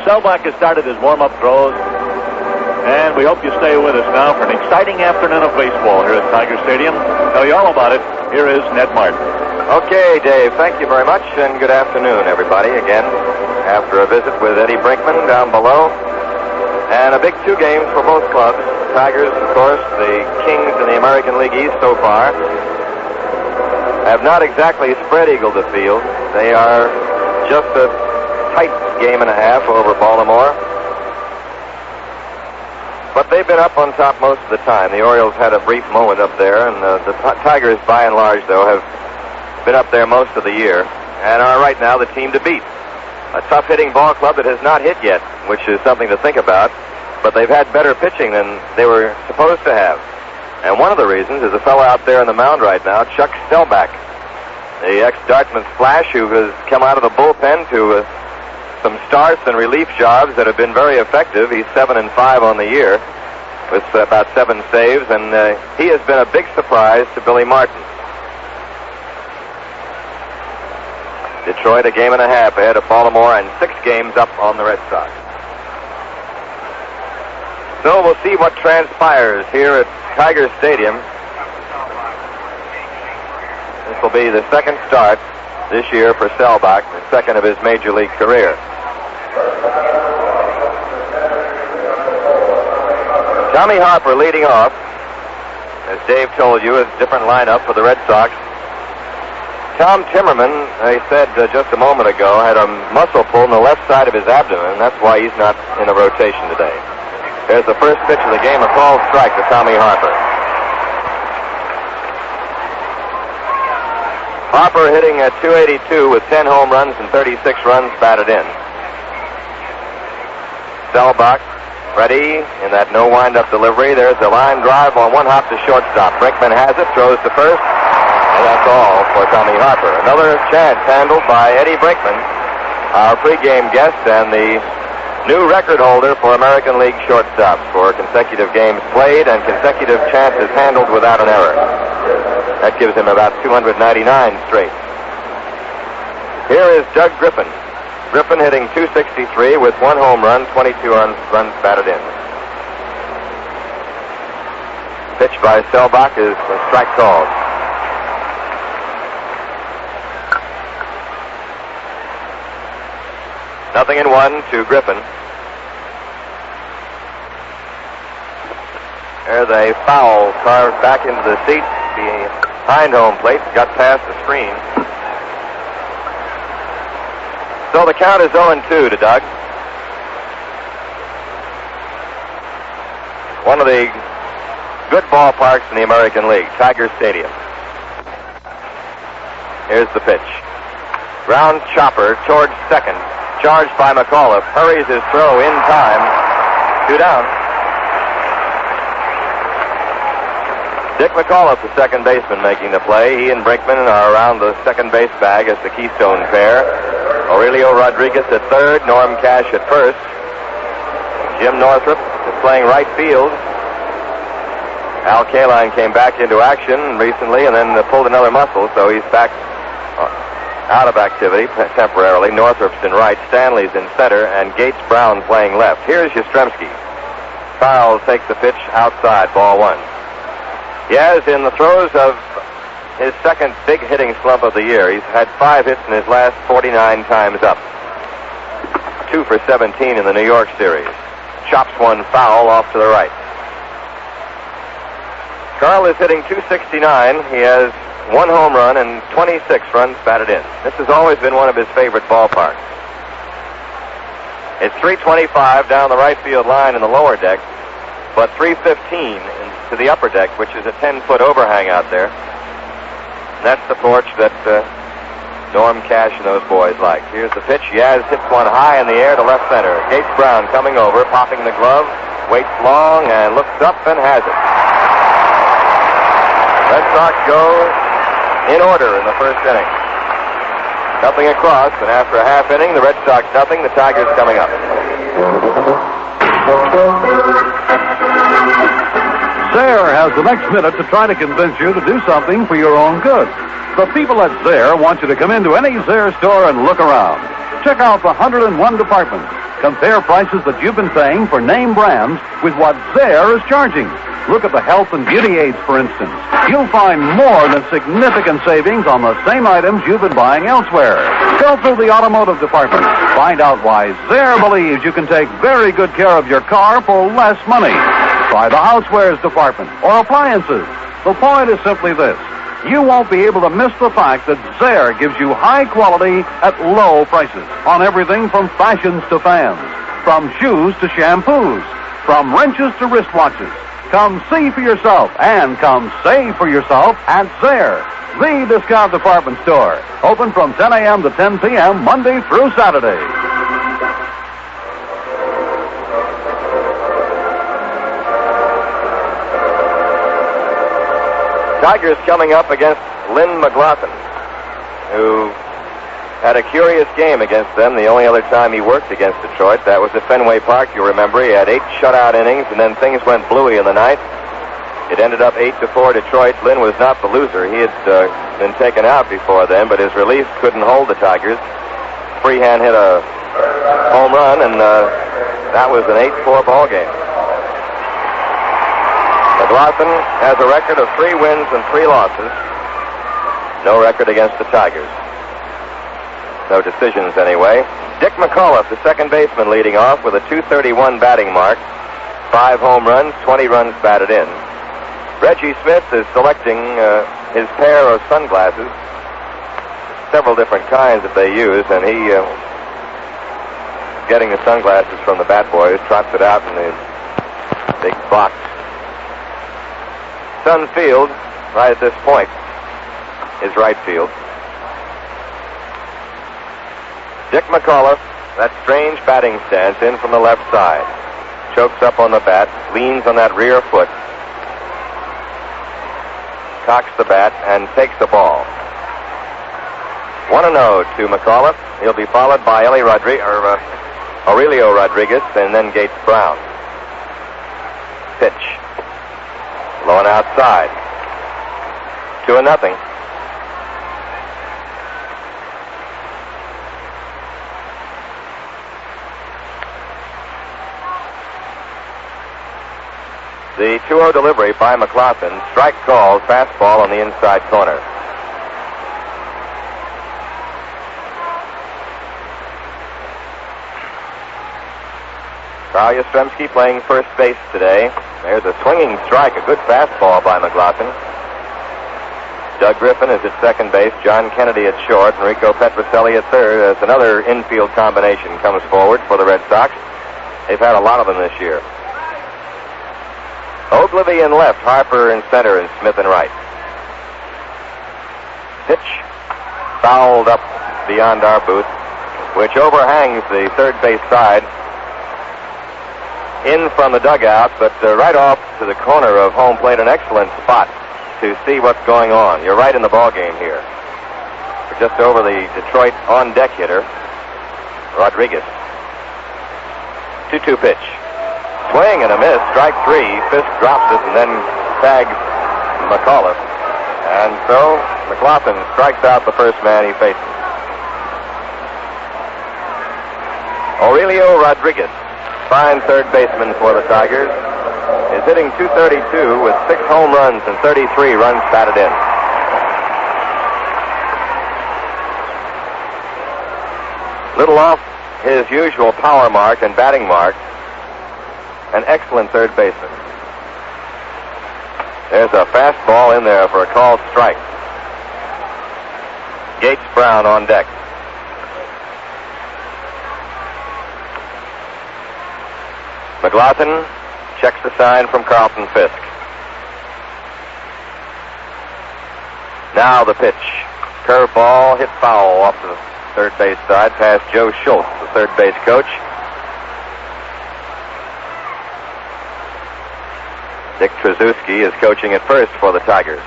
Selbach has started his warm-up throws, and we hope you stay with us now for an exciting afternoon of baseball here at Tiger Stadium. Tell you all about it, here is Ned Martin. Okay, Dave, thank you very much, and good afternoon, everybody, again, after a visit with Eddie Brinkman down below, and a big 2 games for both clubs. Tigers, of course, the kings in the American League East so far, have not exactly spread-eagled the field. They are just a tight game and a half over Baltimore. But they've been up on top most of the time. The Orioles had a brief moment up there, and the Tigers, by and large, though, have been up there most of the year and are right now the team to beat. A tough-hitting ball club that has not hit yet, which is something to think about, but they've had better pitching than they were supposed to have. And one of the reasons is a fellow out there on the mound right now, Chuck Selbach, the ex-Dartmouth Flash, who has come out of the bullpen to some starts and relief jobs that have been very effective. He's 7-5 on the year with about 7 saves, and he has been a big surprise to Billy Martin. Detroit a game and a half ahead of Baltimore and 6 games up on the Red Sox. So we'll see what transpires here at Tiger Stadium. This will be the second start this year for Selbach, the second of his major league career. Tommy Harper leading off. As Dave told you, a different lineup for the Red Sox. Tom Timmerman, they said just a moment ago, had a muscle pull in the left side of his abdomen. That's why he's not in the rotation today. There's the first pitch of the game, a called strike to Tommy Harper. Harper hitting at .282 with 10 home runs and 36 runs batted in. Selbach ready in that no windup delivery. There's a line drive on one hop to shortstop. Brinkman has it, throws to first. And that's all for Tommy Harper. Another chance handled by Eddie Brinkman, our pregame guest and the new record holder for American League shortstops for consecutive games played and consecutive chances handled without an error. That gives him about 299 straight. Here is Doug Griffin. Griffin hitting .263 with 1 home run, 22 runs batted in. Pitch by Selbach is a strike called. Nothing in 1 to Griffin. There's a foul carved back into the seat behind home plate. Got past the screen. So the count is 0-2 to Doug. One of the good ballparks in the American League, Tiger Stadium. Here's the pitch. Ground chopper towards second. Charged by McAuliffe. Hurries his throw in time. 2 down. Dick McAuliffe, the second baseman, making the play. He and Brinkman are around the second base bag as the Keystone pair. Aurelio Rodriguez at third. Norm Cash at first. Jim Northrup is playing right field. Al Kaline came back into action recently and then pulled another muscle, so he's back out of activity temporarily. Northrup's in right, Stanley's in center, and Gates Brown playing left. Here's Yastrzemski. Farrell takes the pitch outside, ball 1. Yaz in the throes of his second big hitting slump of the year. He's had 5 hits in his last 49 times up. 2 for 17 in the New York series. Chops one foul off to the right. Carl is hitting .269. He has 1 home run and 26 runs batted in. This has always been one of his favorite ballparks. It's 325 down the right field line in the lower deck, but 315 to the upper deck, which is a 10-foot overhang out there. And that's the porch that Norm Cash and those boys like. Here's the pitch. Yaz hits one high in the air to left center. Gates Brown coming over, popping the glove, waits long and looks up and has it. Red Sox go in order in the first inning. Nothing across, and after a half inning, the Red Sox nothing, the Tigers coming up. Zare has the next minute to try to convince you to do something for your own good. The people at Zare want you to come into any Zare store and look around. Check out the 101 departments. Compare prices that you've been paying for name brands with what Zare is charging. Look at the health and beauty aids, for instance. You'll find more than significant savings on the same items you've been buying elsewhere. Go through the automotive department. Find out why Zare believes you can take very good care of your car for less money. Try the housewares department or appliances. The point is simply this. You won't be able to miss the fact that Zare gives you high quality at low prices on everything from fashions to fans, from shoes to shampoos, from wrenches to wristwatches. Come see for yourself and come save for yourself at Zare, the discount department store. Open from 10 a.m. to 10 p.m. Monday through Saturday. Tigers coming up against Lynn McLaughlin, who had a curious game against them. The only other time he worked against Detroit, that was at Fenway Park, you remember. He had 8 shutout innings, and then things went bluey in the ninth. It ended up 8-4 Detroit. Lynn was not the loser. He had been taken out before then, but his relief couldn't hold the Tigers. Freehand hit a home run, and that was an 8-4 ball game. McLaughlin has a record of 3 wins and 3 losses. No record against the Tigers. No decisions, anyway. Dick McAuliffe, the second baseman, leading off with a .231 batting mark. 5 home runs, 20 runs batted in. Reggie Smith is selecting his pair of sunglasses. Several different kinds that they use, and he getting the sunglasses from the bat boys, trots it out in the big box. Sun Field, right at this point, is right field. Dick McAuliffe, that strange batting stance, in from the left side. Chokes up on the bat, leans on that rear foot, cocks the bat, and takes the ball. 1-0 to McAuliffe. He'll be followed by Aurelio Rodriguez, and then Gates Brown. Pitch. Low and outside. 2-0. The 2-0 delivery by McLaughlin. Strike called, fastball on the inside corner. Carl Yastrzemski playing first base today. There's a swinging strike, a good fastball by McLaughlin. Doug Griffin is at second base, John Kennedy at short, Enrico Petrocelli at third. As another infield combination comes forward for the Red Sox. They've had a lot of them this year. Ogilvy in left, Harper in center, and Smith in right. Pitch fouled up beyond our booth, which overhangs the third base side. In from the dugout, but right off to the corner of home plate, an excellent spot to see what's going on. You're right in the ball game here. We're just over the Detroit on-deck hitter, Rodriguez. 2-2 pitch. Swing and a miss, strike 3. Fisk drops it and then tags McAuliffe. And so McLaughlin strikes out the first man he faces. Aurelio Rodriguez, fine third baseman for the Tigers, is hitting .232 with 6 home runs and 33 runs batted in. Little off his usual power mark and batting mark. An excellent third baseman. There's a fastball in there for a called strike. Gates Brown on deck. McLaughlin checks the sign from Carlton Fisk. Now the pitch. Curveball hit foul off the third base side past Joe Schultz, the third base coach. Dick Trzaskowski is coaching at first for the Tigers.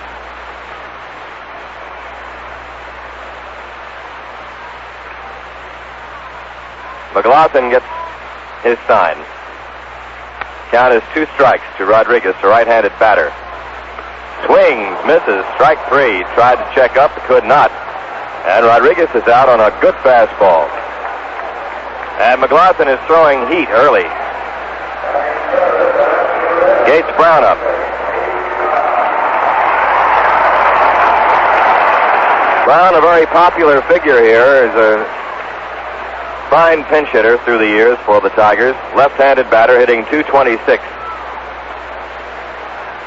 McLaughlin gets his sign. Count is 2 strikes to Rodriguez, the right-handed batter. Swings, misses, strike 3. Tried to check up, but could not. And Rodriguez is out on a good fastball. And McLaughlin is throwing heat early. Gates Brown up. Brown, a very popular figure here, is a fine pinch hitter through the years for the Tigers. Left-handed batter hitting .226.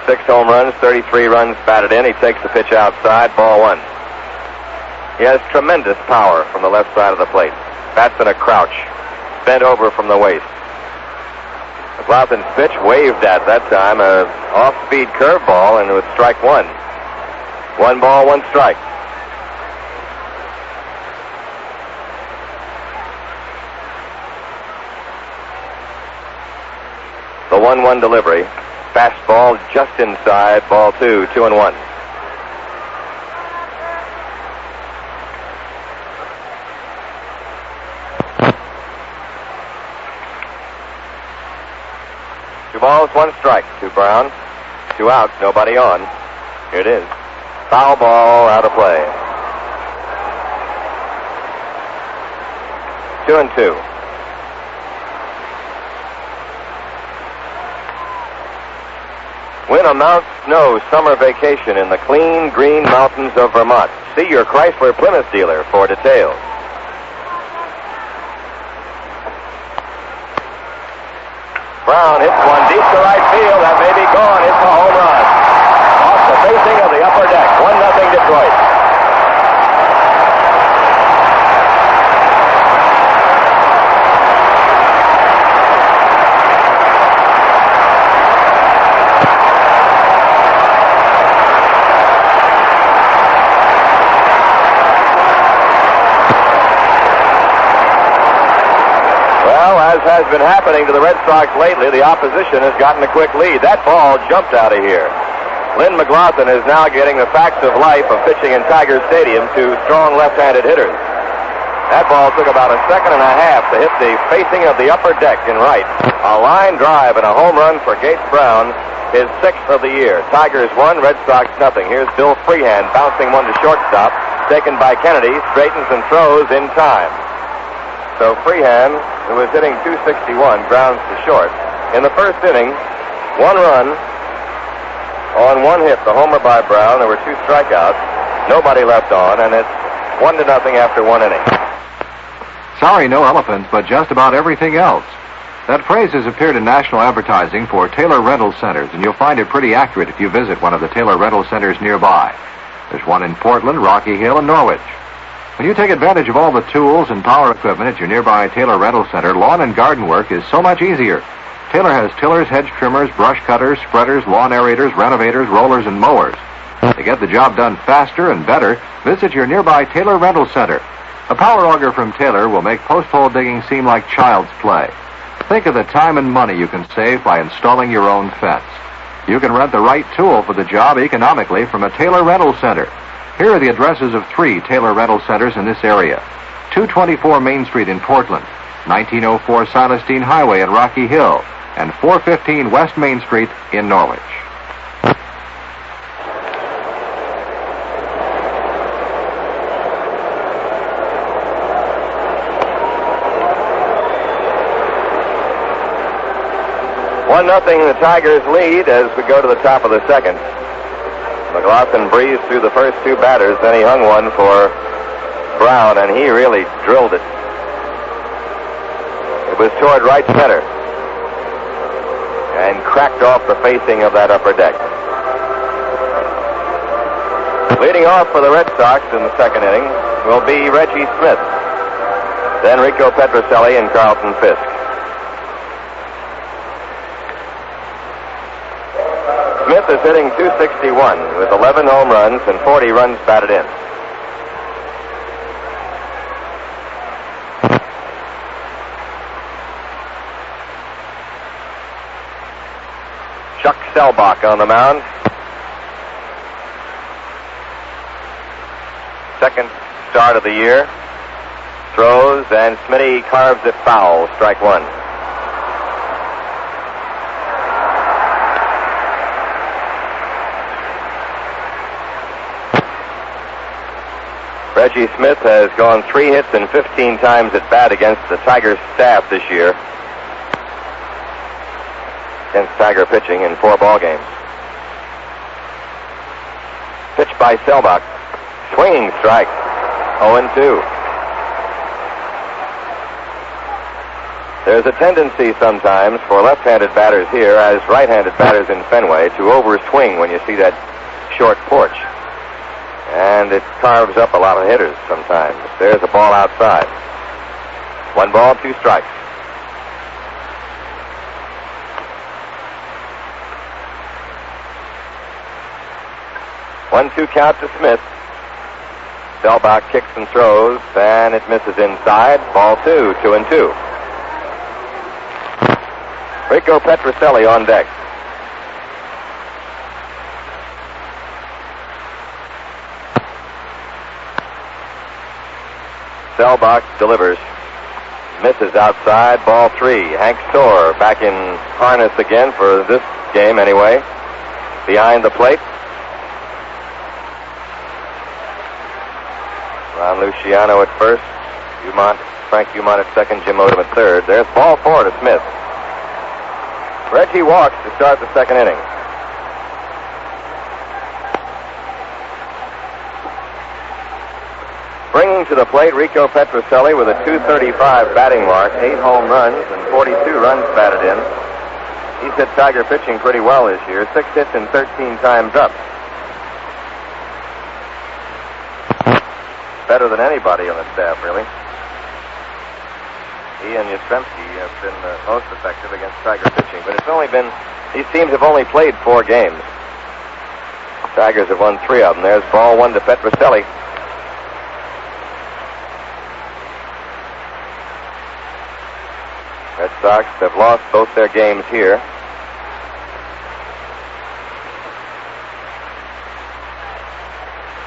6 home runs, 33 runs batted in. He takes the pitch outside, ball 1. He has tremendous power from the left side of the plate. Bats in a crouch, bent over from the waist. McLaughlin's pitch waved at that time, a off-speed curveball, and it was strike 1. 1 ball, 1 strike. The 1-1 delivery. Fastball just inside, ball 2, 2-1. Two balls, 1 strike to Brown. 2 outs, nobody on. Here it is. Foul ball, out of play. 2-2. Win a Mount Snow summer vacation in the clean, green mountains of Vermont. See your Chrysler Plymouth dealer for details. Brown hits one deep to right field. That may be gone. It's a home run. Off the facing of the upper deck. 1-0 Detroit. As has been happening to the Red Sox lately, the opposition has gotten a quick lead. That ball jumped out of here. Lynn McLaughlin is now getting the facts of life of pitching in Tiger Stadium to strong left-handed hitters. That ball took about a second and a half to hit the facing of the upper deck in right. A line drive and a home run for Gates Brown, his 6th of the year. Tigers 1, Red Sox nothing. Here's Bill Freehand bouncing one to shortstop, taken by Kennedy, straightens and throws in time. So Freehand, who was hitting .261, grounds to short. In the first inning, 1 run on 1 hit, the homer by Brown. There were 2 strikeouts, nobody left on, and it's 1-0 after 1 inning. Sorry, no elephants, but just about everything else. That phrase has appeared in national advertising for Taylor Rental Centers, and you'll find it pretty accurate if you visit one of the Taylor Rental Centers nearby. There's one in Portland, Rocky Hill, and Norwich. When you take advantage of all the tools and power equipment at your nearby Taylor Rental Center, lawn and garden work is so much easier. Taylor has tillers, hedge trimmers, brush cutters, spreaders, lawn aerators, renovators, rollers, and mowers. To get the job done faster and better, visit your nearby Taylor Rental Center. A power auger from Taylor will make post-hole digging seem like child's play. Think of the time and money you can save by installing your own fence. You can rent the right tool for the job economically from a Taylor Rental Center. Here are the addresses of 3 Taylor Rental Centers in this area. 224 Main Street in Portland, 1904 Silestine Highway in Rocky Hill, and 415 West Main Street in Norwich. One nothing, the Tigers lead as we go to the top of the second. McLaughlin breezed through the first 2 batters, then he hung one for Brown, and he really drilled it. It was toward right center and cracked off the facing of that upper deck. Leading off for the Red Sox in the second inning will be Reggie Smith, then Rico Petrocelli and Carlton Fisk. Smith is hitting .261 with 11 home runs and 40 runs batted in. Chuck Selbach on the mound. Second start of the year. Throws, and Smitty carves it foul. Strike 1. Reggie Smith has gone 3 hits and 15 times at bat against the Tigers staff this year. Against Tiger pitching in 4 ball games. Pitch by Selbach. Swinging strike. 0-2. There's a tendency sometimes for left-handed batters here, as right-handed batters in Fenway, to overswing when you see that short porch. And it carves up a lot of hitters sometimes. There's a ball outside. 1 ball, 2 strikes. One-two count to Smith. Selbach kicks and throws, and it misses inside. Ball 2, 2-2. Rico Petrocelli on deck. Selbach delivers. Misses outside. Ball 3. Hank Storr back in harness again for this game anyway. Behind the plate. Ron Luciano at first. Frank Umont at second. Jim Odom at third. There's ball 4 to Smith. Reggie walks to start the second inning. Bringing to the plate Rico Petrocelli with a .235 batting mark, 8 home runs and 42 runs batted in. He's hit Tiger pitching pretty well this year, 6 hits and 13 times up. Better than anybody on the staff, really. He and Yastrzemski have been most effective against Tiger pitching, but it's only been, these teams have only played 4 games. Tigers have won 3 of them. There's ball 1 to Petrocelli. Red Sox have lost both their games here.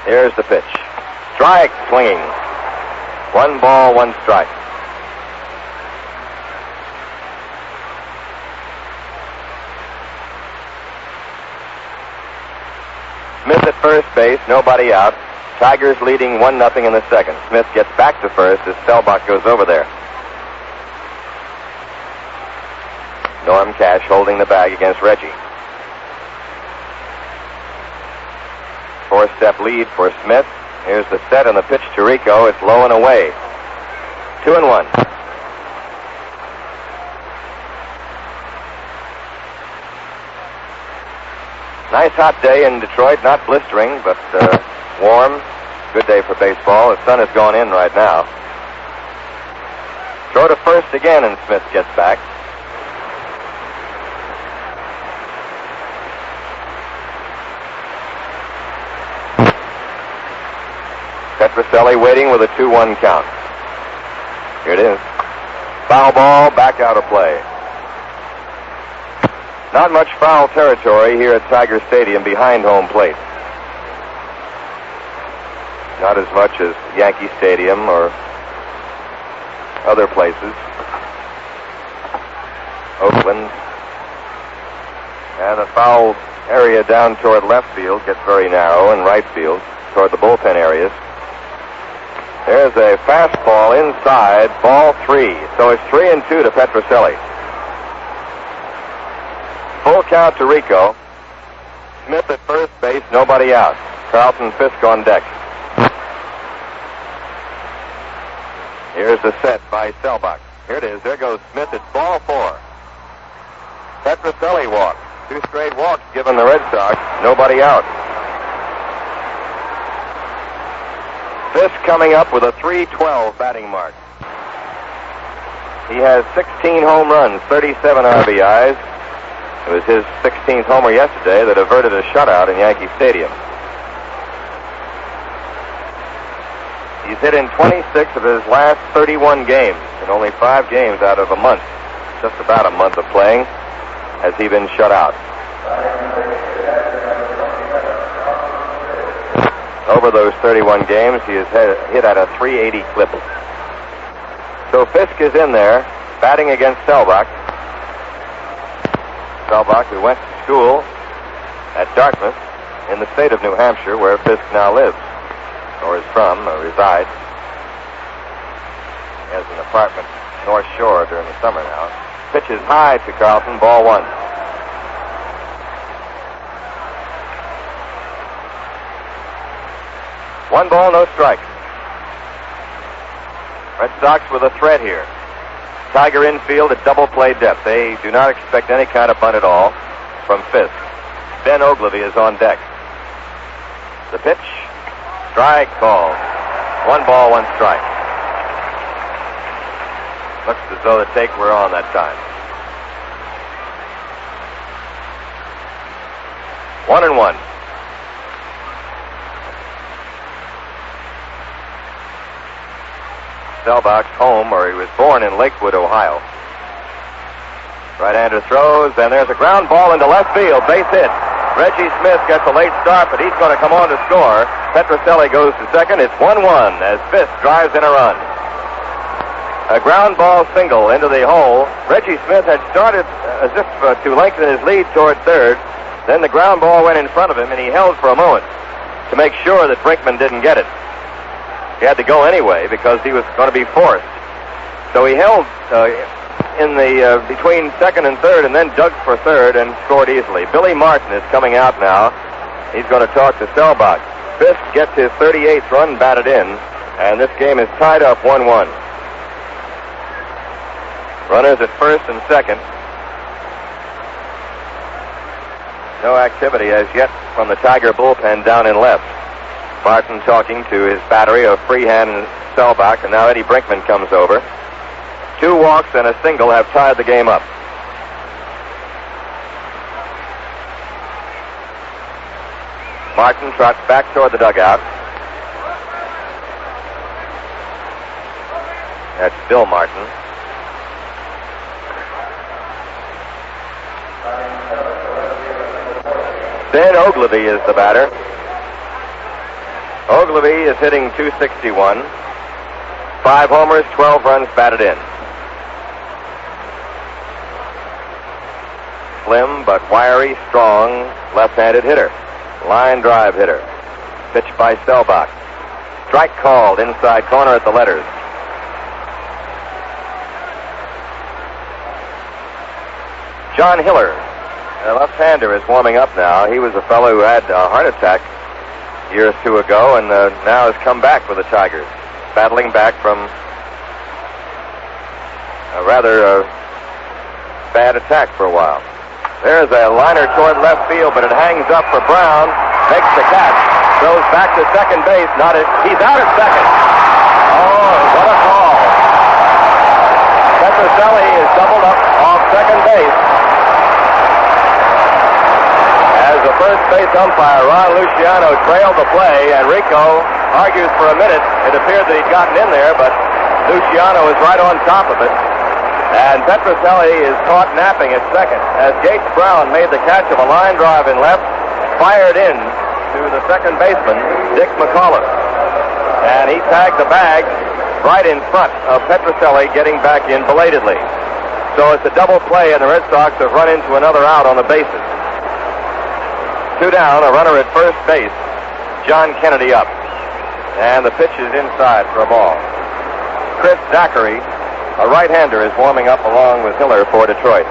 Here's the pitch. Strike, swinging. 1 ball, 1 strike. Smith at first base, nobody out. Tigers leading 1-0 in the second. Smith gets back to first as Selbach goes over there. Norm Cash holding the bag against Reggie. 4-step lead for Smith. Here's the set on the pitch to Rico. It's low and away. 2-1. Nice hot day in Detroit. Not blistering, but warm. Good day for baseball. The sun has gone in right now. Throw to first again, and Smith gets back. Petrocelli waiting with a 2-1 count. Here it is. Foul ball, back out of play. Not much foul territory here at Tiger Stadium behind home plate. Not as much as Yankee Stadium or other places. Oakland. And the foul area down toward left field gets very narrow, and right field toward the bullpen areas. There's a fastball inside, ball 3. So it's 3-2 to Petrocelli. Full count to Rico. Smith at first base, nobody out. Carlton Fisk on deck. Here's the set by Selbach. Here it is. There goes Smith. It's ball 4. Petrocelli walks. 2 straight walks given the Red Sox. Nobody out. Fisk coming up with a .312 batting mark. He has 16 home runs, 37 RBIs. It was his 16th homer yesterday that averted a shutout in Yankee Stadium. He's hit in 26 of his last 31 games. In only 5 games out of a month, just about a month of playing, has he been shut out. Over those 31 games, he has hit at a .380 clip. So Fisk is in there, batting against Selbach. Selbach, who went to school at Dartmouth in the state of New Hampshire, where Fisk now lives. or is from, or resides. He has an apartment North Shore during the summer now. Pitch is high to Carlton, ball one. One ball, no strikes. Red Sox with a threat here. Tiger infield at double play depth. They do not expect any kind of bunt at all from Fisk. Ben Ogilvy is on deck. The pitch, strike call. One ball, one strike. Looks as though the take were on that time. 1-1. Selbach's home, or he was born in Lakewood, Ohio. Right-hander throws, and there's a ground ball into left field. Base hit. Reggie Smith gets a late start, but he's going to come on to score. Petrocelli goes to second. It's 1-1 as Fisk drives in a run. A ground ball single into the hole. Reggie Smith had started as if to lengthen his lead toward third. Then the ground ball went in front of him, and he held for a moment to make sure that Brinkman didn't get it. He had to go anyway because he was going to be forced. So he held in the between second and third, and then dug for third and scored easily. Billy Martin is coming out now. He's going to talk to Selbach. Fisk gets his 38th run batted in, and this game is tied up 1-1. Runners at first and second. No activity as yet from the Tiger bullpen down in left. Martin talking to his battery of Freehand and Selbach, and now Eddie Brinkman comes over. 2 walks and a single have tied the game up. Martin trots back toward the dugout. That's Bill Martin. Ben Ogilvy is the batter. Ogilvy is hitting .261. 5 homers, 12 runs batted in. Slim but wiry, strong, left-handed hitter. Line drive hitter. Pitched by Selbach. Strike called inside corner at the letters. John Hiller, a left-hander, is warming up now. He was a fellow who had a heart attack years 2 ago, and now has come back with the Tigers, battling back from a rather bad attack for a while. There's a liner toward left field, but it hangs up for Brown, makes the catch, throws back to second base, he's out at second. Oh, what a call. Petrocelli is doubled up off second base. As the first base umpire, Ron Luciano, trailed the play, and Rico argues for a minute. It appeared that he'd gotten in there, but Luciano is right on top of it. And Petrocelli is caught napping at second as Gates Brown made the catch of a line drive in left, fired in to the second baseman, Dick McAuliffe. And he tagged the bag right in front of Petrocelli, getting back in belatedly. So it's a double play, and the Red Sox have run into another out on the bases. 2 down, a runner at first base. John Kennedy up. And the pitch is inside for a ball. Chris Zachary, a right-hander, is warming up along with Hiller for Detroit.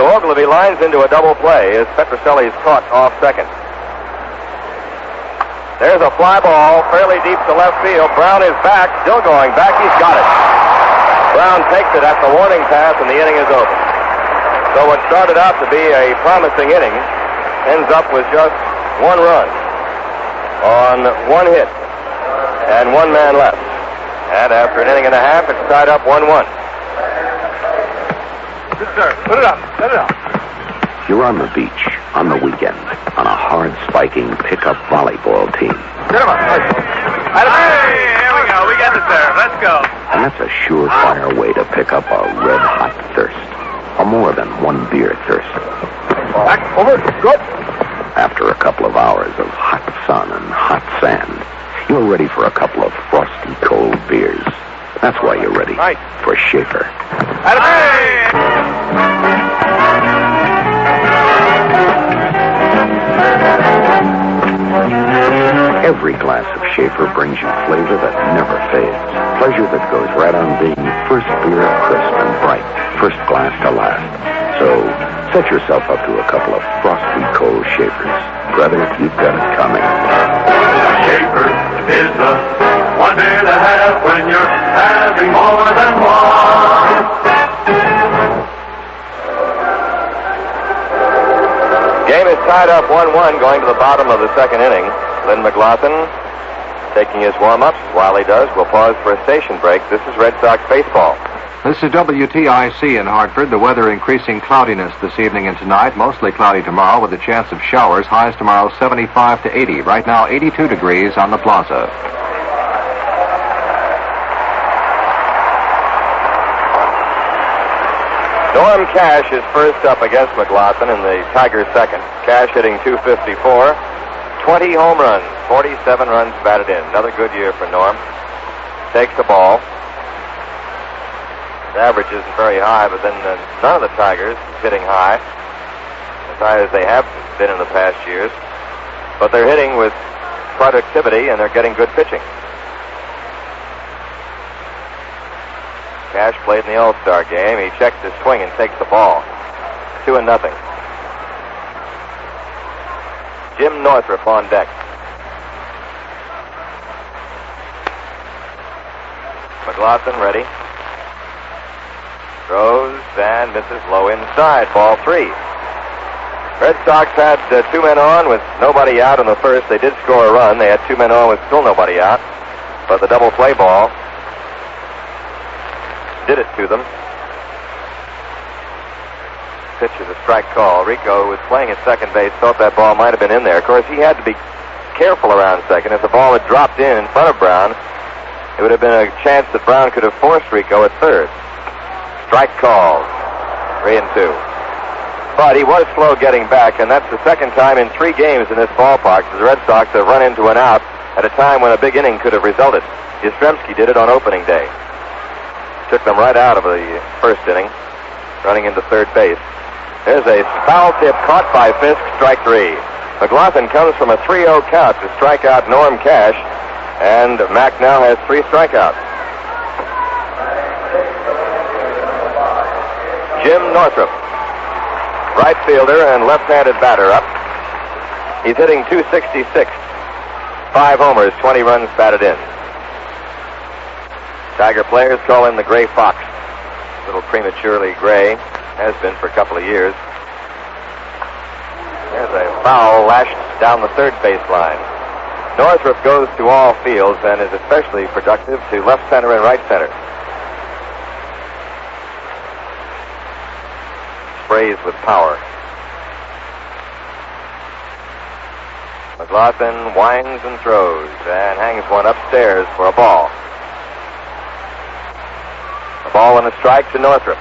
So Ogilvy lines into a double play as Petrocelli is caught off second. There's a fly ball fairly deep to left field. Brown is back, still going back. He's got it. Brown takes it at the warning pass, and the inning is over. So what started out to be a promising inning ends up with just 1 run on 1 hit and 1 man left. And after an inning and a half, it's tied up 1-1. Good, sir. Put it up. Set it up. You're on the beach on the weekend on a hard-spiking pickup volleyball team. Get him up. Hey, here we go. We got the serve. Let's go. And that's a surefire way to pick up a red-hot thirst. Or more than 1 beer thirst. Back, over, good. After a couple of hours of hot sun and hot sand, you're ready for a couple of frosty cold beers. That's why you're ready for Schaefer. Every glass of Schaefer brings you flavor that never fades. Pleasure that goes right on being first beer, crisp and bright. First glass to last. So, set yourself up to a couple of frosty cold Schaefers. Brother, you've got it coming. Schaefer is the one beer to have when you're having more than one. Game is tied up 1-1 going to the bottom of the second inning. Lynn McLaughlin taking his warm-ups. While he does, we'll pause for a station break. This is Red Sox baseball. This is WTIC in Hartford. The weather increasing cloudiness this evening and tonight. Mostly cloudy tomorrow with a chance of showers. Highs tomorrow 75 to 80. Right now 82 degrees on the plaza. Norm Cash is first up against McLaughlin in the Tigers' second. Cash hitting .254, 20 home runs, 47 runs batted in. Another good year for Norm. Takes the ball. His average isn't very high, but then none of the Tigers is hitting high, as high as they have been in the past years. But they're hitting with productivity, and they're getting good pitching. Cash played in the All-Star game. He checks his swing and takes the ball. 2-0. Jim Northrup on deck. McLaughlin ready. Throws and misses low inside. Ball 3. Red Sox had 2 men on with nobody out in the first. They did score a run. They had 2 men on with still nobody out. But the double play ball did it to them. Pitch is a strike call. Rico, who was playing at second base, thought that ball might have been in there. Of course, he had to be careful around second. If the ball had dropped in front of Brown, it would have been a chance that Brown could have forced Rico at third. Strike call. 3-2. But he was slow getting back, and that's the second time in 3 games in this ballpark that the Red Sox have run into an out at a time when a big inning could have resulted. Yastrzemski did it on opening day. Took them right out of the first inning, running into third base. There's a foul tip caught by Fisk, strike 3. McLaughlin comes from a 3-0 count to strike out Norm Cash, and Mack now has 3 strikeouts. Jim Northrup, right fielder and left-handed batter up. He's hitting .266. 5 homers, 20 runs batted in. Tiger players call him the Gray Fox. A little prematurely gray, has been for a couple of years. There's a foul lashed down the third baseline. Northrup goes to all fields and is especially productive to left center and right center. Sprays with power. McLaughlin winds and throws and hangs one upstairs for a ball. A ball and a strike to Northrup.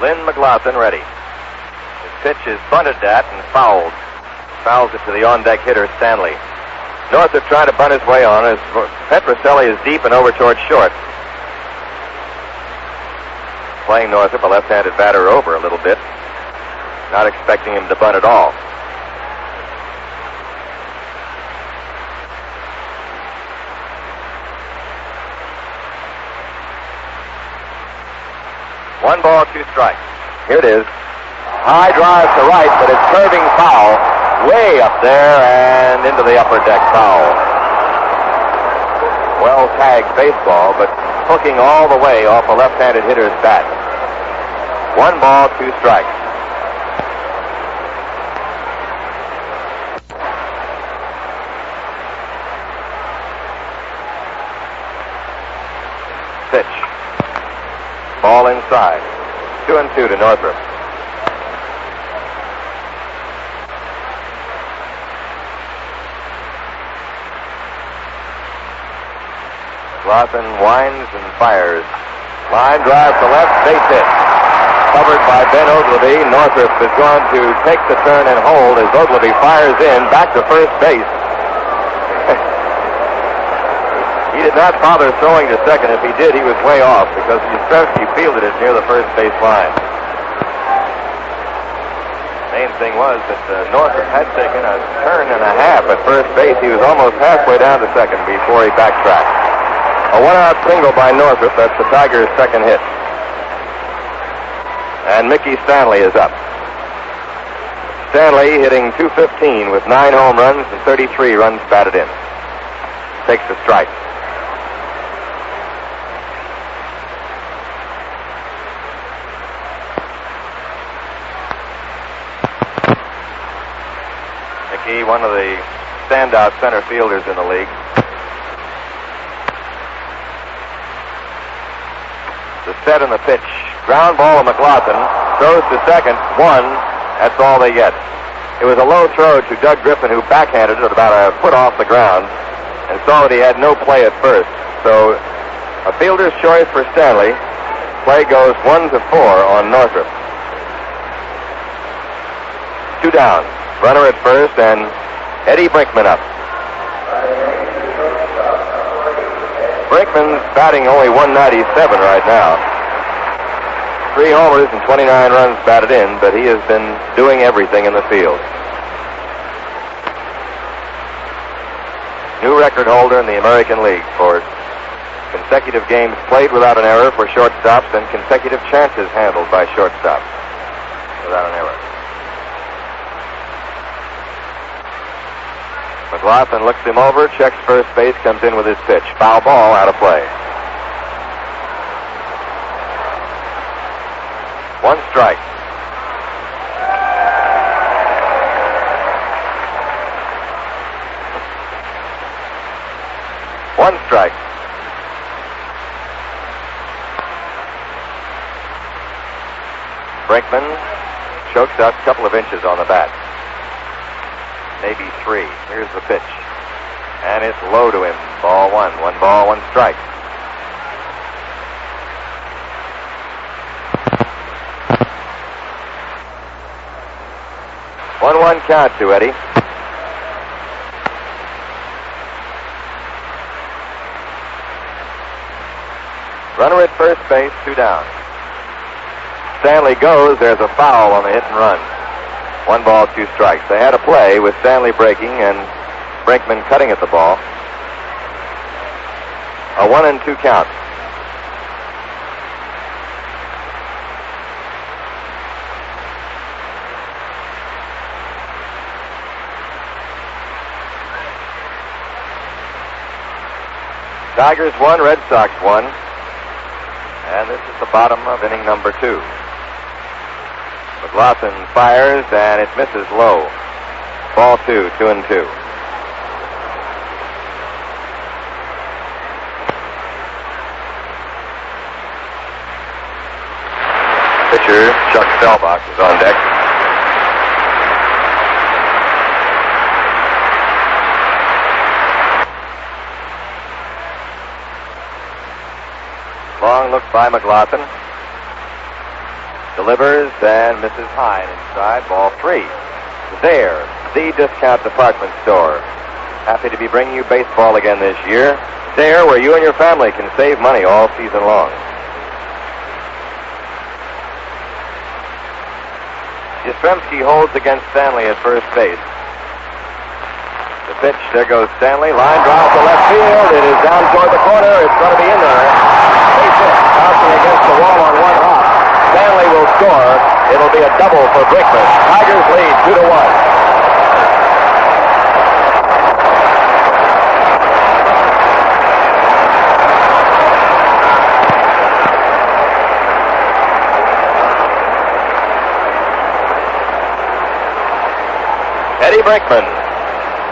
Lynn McLaughlin ready. His pitch is bunted at and fouled. Fouls it to the on-deck hitter, Stanley. Northrup trying to bunt his way on as Petroselli is deep and over towards short. Playing Northrup, a left-handed batter, over a little bit. Not expecting him to bunt at all. One ball, 2 strikes. Here it is. High drive to right, but it's curving foul. Way up there and into the upper deck foul. Well tagged baseball, but hooking all the way off a left-handed hitter's bat. 1 ball, 2 strikes. Pitch. Ball inside. 2-2 to Northrup. McLaughlin winds and fires. Line drive to left, base hit. Covered by Ben Ogilvie. Northrup is going to take the turn and hold as Ogilvie fires in back to first base. He did not bother throwing to second. If he did, he was way off because Yastrzemski fielded it near the first base line. Main thing was that Northrop had taken a turn and a half at first base. He was almost halfway down to second before he backtracked. A one-out single by Northrop. That's the Tigers' second hit. And Mickey Stanley is up. Stanley hitting .215 with 9 home runs and 33 runs batted in. Takes the strike. Mickey, one of the standout center fielders in the league. The set and the pitch. Ground ball to McLaughlin. Throws to second. 1. That's all they get. It was a low throw to Doug Griffin, who backhanded it about a foot off the ground and saw that he had no play at first. So a fielder's choice for Stanley. Play goes 1-4 on Northrop. 2 down. Runner at first and Eddie Brinkman up. Brinkman's batting only .197 right now. 3 homers and 29 runs batted in, but he has been doing everything in the field. New record holder in the American League for consecutive games played without an error for shortstops and consecutive chances handled by shortstops without an error. McLaughlin looks him over, checks first base, comes in with his pitch. Foul ball, out of play. 1 strike. One strike. Brinkman chokes out a couple of inches on the bat. Maybe 3. Here's the pitch. And it's low to him. Ball 1. 1 ball, 1 strike. One count to Eddie. Runner at first base, 2 down. Stanley goes. There's a foul on the hit and run. 1 ball, 2 strikes. They had a play with Stanley breaking and Brinkman cutting at the ball. A 1-2 count. Tigers 1, Red Sox 1. And this is the bottom of inning number 2. McLaughlin fires, and it misses low. Ball 2, 2-2. Pitcher Chuck Stellbach is on deck. Long look by McLaughlin. Delivers and misses high and inside. Ball 3. There, the discount department store. Happy to be bringing you baseball again this year. There, where you and your family can save money all season long. Yastrzemski holds against Stanley at first base. The pitch, there goes Stanley. Line drive to left field. It is down toward the corner. It's going to be in there. Base hit, bouncing against the wall on 1 hop. Stanley will score. It'll be a double for Brinkman. Tigers lead 2-1. Eddie Brinkman,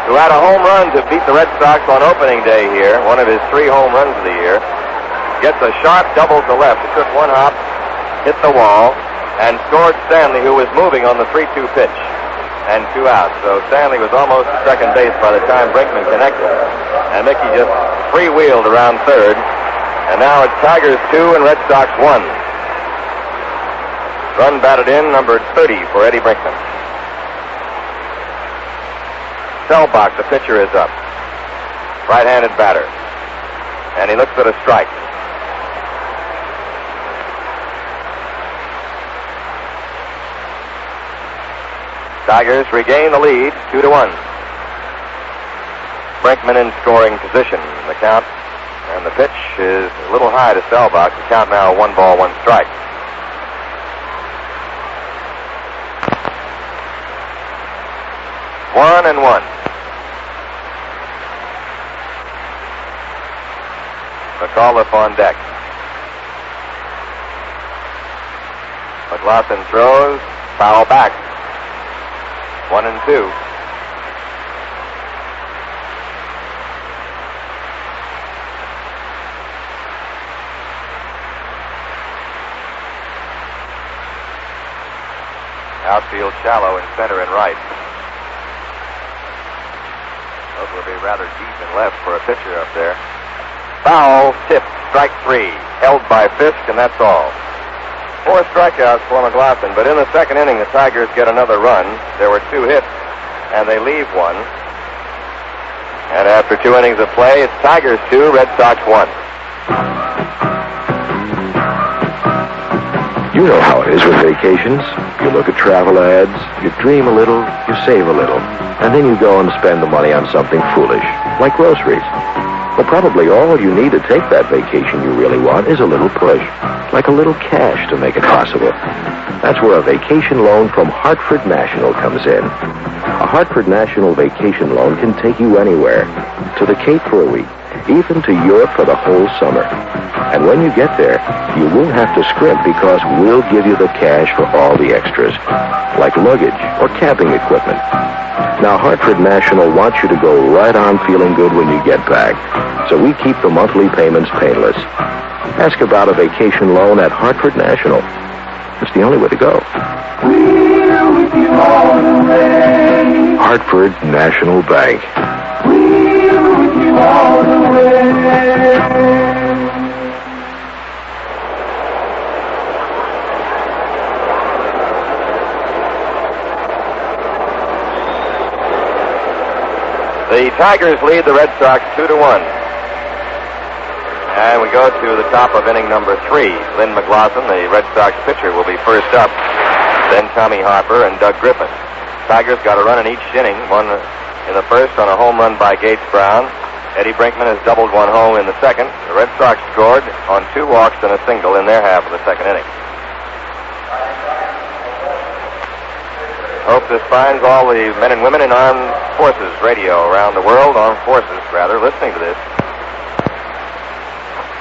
who had a home run to beat the Red Sox on opening day here, one of his 3 home runs of the year, gets a sharp double to left. It took 1 hop, hit the wall, and scored Stanley, who was moving on the 3-2 pitch, and 2 outs. So Stanley was almost at second base by the time Brinkman connected, and Mickey just freewheeled around third, and now it's Tigers 2 and Red Sox 1. Run batted in, number 30 for Eddie Brinkman. Stellbach, the pitcher, is up. Right-handed batter. And he looks at a strike. Tigers regain the lead, 2-1. Brinkman in scoring position. The count and the pitch is a little high to Selbach. The count now 1 ball, 1 strike. One and one. McAuliffe on deck. McLaughlin throws, foul back. 1-2. Outfield shallow in center and right. Those will be rather deep and left for a pitcher up there. Foul, tipped, strike 3. Held by Fisk, and that's all. 4 strikeouts for McLaughlin, but in the second inning, the Tigers get another run. There were 2 hits, and they leave 1. And after 2 innings of play, it's Tigers 2, Red Sox 1. You know how it is with vacations. You look at travel ads, you dream a little, you save a little, and then you go and spend the money on something foolish, like groceries. Well, probably all you need to take that vacation you really want is a little push, like a little cash to make it possible. That's where a vacation loan from Hartford National comes in. A Hartford National vacation loan can take you anywhere, to the Cape for a week, even to Europe for the whole summer. And when you get there, you won't have to scrimp because we'll give you the cash for all the extras, like luggage or camping equipment. Now, Hartford National wants you to go right on feeling good when you get back, so we keep the monthly payments painless. Ask about a vacation loan at Hartford National. It's the only way to go. We're with you all the way. Hartford National Bank. We're with you all the way. The Tigers lead the Red Sox 2-1. And we go to the top of inning number 3. Lynn McLaughlin, the Red Sox pitcher, will be first up. Then Tommy Harper and Doug Griffin. Tigers got a run in each inning. One in the first on a home run by Gates Brown. Eddie Brinkman has doubled 1 home in the second. The Red Sox scored on 2 walks and a single in their half of the second inning. Hope this finds all the men and women in Armed Forces radio around the world, Armed Forces rather, listening to this.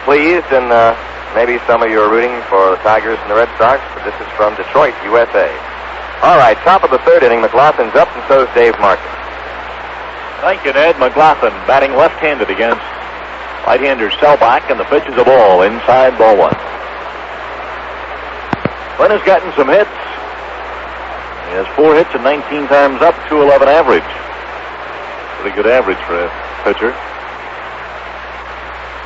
Pleased, and maybe some of you are rooting for the Tigers and the Red Sox, but this is from Detroit, USA. All right, top of the third inning, McLaughlin's up, and so is Dave Martin. Thank you, Ned. McLaughlin batting left-handed against right-hander Selbach, and the pitch is a ball, inside, ball 1. Glenn has gotten some hits. He has 4 hits and 19 times up, 211 average. Pretty good average for a pitcher.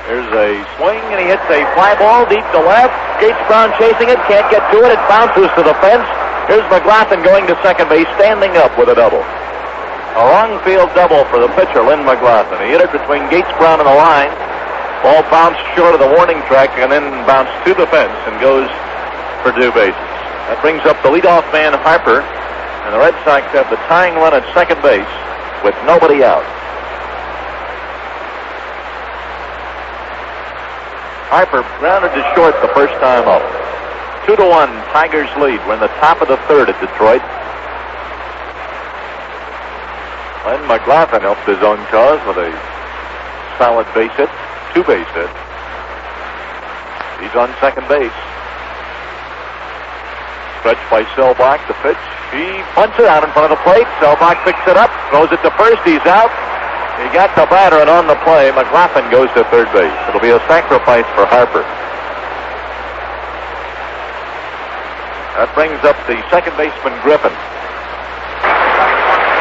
There's a swing, and he hits a fly ball deep to left. Gates Brown chasing it, can't get to it. It bounces to the fence. Here's McLaughlin going to second base, standing up with a double. A long field double for the pitcher, Lynn McLaughlin. He hit it between Gates Brown and the line. Ball bounced short of the warning track and then bounced to the fence and goes for 2 bases. That brings up the leadoff man, Harper, and the Red Sox have the tying run at second base with nobody out. Harper grounded to short the first time up. 2-1, Tigers lead. We're in the top of the third at Detroit. Len McLaughlin helped his own cause with a solid base hit, 2 base hits. He's on second base. Stretched by Selbach, the pitch. He punts it out in front of the plate. Selbach picks it up, throws it to first. He's out. He got the batter, and on the play, McLaughlin goes to third base. It'll be a sacrifice for Harper. That brings up the second baseman, Griffin.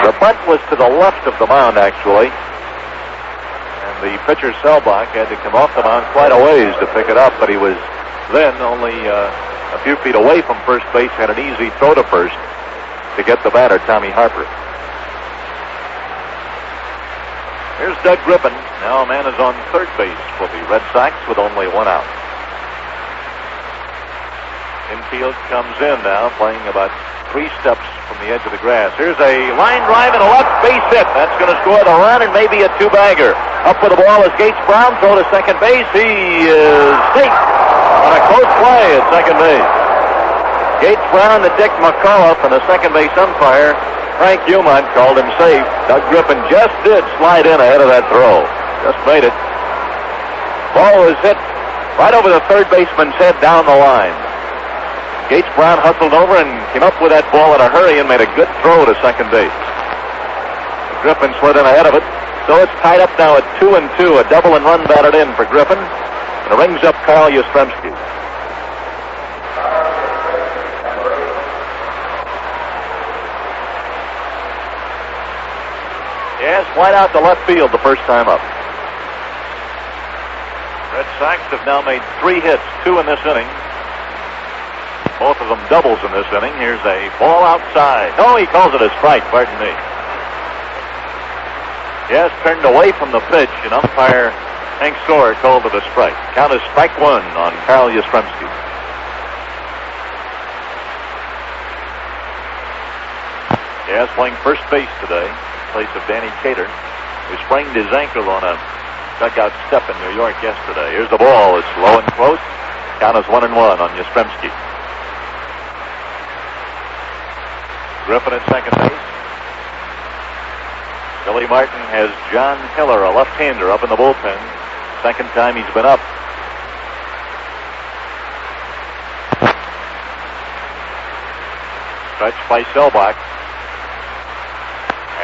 The bunt was to the left of the mound, actually. And the pitcher, Selbach, had to come off the mound quite a ways to pick it up, but he was then only a few feet away from first base, had an easy throw to first to get the batter, Tommy Harper. Here's Doug Griffin. Now a man is on third base for the Red Sox with only one out. Infield comes in now, playing about 3 steps from the edge of the grass. Here's a line drive and a left base hit. That's going to score the run and maybe a 2-bagger. Up with the ball is Gates Brown. Throw to second base. He is safe on a close play at second base. Gates Brown to Dick McAuliffe, and the second base umpire, Frank Humont, called him safe. Doug Griffin just did slide in ahead of that throw. Just made it. Ball was hit right over the third baseman's head down the line. Gates Brown hustled over and came up with that ball in a hurry and made a good throw to second base. Griffin slid in ahead of it. So it's tied up now at 2-2. A double and run batted in for Griffin. And it rings up Carl Yastrzemski. Yes, wide out to left field the first time up. Red Sox have now made 3 hits, 2 in this inning. Both of them doubles in this inning. Here's a ball outside. No, he calls it a strike, pardon me. Yes, turned away from the pitch, and umpire Hank Soar called it a strike. Count is strike 1 on Carl Yastrzemski. Yes, playing first base today, in place of Danny Cater, who sprained his ankle on a dugout step in New York yesterday. Here's the ball. It's low and close. Count is 1-1 on Yastrzemski. Griffin at second base. Billy Martin has John Hiller, a left-hander, up in the bullpen. Second time he's been up. Stretch by Selbach.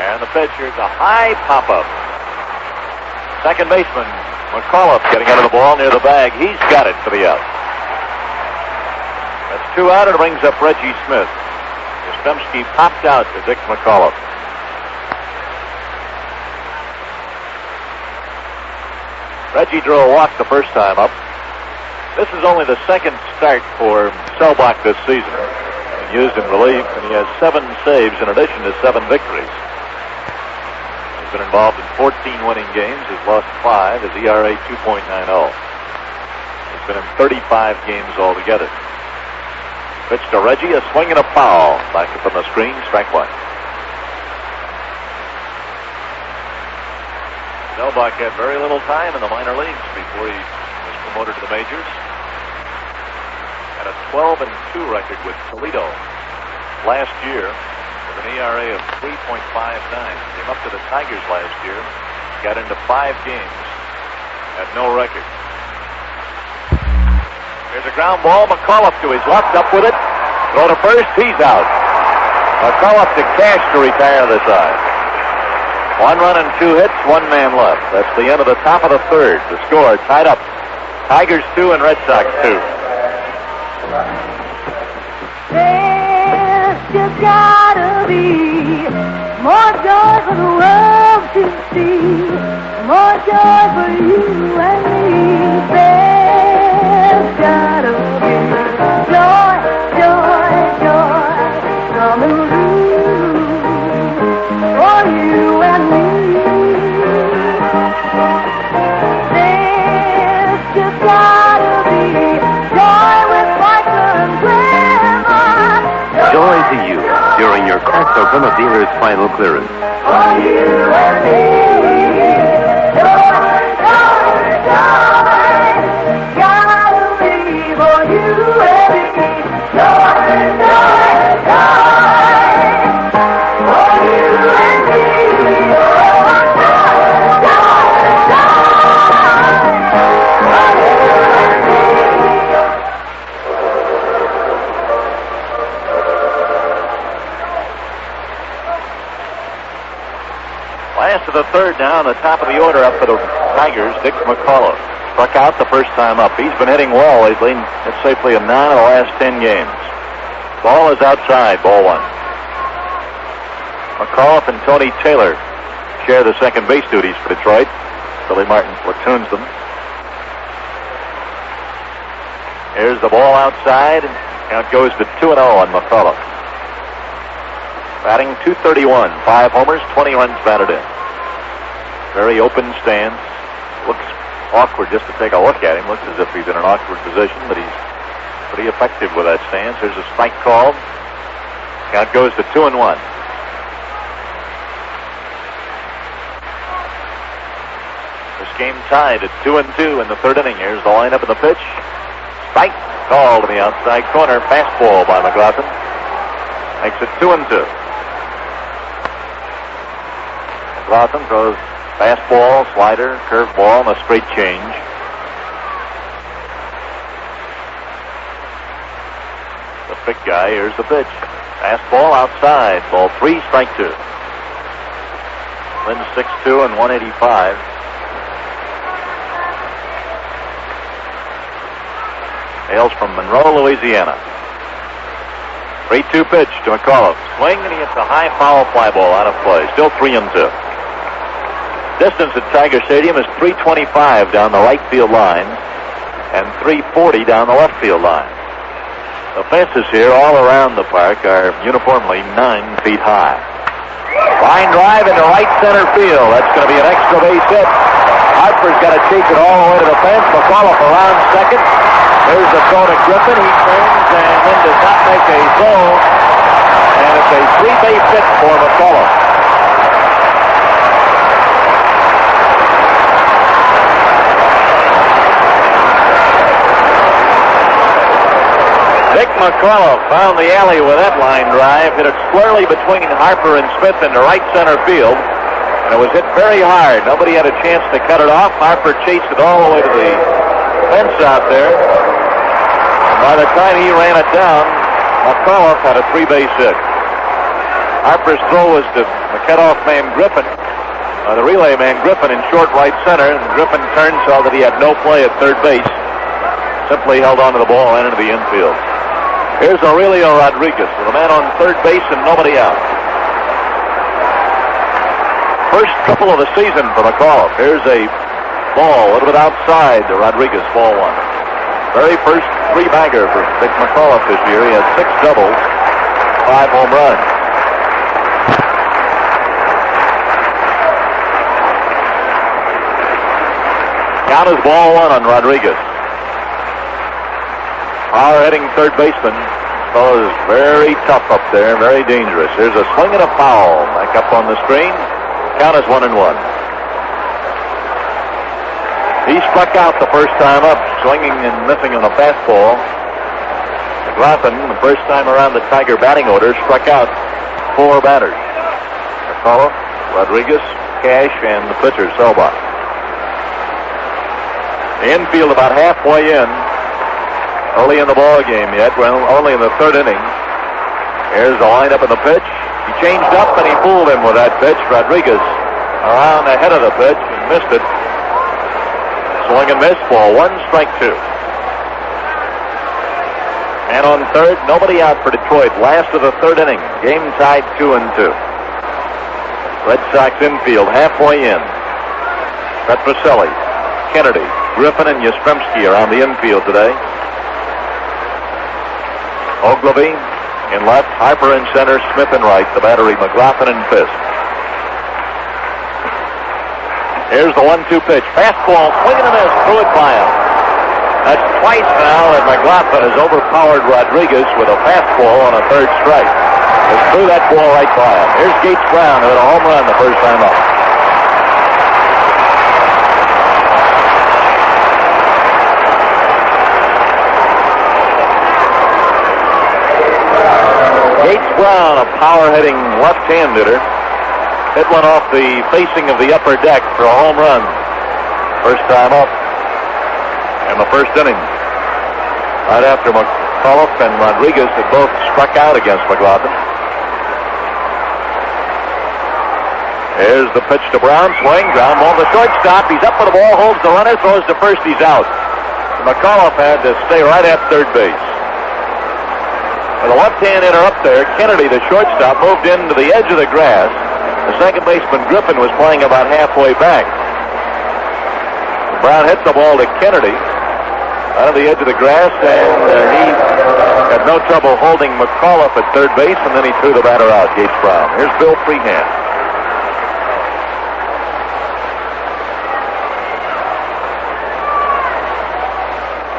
And the pitch, here's a high pop-up. Second baseman McAuliffe getting out of the ball near the bag. He's got it for the out. That's 2 out, and it brings up Reggie Smith. Yastrzemski popped out to Dick McAuliffe. Reggie drew a walk the first time up. This is only the second start for Selbach this season. Used in relief, and he has 7 saves in addition to 7 victories. He's been involved in 14 winning games. He's lost 5. His ERA 2.90. He's been in 35 games altogether. Pitch to Reggie, a swing and a foul. Back up on the screen, strike 1. Selbach had very little time in the minor leagues before he was promoted to the majors. Had a 12-2 record with Toledo last year with an ERA of 3.59. Came up to the Tigers last year, got into 5 games, had no record. There's a ground ball. McAuliffe to his left, up with it. Throw to first, he's out. McAuliffe to Cash to retire the side. 1 run and 2 hits, 1 man left. That's the end of the top of the third. The score tied up. Tigers 2 and Red Sox 2. There's just gotta be more joy for the world to see, more joy for you and me. There's gotta be joy, joy, joy coming through for you and me. There's just gotta be joy with partner and glamour. Joy to you during your quest to from a dealer's final clearance. For you and me. Joy, joy, joy. Gotta be for you and me. Joy, joy, joy. For you and me. Oh, joy, joy, joy. For you and me. Last of the third now, on the top of the order up for the Tigers, Dick McAuliffe. Struck out the first time up. He's been hitting well lately. It's safely a 9 of the last 10 games. Ball is outside, ball 1. McAuliffe and Tony Taylor share the second base duties for Detroit. Billy Martin platoons them. Here's the ball outside. Count goes to 2-0 on McAuliffe. Batting .231, 5 homers, 20 runs batted in. Very open stance. Looks awkward just to take a look at him. Looks as if he's in an awkward position, but he's pretty effective with that stance. Here's a strike called. Count goes to 2-1. This game tied at 2-2 in the third inning. Here's the lineup of the pitch. Strike called to the outside corner. Fastball by McLaughlin. Makes it 2-2. McLaughlin throws fastball, slider, curveball, and a straight change. The big guy, here's the pitch. Fastball outside. Ball 3, strike 2. Wins 6-2 and 185. Hails from Monroe, Louisiana. 3-2 pitch to McAuliffe. Swing, and he hits a high foul fly ball out of play. Still 3-2. Distance at Tiger Stadium is 325 down the right field line and 340 down the left field line. The fences here all around the park are uniformly 9 feet high. Line drive into right center field. That's going to be an extra base hit. Harper's got to chase it all the way to the fence. McAuliffe around second. There's the throw to Griffin. He turns and then does not make a throw. And it's a 3-base hit for McAuliffe. Dick McAuliffe found the alley with that line drive, hit it squarely between Harper and Smith into right center field, and it was hit very hard. Nobody had a chance to cut it off. Harper chased it all the way to the fence out there. And by the time he ran it down, McAuliffe had a 3-base hit. Harper's throw was to the cutoff man Griffin, the relay man Griffin in short right center, and Griffin turned, saw that he had no play at third base. Simply held onto the ball and into the infield. Here's Aurelio Rodriguez with a man on third base and nobody out. First couple of the season for McAuliffe. Here's a ball a little bit outside to Rodriguez, ball 1. Very first 3-bagger for Dick McAuliffe this year. He has 6 doubles, 5 home runs. Count is ball 1 on Rodriguez. Power-hitting third baseman. Fellow is very tough up there, very dangerous. Here's a swing and a foul. Back up on the screen. Count is 1-1. He struck out the first time up, swinging and missing on a fastball. McLaughlin, the first time around the Tiger batting order, struck out 4 batters. McAuliffe, Rodriguez, Cash, and the pitcher, Selbach. The infield about halfway in. Early in the ball game yet, well, only in the third inning. Here's the lineup of the pitch. He changed up and he fooled him with that pitch. Rodriguez around ahead of the pitch and missed it. Swing and miss, ball 1, strike 2. And on third, nobody out for Detroit. Last of the third inning. Game tied 2-2. Red Sox infield halfway in. Petroselli, Kennedy, Griffin, and Yastrzemski around the infield today. Ogilvie in left, Harper in center, Smith in right, the battery McLaughlin and Fisk. Here's the 1-2 pitch. Fastball, swing and a miss, threw it by him. That's twice now that McLaughlin has overpowered Rodriguez with a fastball on a third strike. Just threw that ball right by him. Here's Gates Brown who hit a home run the first time up. Gates Brown, a power-hitting left-hand hitter, hit one off the facing of the upper deck for a home run. First time up in the first inning. Right after McAuliffe and Rodriguez had both struck out against McLaughlin. Here's the pitch to Brown, swing, ground ball to shortstop. He's up for the ball, holds the runner, throws to first, he's out. McAuliffe had to stay right at third base. With a left-hand hitter up there, Kennedy, the shortstop, moved into the edge of the grass. The second baseman, Griffin, was playing about halfway back. Brown hit the ball to Kennedy out of the edge of the grass, and he had no trouble holding McAuliffe at third base, and then he threw the batter out, Gates Brown. Here's Bill Freehand.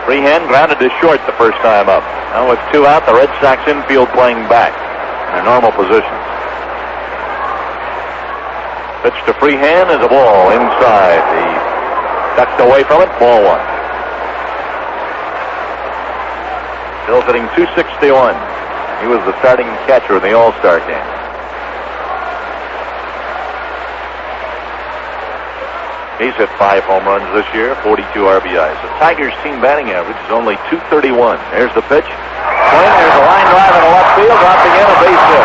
Freehan grounded to short the first time up. Now with 2 out, the Red Sox infield playing back in their normal positions. Pitch to Freehan is a ball inside. He ducked away from it, ball 1. Still hitting .261. He was the starting catcher in the All-Star game. He's hit 5 home runs this year, 42 RBIs. The Tigers' team batting average is only .231. There's the pitch. Swing, there's a line drive in the left field, dropping in a base hit.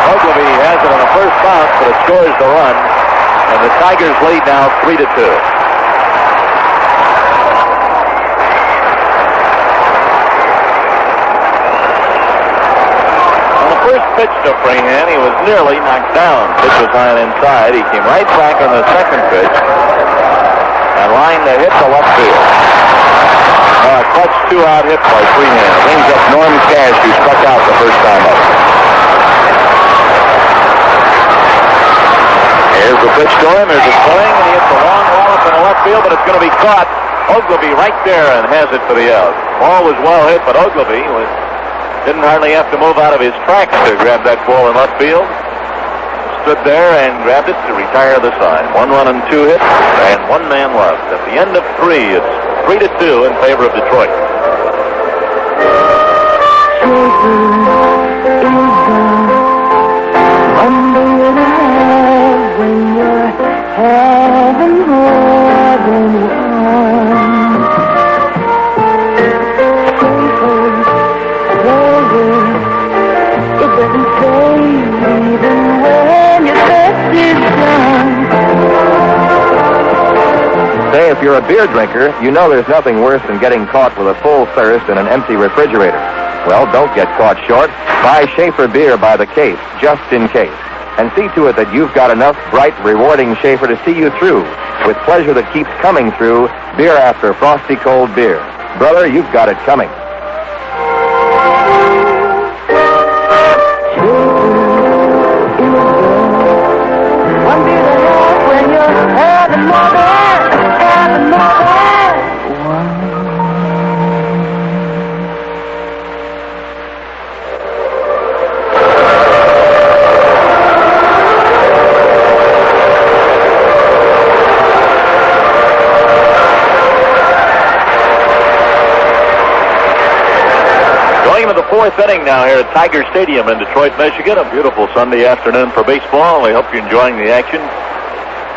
Ogilvy has it on the first bounce, but it scores the run, and the Tigers lead now 3-2. Pitch to Freehan, he was nearly knocked down. Pitch was high and inside. He came right back on the second pitch and lined to hit the left field. A clutch 2-out hit by Freehan. Brings up Norm Cash, who struck out the first time up. Here's the pitch to him. There's a swing, and he hits a long wallop in the left field, but it's going to be caught. Ogilvy right there and has it for the out. Ball was well hit, but Ogilvy didn't hardly have to move out of his tracks to grab that ball in left field. Stood there and grabbed it to retire the side. 1 run and 2 hits, and 1 man left. At the end of 3, it's 3-2 in favor of Detroit. Say, if you're a beer drinker, you know there's nothing worse than getting caught with a full thirst in an empty refrigerator. Well, don't get caught short. Buy Schaefer beer by the case, just in case. And see to it that you've got enough bright, rewarding Schaefer to see you through. With pleasure that keeps coming through, beer after frosty cold beer. Brother, you've got it coming. One beer to have when you're having more than. Fourth inning now here at Tiger Stadium in Detroit, Michigan. A beautiful Sunday afternoon for baseball. We hope you're enjoying the action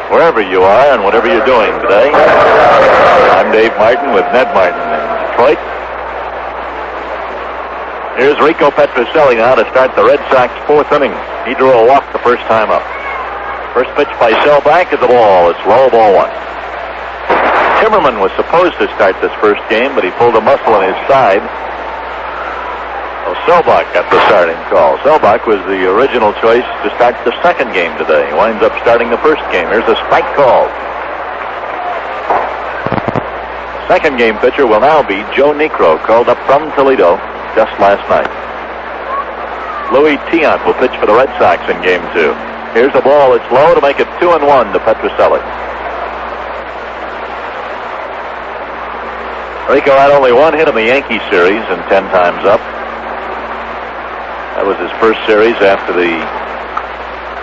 wherever you are and whatever you're doing today. I'm Dave Martin with Ned Martin in Detroit. Here's Rico Petrocelli now to start the Red Sox 4th inning. He drew a walk the first time up. First pitch by Selbach is the ball. It's low, ball 1. Timmerman was supposed to start this first game, but he pulled a muscle in his side. Selbach got the starting call. Selbach was the original choice to start the second game today. He winds up starting the first game. Here's a strike call. Second game pitcher will now be Joe Niekro, called up from Toledo just last night. Louis Tiant will pitch for the Red Sox in game 2. Here's the ball. It's low to make it 2-1 to Petrocelli. Rico had only 1 hit in the Yankee series and 10 times up. That was his first series after the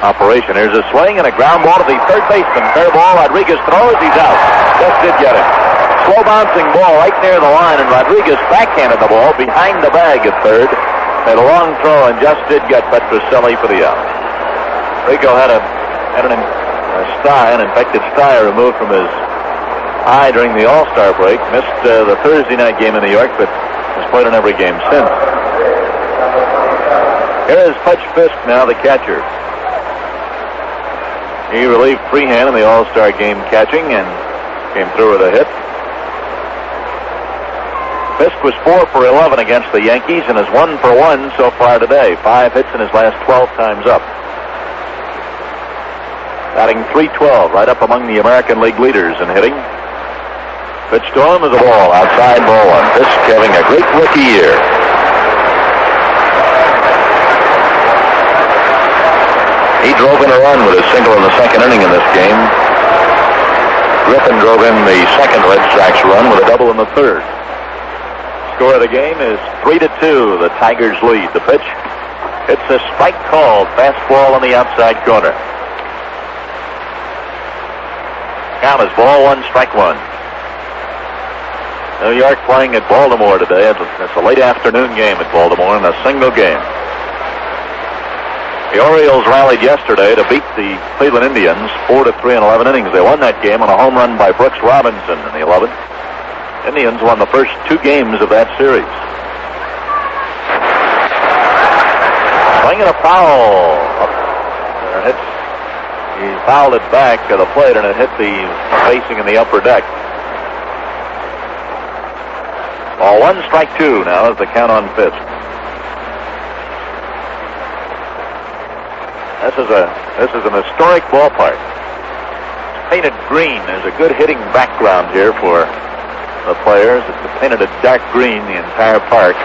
operation. Here's a swing and a ground ball to the third baseman. Fair ball. Rodriguez throws. He's out. Just did get him. Slow bouncing ball right near the line, and Rodriguez backhanded the ball behind the bag at third. Made a long throw and just did get Petrocelli for the out. Rico had an infected sty removed from his eye during the All-Star break. Missed the Thursday night game in New York, but has played in every game since. Here is Pudge Fisk now, the catcher. He relieved Freehan in the All-Star game catching and came through with a hit. Fisk was 4 for 11 against the Yankees and is 1 for 1 so far today. 5 hits in his last 12 times up. Batting .312, right up among the American League leaders in hitting. Pitch to him is a ball, outside ball 1. Fisk having a great rookie year. He drove in a run with a single in the second inning in this game. Griffin drove in the second Red Sox run with a double in the third. Score of the game is 3-2. The Tigers lead. The pitch. It's a strike called. Fastball on the outside corner. Count is ball one, strike one. New York playing at Baltimore today. It's a late afternoon game at Baltimore in a single game. The Orioles rallied yesterday to beat the Cleveland Indians 4-3 in 11 innings. They won that game on a home run by Brooks Robinson in the 11th. Indians won the first 2 games of that series. Swinging a foul. He fouled it back to the plate, and it hit the facing in the upper deck. Ball one, strike two now is the count on pitch. This is an historic ballpark. It's painted green. There's a good hitting background here for the players. It's painted a dark green, the entire park.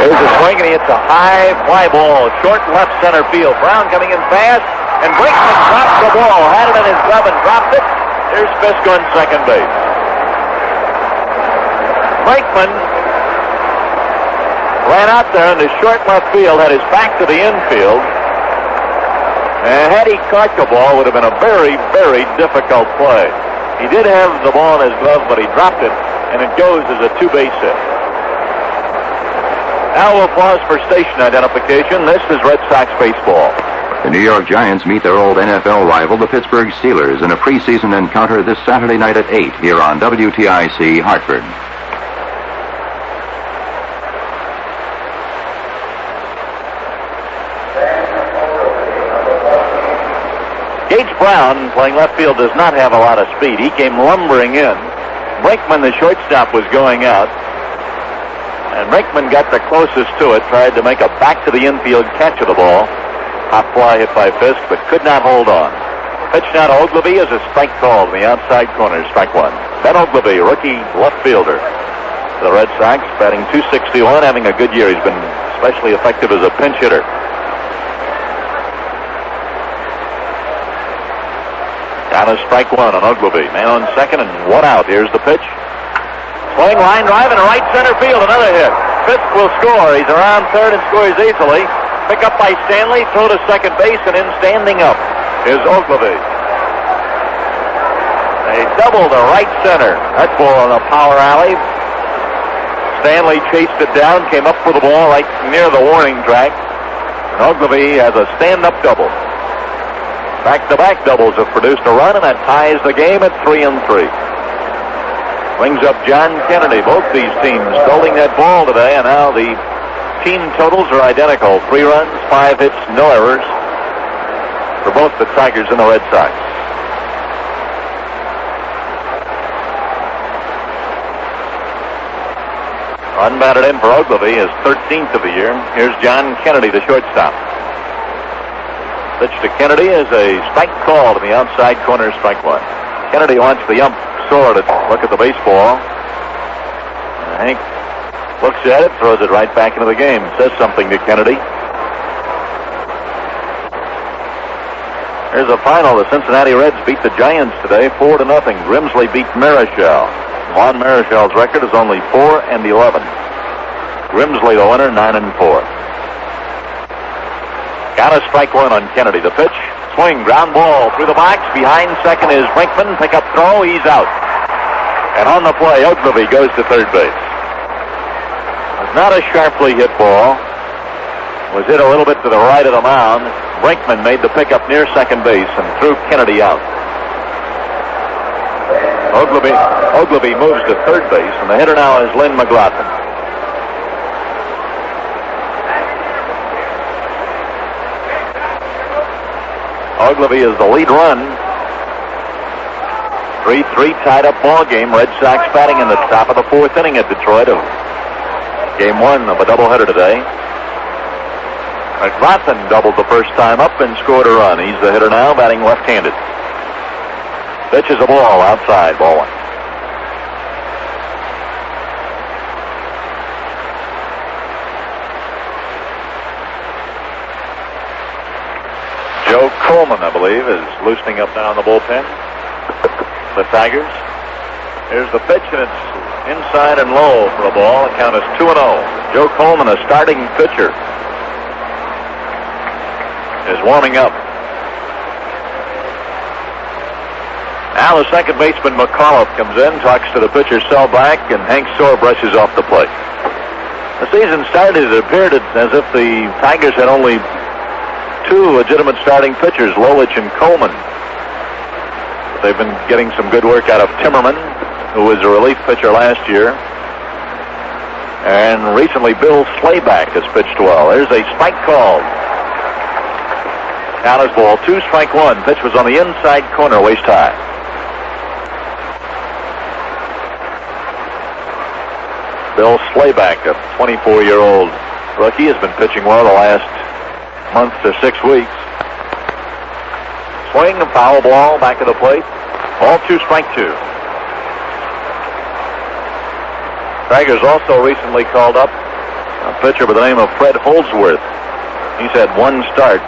Here's a swing, and he hits a high fly ball, short left center field. Brown coming in fast, and Brinkman dropped the ball, had it in his glove and dropped it. Here's Fisk on second base. Brinkman ran out there in the short left field, had his back to the infield, and had he caught the ball, it would have been a very, very difficult play. He did have the ball in his glove, but he dropped it, and it goes as a 2-base hit. Now we'll pause for station identification. This is Red Sox baseball. The New York Giants meet their old NFL rival, the Pittsburgh Steelers, in a preseason encounter this Saturday night at 8 here on WTIC Hartford. Gage Brown, playing left field, does not have a lot of speed. He came lumbering in. Brinkman, the shortstop, was going out. And Brinkman got the closest to it, tried to make a back-to-the-infield catch of the ball. Hot fly hit by Fisk, but could not hold on. Pitch now to Ogilvy is a strike call in the outside corner, strike one. Ben Ogilvy, rookie left fielder. The Red Sox batting .261, having a good year. He's been especially effective as a pinch hitter. Down to strike one on Ogilvy. Man on second and one out. Here's the pitch. Swing, line drive, and right center field. Another hit. Fisk will score. He's around third and scores easily. Pick up by Stanley. Throw to second base, and in standing up is Ogilvy. They double to right center. That ball on a power alley. Stanley chased it down, came up for the ball right near the warning track. And Ogilvy has a stand-up double. Back-to-back doubles have produced a run, and that ties the game at 3-3. Brings up John Kennedy. Both these teams holding that ball today, and now the team totals are identical. 3 runs, 5 hits, no errors for both the Tigers and the Red Sox. Unbatted in for Ogilvy, his 13th of the year. Here's John Kennedy, the shortstop. Pitch to Kennedy is a strike call to the outside corner, strike one. Kennedy wants the ump sore to look at the baseball. Hank looks at it, throws it right back into the game. Says something to Kennedy. Here's the final. The Cincinnati Reds beat the Giants today 4-0. Grimsley beat Marichal. Juan Marichal's record is only 4-11. Grimsley the winner, 9-4. Got a strike one on Kennedy. The pitch, swing, ground ball through the box. Behind second is Brinkman. Pick up throw. He's out. And on the play, Ogilvy goes to third base. It's not a sharply hit ball. Was hit a little bit to the right of the mound. Brinkman made the pickup near second base and threw Kennedy out. Ogilvy moves to third base, and the hitter now is Lynn McLaughlin. Ogilvy is the lead run. 3-3 tied up ball game. Red Sox batting in the top of the 4th inning at Detroit of game 1 of a doubleheader today. McLaughlin doubled the first time up and scored a run. He's the hitter now, batting left-handed. Pitches a ball outside, ball one. Joe Coleman, I believe, is loosening up now in the bullpen. The Tigers. Here's the pitch, and it's Inside and low for a ball. The count is 2-0. Joe Coleman, a starting pitcher, is warming up. Now the second baseman McAuliffe comes in, talks to the pitcher Selbach, and Hank Soar brushes off the plate. The season started, it appeared as if the Tigers had only two legitimate starting pitchers, Lolich and Coleman. But they've been getting some good work out of Timmerman, who was a relief pitcher last year. And recently Bill Slayback has pitched well. There's a spike called. Count is ball 2, strike 1. Pitch was on the inside corner, waist high. Bill Slayback, a 24-year-old rookie, has been pitching well the last month to 6 weeks. Swing, a foul ball, back of the plate. Ball 2, strike 2. Tigers also recently called up a pitcher by the name of Fred Holdsworth. He's had one start.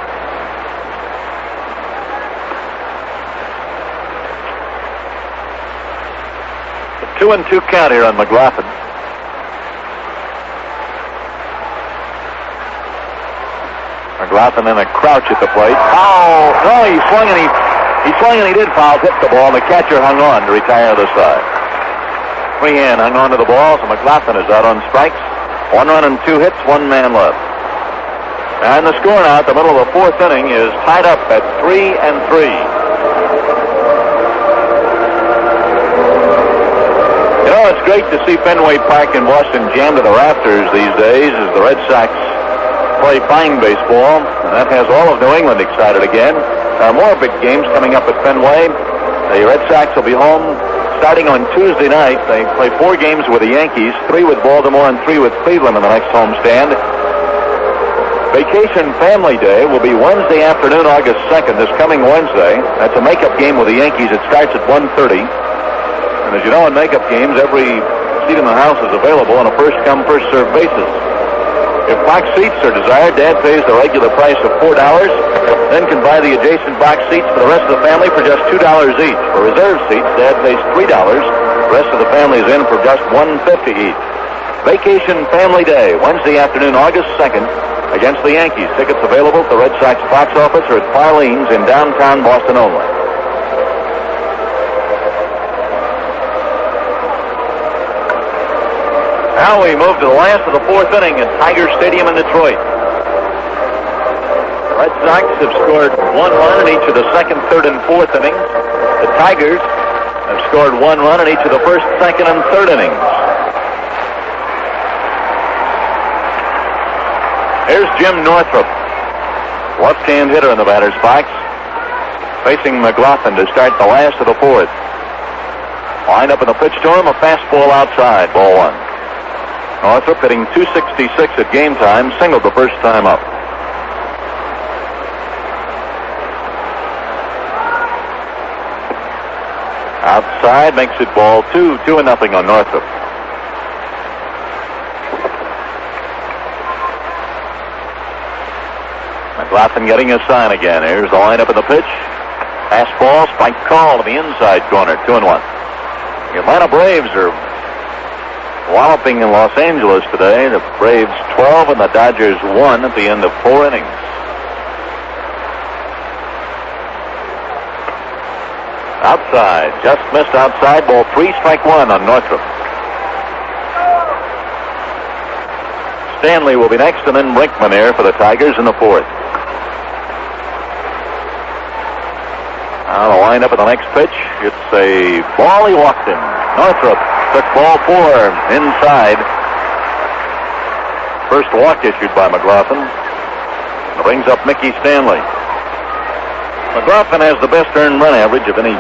A 2-2 count here on McLaughlin. McLaughlin in a crouch at the plate. Oh, no, he swung and he did foul, hit the ball, and the catcher hung on to retire the side. Freehan hung on to the ball, so McLaughlin is out on strikes. 1 run and 2 hits, 1 man left. And the score now at the middle of the 4th inning is tied up at 3-3. You know, it's great to see Fenway Park in Boston jammed to the rafters these days as the Red Sox play fine baseball, and that has all of New England excited again. There are more big games coming up at Fenway. The Red Sox will be home starting on Tuesday night. They play 4 games with the Yankees, 3 with Baltimore and 3 with Cleveland in the next homestand. Vacation Family Day will be Wednesday afternoon, August 2nd, this coming Wednesday. That's a makeup game with the Yankees. It starts at 1:30. And as you know, in makeup games, every seat in the house is available on a first-come, first-served basis. If box seats are desired, Dad pays the regular price of $4, then can buy the adjacent box seats for the rest of the family for just $2 each. For reserved seats, Dad pays $3. The rest of the family is in for just $1.50 each. Vacation Family Day, Wednesday afternoon, August 2nd, against the Yankees. Tickets available at the Red Sox box office or at Filene's in downtown Boston only. Now we move to the last of the 4th inning at Tiger Stadium in Detroit. Red Sox have scored 1 run in each of the 2nd, 3rd, and 4th innings. The Tigers have scored 1 run in each of the 1st, 2nd, and 3rd innings. Here's Jim Northrup, left-hand hitter in the batter's box, facing McLaughlin to start the last of the 4th. Lined up in the pitch to him, a fastball outside, ball 1. Northrup hitting .266 at game time, singled the first time up. Outside makes it ball 2, 2-0 on Northrup. McLaughlin getting a sign again. Here's the lineup in the pitch. Fastball, spike call to the inside corner, 2-1. The Atlanta Braves are walloping in Los Angeles today. The Braves 12 and the Dodgers 1 at the end of 4 innings. Outside, just missed outside, ball 3, strike 1 on Northrup. Stanley will be next, and then Brinkman here for the Tigers in the 4th. Now the lineup of the next pitch. It's a ball he walked in. Northrup took ball 4 inside. First walk issued by McLaughlin. Brings up Mickey Stanley. McLaughlin has the best earned run average of any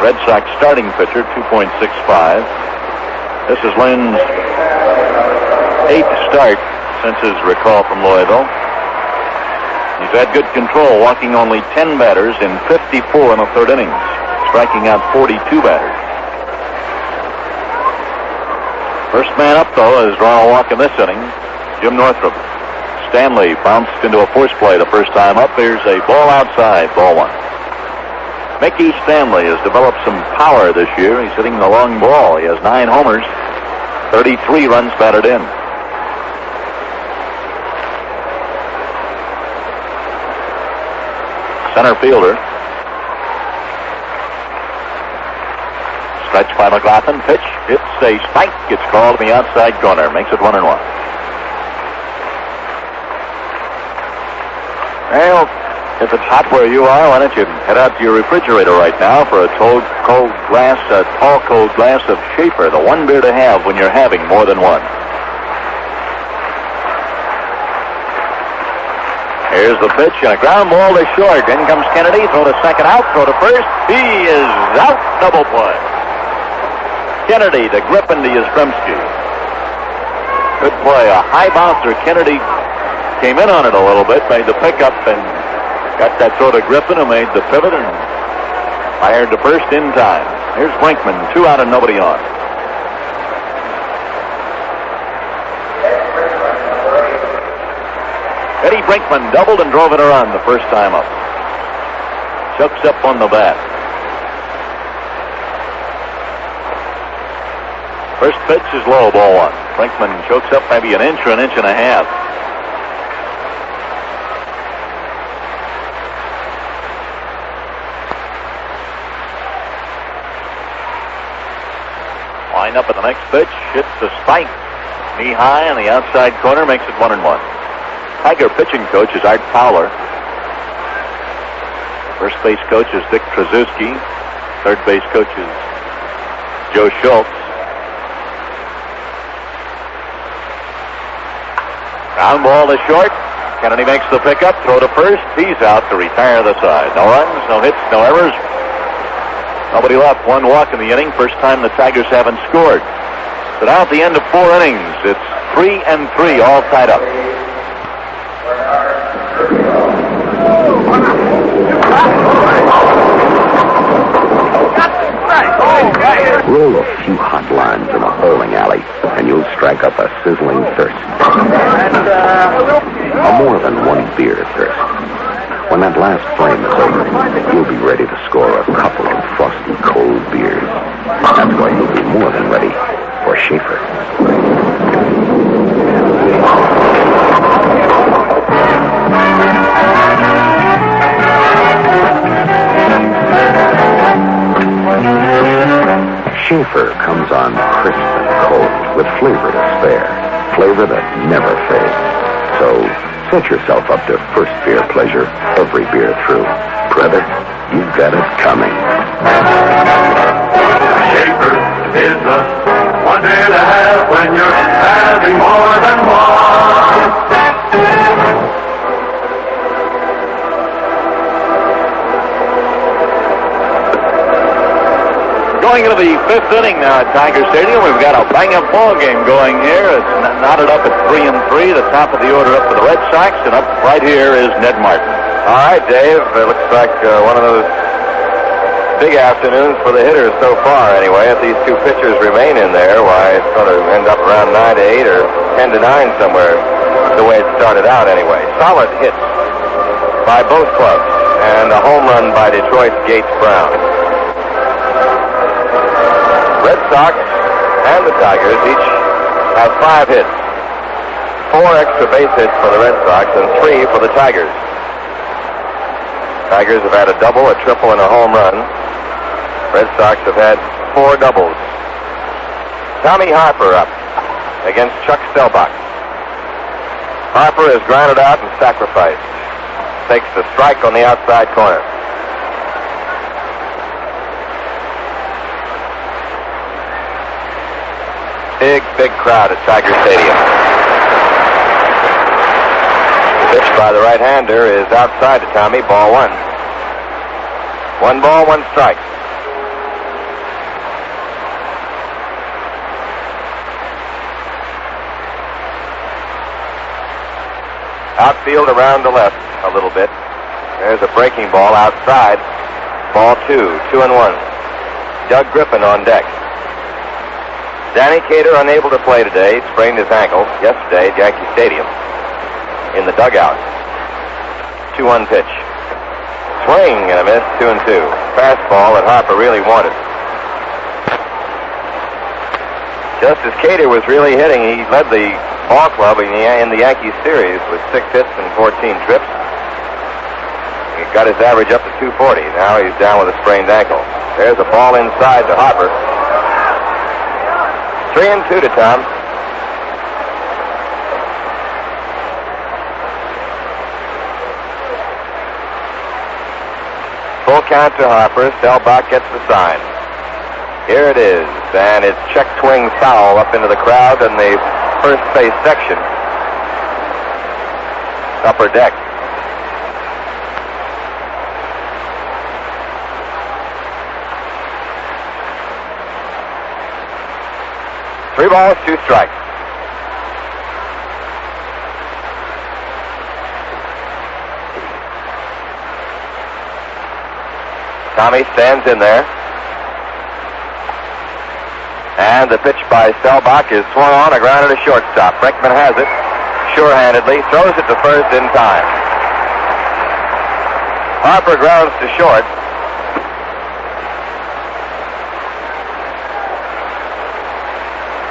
Red Sox starting pitcher, 2.65. This is Lynn's 8th start since his recall from Louisville. He's had good control, walking only 10 batters in 54 in the 3rd innings, striking out 42 batters. First man up, though, is drawn a walk in this inning, Jim Northrup. Stanley bounced into a force play the first time up. There's a ball outside, ball 1. Mickey Stanley has developed some power this year. He's hitting the long ball. He has 9 homers, 33 runs batted in. Center fielder. Stretch by McLaughlin. Pitch. It's a strike. It's called in the outside corner. Makes it 1-1. Well, if it's hot where you are, why don't you head out to your refrigerator right now for a tall, cold glass of Schaefer, the one beer to have when you're having more than one. Here's the pitch, and a ground ball to short. In comes Kennedy. Throw to second out. Throw to first. He is out. Double play. Kennedy to Griffin to Yastrzemski. Good play. A high bouncer. Kennedy came in on it a little bit, made the pickup, and got that throw to Griffin, who made the pivot and fired to first in time. Here's Brinkman. 2 out and nobody on. Eddie Brinkman doubled and drove it around the first time up. Chucks up on the bat. First pitch is low, ball 1. Brinkman chokes up maybe an inch or an inch and a half. Line up at the next pitch. Hits the spike. Knee high on the outside corner. Makes it 1-1. Tiger pitching coach is Art Fowler. First base coach is Dick Trzaskowski. Third base coach is Joe Schultz. Ground ball to short. Kennedy makes the pickup. Throw to first. He's out to retire the side. No runs, no hits, no errors. Nobody left. 1 walk in the inning. First time the Tigers haven't scored. So now at the end of 4 innings, it's 3-3, all tied up. Roll a few hot lines in a bowling alley, and you'll strike up a sizzling thirst. A more than one beer thirst. When that last frame is over, you'll be ready to score a couple of frosty cold beers. That's why you'll be more than ready for Schaefer. Schaefer comes on crisp and cold with flavor to spare. Flavor that never fades. So set yourself up to first beer pleasure every beer through. Brother, you've got it coming. Schaefer is the one beer to have when you're having more than one. Going into the 5th inning now at Tiger Stadium. We've got a bang-up ball game going here. It's knotted up at 3-3. The top of the order up for the Red Sox, and up right here is Ned Martin. All right, Dave. It looks like one of those big afternoons for the hitters so far, anyway. If these two pitchers remain in there, why, it's going to end up around 9-8 or 10-9 somewhere, the way it started out, anyway. Solid hits by both clubs, and a home run by Detroit's Gates Brown. Red Sox and the Tigers each have 5 hits. 4 extra base hits for the Red Sox and 3 for the Tigers. Tigers have had a double, a triple, and a home run. Red Sox have had 4 doubles. Tommy Harper up against Chuck Stelbach. Harper is grounded out and sacrificed. Takes the strike on the outside corner. Big crowd at Tiger Stadium. The pitch by the right-hander is outside to Tommy. Ball 1. 1 ball, 1 strike. Outfield around the left a little bit. There's a breaking ball outside. Ball 2, 2-1. Doug Griffin on deck. Danny Cater unable to play today. Sprained his ankle yesterday at Yankee Stadium. In the dugout. 2-1 pitch. Swing and a miss, 2-2. Fastball that Harper really wanted. Just as Cater was really hitting, he led the ball club in the Yankees series with 6 hits and 14 trips. He got his average up to 240. Now he's down with a sprained ankle. There's a ball inside to Harper. 3-2 to Tom. Full count to Harper. Selbach gets the sign. Here it is, and it's check swing foul up into the crowd in the first base section. Upper deck. Three balls, 2 strikes. Tommy stands in there. And the pitch by Selbach is swung on, a ground to shortstop. Brinkman has it, sure-handedly, throws it to first in time. Harper grounds to short.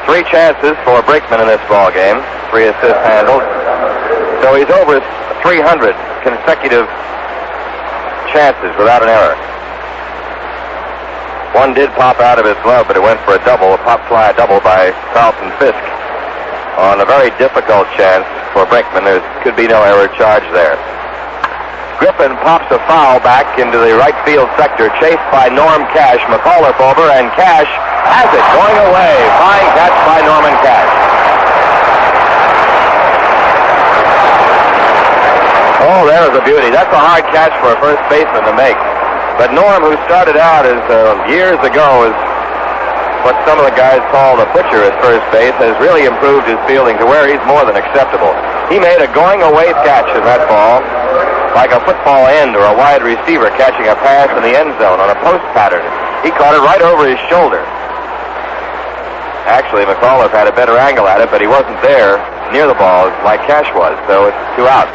Three chances for Brinkman in this ball game. 3 assists handled. So he's over 300 consecutive chances without an error. One did pop out of his glove, but it went for a double, a pop fly double by Carlton Fisk. On a very difficult chance for Brinkman, there could be no error charge there. Griffin pops a foul back into the right field sector, chased by Norm Cash. McAuliffe over, and Cash has it, going away. Fine catch by Norman Cash. Oh, there was a beauty. That's a hard catch for a first baseman to make. But Norm, who started out as years ago as what some of the guys call the butcher at first base, has really improved his fielding to where he's more than acceptable. He made a going-away catch in that ball, like a football end or a wide receiver catching a pass in the end zone on a post pattern. He caught it right over his shoulder. Actually, McAuliffe had a better angle at it, but he wasn't there near the ball like Cash was, so it's 2 outs.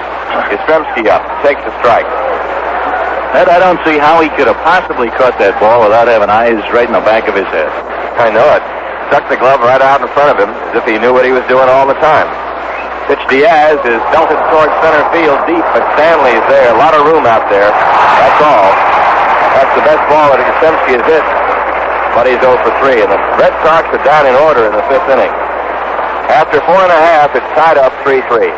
Yastrzemski up, takes the strike. Ed, I don't see how he could have possibly caught that ball without having eyes right in the back of his head. I know it. Stuck the glove right out in front of him, as if he knew what he was doing all the time. Pitch Diaz is belted towards center field deep, but Stanley's there. A lot of room out there. That's all. That's the best ball that Yastrzemski has hit. But he's 0 for 3, and the Red Sox are down in order in the 5th inning. After 4.5, it's tied up 3-3.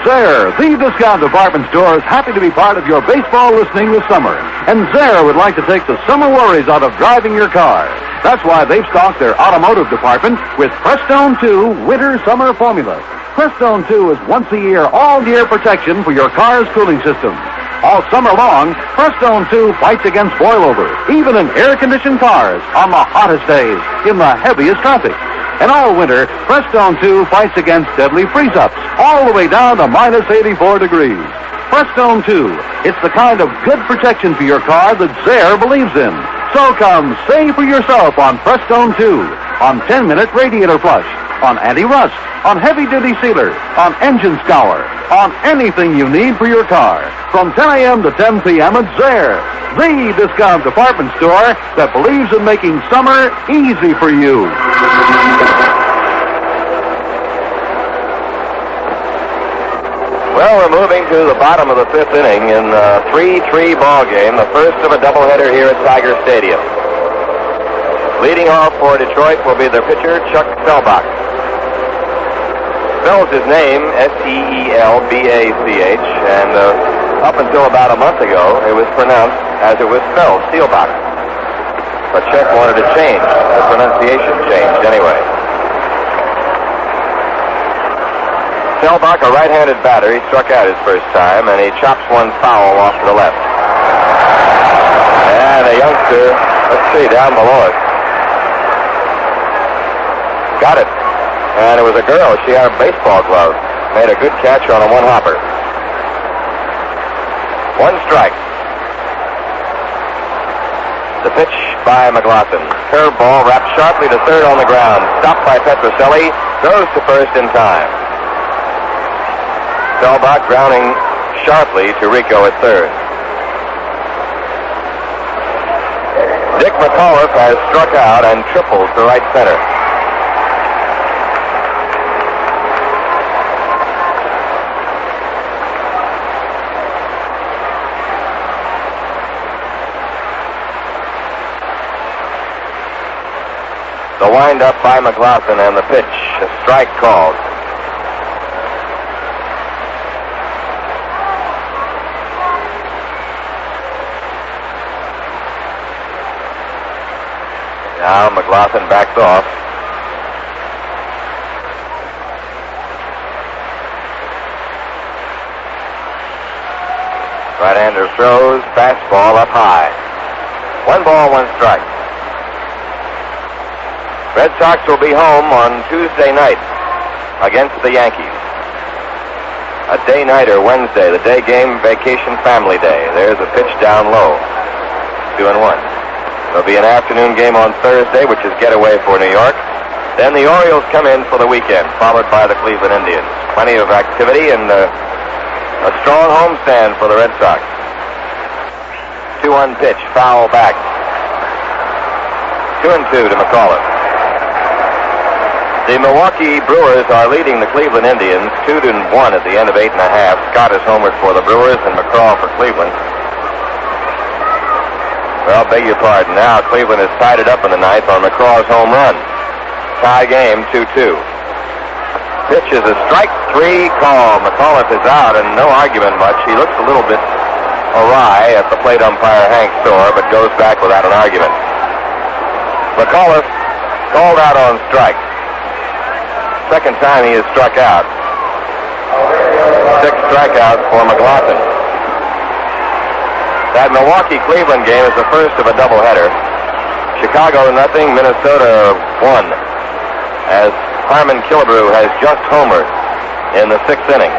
Zare, the discount department store, is happy to be part of your baseball listening this summer. And Zare would like to take the summer worries out of driving your car. That's why they've stocked their automotive department with Prestone 2 Winter-Summer Formula. Prestone 2 is once-a-year, all-year protection for your car's cooling system. All summer long, Prestone 2 fights against boilover, even in air-conditioned cars on the hottest days, in the heaviest traffic. And all winter, Prestone 2 fights against deadly freeze-ups, all the way down to minus 84 degrees. Prestone 2, it's the kind of good protection for your car that Zare believes in. So come, save for yourself on Prestone 2, on 10-minute radiator flush, on anti-rust, on heavy-duty sealer, on engine scour, on anything you need for your car. From 10 a.m. to 10 p.m. at Zare, the discount department store that believes in making summer easy for you. Well, we're moving to the bottom of the 5th inning in a 3-3 ball game, the first of a doubleheader here at Tiger Stadium. Leading off for Detroit will be their pitcher, Chuck Selbach. Spells his name Seelbach, and up until about a month ago, it was pronounced as it was spelled, Seelbach. But Chuck wanted to change, the pronunciation changed anyway. Selbach, a right-handed batter, he struck out his first time, and he chops one foul off to the left. And a youngster, let's see, down below us, got it. And it was a girl. She had a baseball glove. Made a good catch on a one-hopper. 1 strike. The pitch by McLaughlin. Curveball wrapped sharply to third on the ground. Stopped by Petroselli. Goes to first in time. Selbach grounding sharply to Rico at third. Dick McAuliffe has struck out and tripled to right center. The wind-up by McLaughlin and the pitch, a strike called. Now McLaughlin backs off. Right-hander throws, fastball up high. 1 ball, 1 strike. Red Sox will be home on Tuesday night against the Yankees. A day-nighter Wednesday, the day game, vacation family day. There's a pitch down low. 2-1. There'll be an afternoon game on Thursday, which is getaway for New York. Then the Orioles come in for the weekend, followed by the Cleveland Indians. Plenty of activity and a strong homestand for the Red Sox. 2-1 pitch, foul back. 2-2 to McAuliffe. The Milwaukee Brewers are leading the Cleveland Indians 2-1 at the end of 8 1/2. Scott is homered for the Brewers and McCraw for Cleveland. Well, beg your pardon. Now Cleveland has tied it up in the 9th on McCraw's home run. Tie game 2-2. Pitch is a strike 3 call. McAuliffe is out and no argument much. He looks a little bit awry at the plate umpire Hank Storr, but goes back without an argument. McAuliffe called out on strike. Second time he has struck out. 6 strikeouts for McLaughlin. That Milwaukee-Cleveland game is the first of a doubleheader. Chicago 0, Minnesota 1. As Harmon Killebrew has just homered in the 6th inning.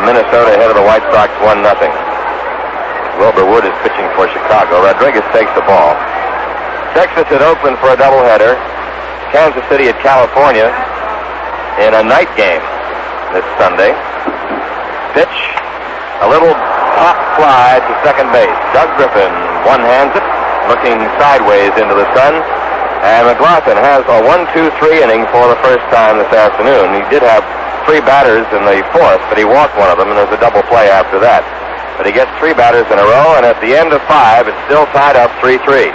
Minnesota ahead of the White Sox 1-0. Wilbur Wood is pitching for Chicago. Rodriguez takes the ball. Texas at Oakland for a doubleheader. Kansas City at California in a night game this Sunday. Pitch, a little pop fly to second base. Doug Griffin one-hands it, looking sideways into the sun. And McLaughlin has a 1-2-3 inning for the first time this afternoon. He did have 3 batters in the 4th, but he walked one of them, and there's a double play after that. But he gets 3 batters in a row, and at the end of 5, it's still tied up 3-3.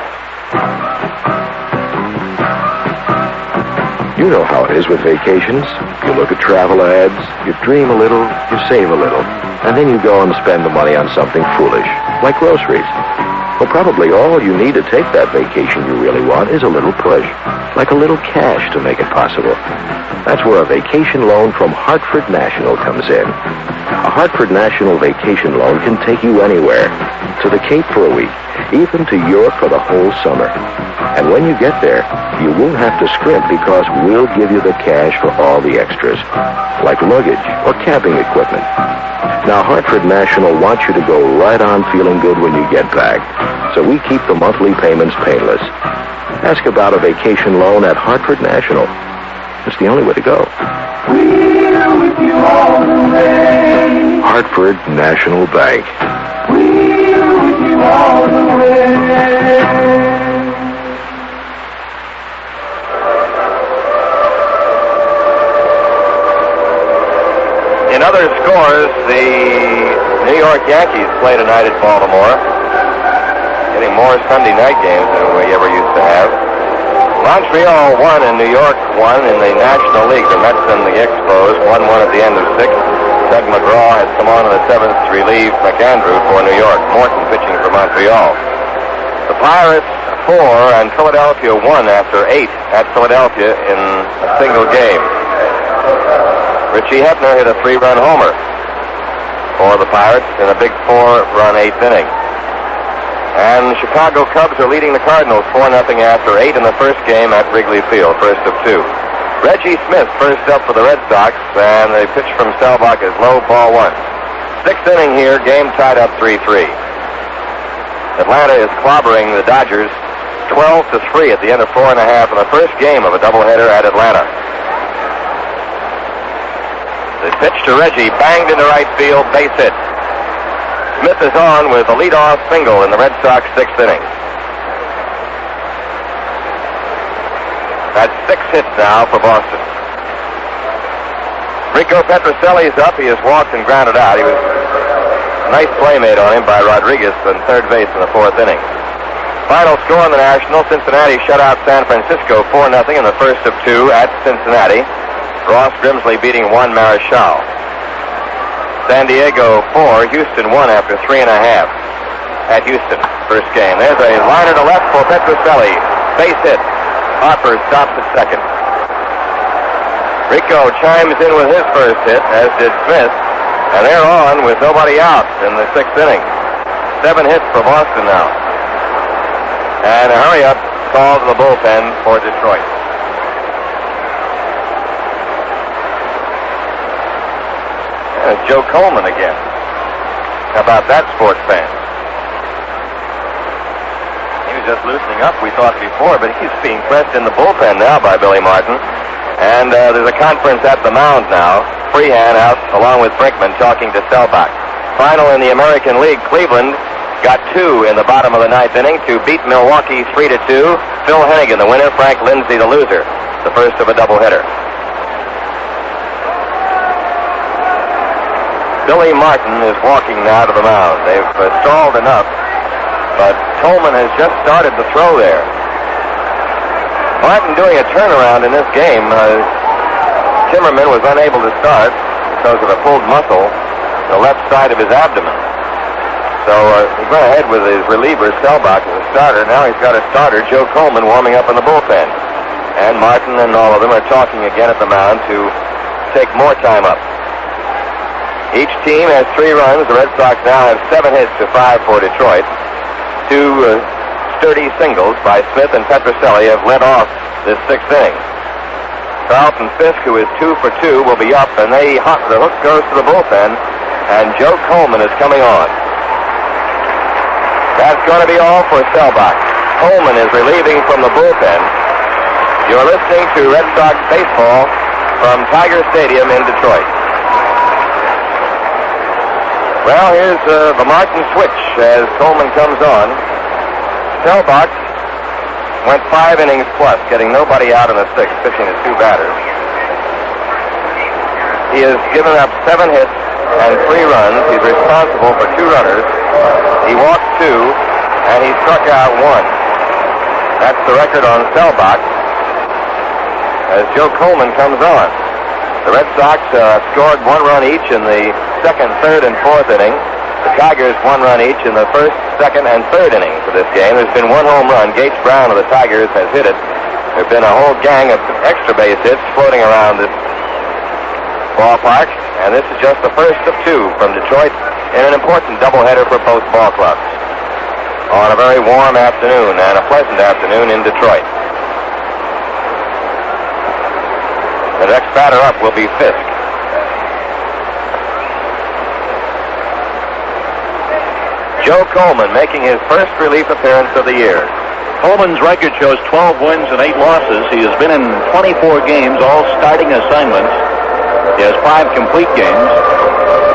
You know how it is with vacations. You look at travel ads, you dream a little, you save a little, and then you go and spend the money on something foolish, like groceries. Well, probably all you need to take that vacation you really want is a little push, like a little cash to make it possible. That's where a vacation loan from Hartford National comes in. A Hartford National vacation loan can take you anywhere, to the Cape for a week, even to Europe for the whole summer. And when you get there, you won't have to scrimp because we'll give you the cash for all the extras, like luggage or camping equipment. Now, Hartford National wants you to go right on feeling good when you get back, so we keep the monthly payments painless. Ask about a vacation loan at Hartford National. It's the only way to go. We're with you all the way. Hartford National Bank. We're with you all the way. In other scores, the New York Yankees play tonight at Baltimore. Getting more Sunday night games than we ever used to have. Montreal won and New York won in the National League. The Mets and the Expos 1-1 at the end of 6. Doug McGraw has come on in the 7th to relieve McAndrew for New York. Morton pitching for Montreal. The Pirates 4 and Philadelphia 1 after 8 at Philadelphia in a single game. Richie Hefner hit a 3-run homer for the Pirates in a big 4-run 8th inning. And the Chicago Cubs are leading the Cardinals 4-0 after 8 in the first game at Wrigley Field, first of 2. Reggie Smith first up for the Red Sox, and the pitch from Selbach is low, ball 1. 6th inning here, game tied up 3-3. Atlanta is clobbering the Dodgers 12-3 at the end of 4 1/2 in the first game of a doubleheader at Atlanta. The pitch to Reggie, banged into right field, base hit. Smith is on with a leadoff single in the Red Sox 6th inning. That's 6 hits now for Boston. Rico Petrocelli's up. He has walked and grounded out. He was a nice play made on him by Rodriguez on third base in the 4th inning. Final score in the National, Cincinnati shut out San Francisco 4-0 in the first of 2 at Cincinnati. Ross Grimsley beating Juan Marichal. San Diego 4, Houston 1 after 3.5 at Houston. First game. There's a liner to left for Petrocelli. Base hit. Harper stops at second. Rico chimes in with his first hit, as did Smith, and they're on with nobody out in the 6th inning. 7 hits for Boston now. And a hurry-up call to the bullpen for Detroit. And it's Joe Coleman again. How about that, sports fans? He was just loosening up, we thought before, but he's being pressed in the bullpen now by Billy Martin. And there's a conference at the mound now. Freehan out along with Brinkman talking to Selbach. Final in the American League, Cleveland got 2 in the bottom of the 9th inning to beat Milwaukee 3-2. Phil Hennigan, the winner, Frank Lindsay, the loser. The first of a doubleheader. Billy Martin is walking now to the mound. They've stalled enough, but Coleman has just started the throw there. Martin doing a turnaround in this game. Timmerman was unable to start because of a pulled muscle in the left side of his abdomen. So he went ahead with his reliever, Selbach, as a starter. Now he's got a starter, Joe Coleman, warming up in the bullpen. And Martin and all of them are talking again at the mound to take more time up. Each team has 3 runs. The Red Sox now have 7 hits to 5 for Detroit. 2 sturdy singles by Smith and Petrocelli have led off this 6th inning. Carlton Fisk, who is 2 for 2, will be up, and the hook goes to the bullpen, and Joe Coleman is coming on. That's going to be all for Selbach. Coleman is relieving from the bullpen. You're listening to Red Sox baseball from Tiger Stadium in Detroit. Well, here's the Martin switch as Coleman comes on. Selbach went 5 innings plus, getting nobody out in the 6th, pitching to 2 batters. He has given up 7 hits and 3 runs. He's responsible for 2 runners. He walked 2, and he struck out 1. That's the record on Selbach as Joe Coleman comes on. The Red Sox scored 1 run each in the 2nd, 3rd, and 4th inning. The Tigers 1 run each in the 1st, 2nd, and 3rd innings of this game. There's been 1 home run. Gates Brown of the Tigers has hit it. There have been a whole gang of extra base hits floating around this ballpark, and this is just the first of 2 from Detroit in an important doubleheader for both ball clubs on a very warm afternoon and a pleasant afternoon in Detroit. The next batter up will be Fisk. Joe Coleman making his first relief appearance of the year. Coleman's record shows 12 wins and 8 losses. He has been in 24 games, all starting assignments. He has 5 complete games.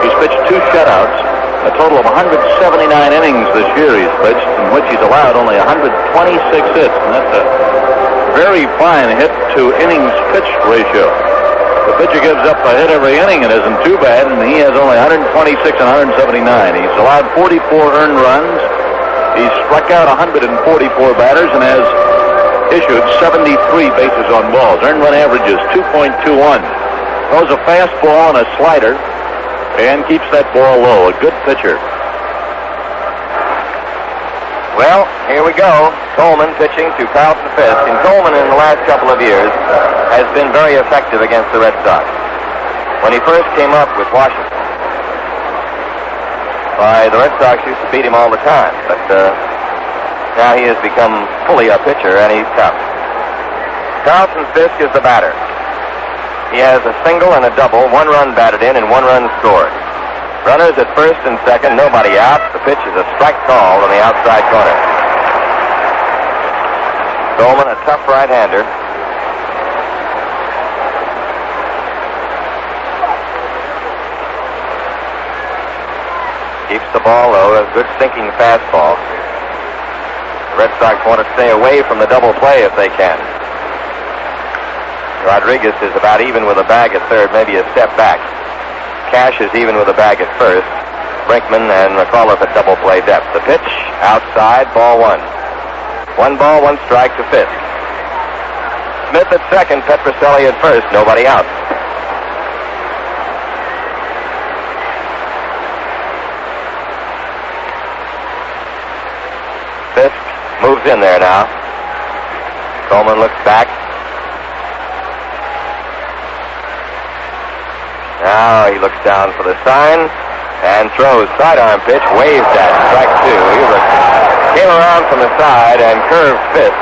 He's pitched 2 shutouts. A total of 179 innings this year he's pitched, in which he's allowed only 126 hits. And that's a very fine hit to innings pitched ratio. The pitcher gives up a hit every inning. It isn't too bad, and he has only 126 and 179. He's allowed 44 earned runs. He's struck out 144 batters and has issued 73 bases on balls. Earned run average is 2.21. Throws a fastball and a slider and keeps that ball low. A good pitcher. Well, here we go. Coleman pitching to Carlton Fisk. And Coleman in the last couple of years has been very effective against the Red Sox. When he first came up with Washington, the Red Sox used to beat him all the time. But now he has become fully a pitcher, and he's tough. Carlton Fisk is the batter. He has a single and a double, 1 run batted in and 1 run scored. Runners at 1st and 2nd, nobody out. The pitch is a strike call on the outside corner. Coleman, a tough right-hander. Keeps the ball low, a good sinking fastball. The Red Sox want to stay away from the double play if they can. Rodriguez is about even with a bag at third, maybe a step back. Cash is even with a bag at first. Brinkman and McAuliffe at double play depth. The pitch outside, ball one. 1 ball, 1 strike to Fisk. Smith at second, Petroselli at first, nobody out. Fisk moves in there now. Coleman looks back. Now he looks down for the sign and throws. Sidearm pitch, waves at strike 2. Came around from the side and curved Fisk.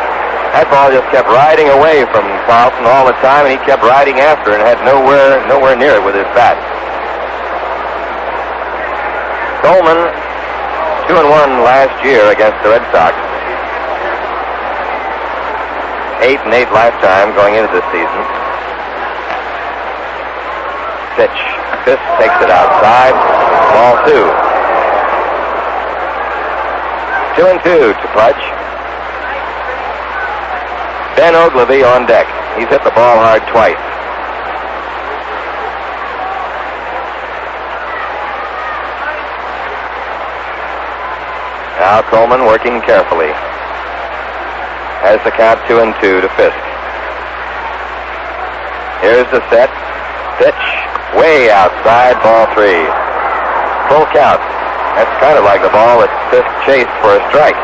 That ball just kept riding away from Carlson all the time, and he kept riding after and had nowhere near it with his bat. Coleman, 2-1 last year against the Red Sox. 8-8 lifetime going into this season. Pitch. Fisk takes it outside. Ball 2. 2-2 to Pudge. Ben Ogilvy on deck. He's hit the ball hard twice. Now Coleman working carefully. Has the count 2-2 to Fisk. Here's the set. Pitch. Way outside, ball 3. Full count. That's kind of like the ball that Fisk chased for a strike.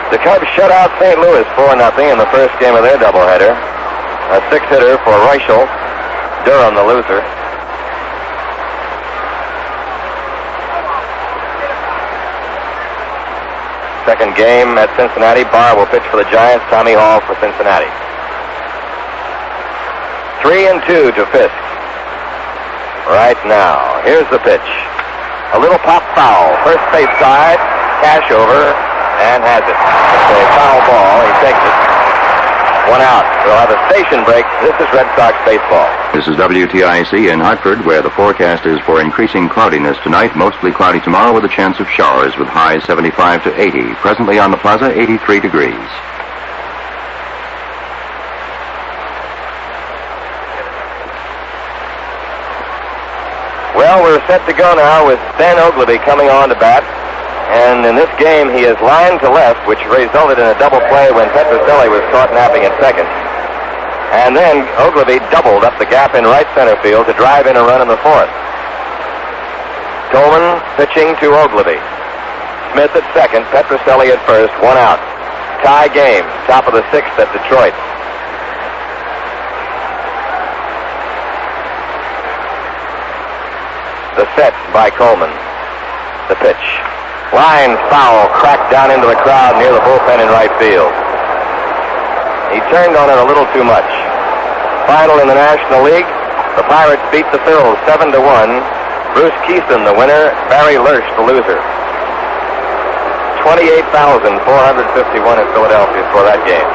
The Cubs shut out St. Louis 4-0 in the first game of their doubleheader. A 6-hitter for Reichel. Durham the loser. Second game at Cincinnati. Barr will pitch for the Giants. Tommy Hall for Cincinnati. 3-2 to Fisk. Right now, here's the pitch. A little pop foul. First base side. Cash over and has it. It's a foul ball. He takes it. 1 out. We'll have a station break. This is Red Sox baseball. This is WTIC in Hartford, where the forecast is for increasing cloudiness tonight, mostly cloudy tomorrow with a chance of showers with highs 75 to 80. Presently on the plaza, 83 degrees. Well, we're set to go now with Ben Ogilvy coming on to bat. And in this game, he is lined to left, which resulted in a double play when Petroselli was caught napping at second. And then Ogilvy doubled up the gap in right center field to drive in a run in the fourth. Coleman pitching to Ogilvy. Smith at second, Petroselli at first, 1 out. Tie game, top of the 6th at Detroit. The set by Coleman. The pitch. Line foul, cracked down into the crowd near the bullpen in right field. He turned on it a little too much. Final in the National League, the Pirates beat the Phils 7-1. Bruce Keeson, the winner. Barry Lurch, the loser. 28,451 in Philadelphia for that game.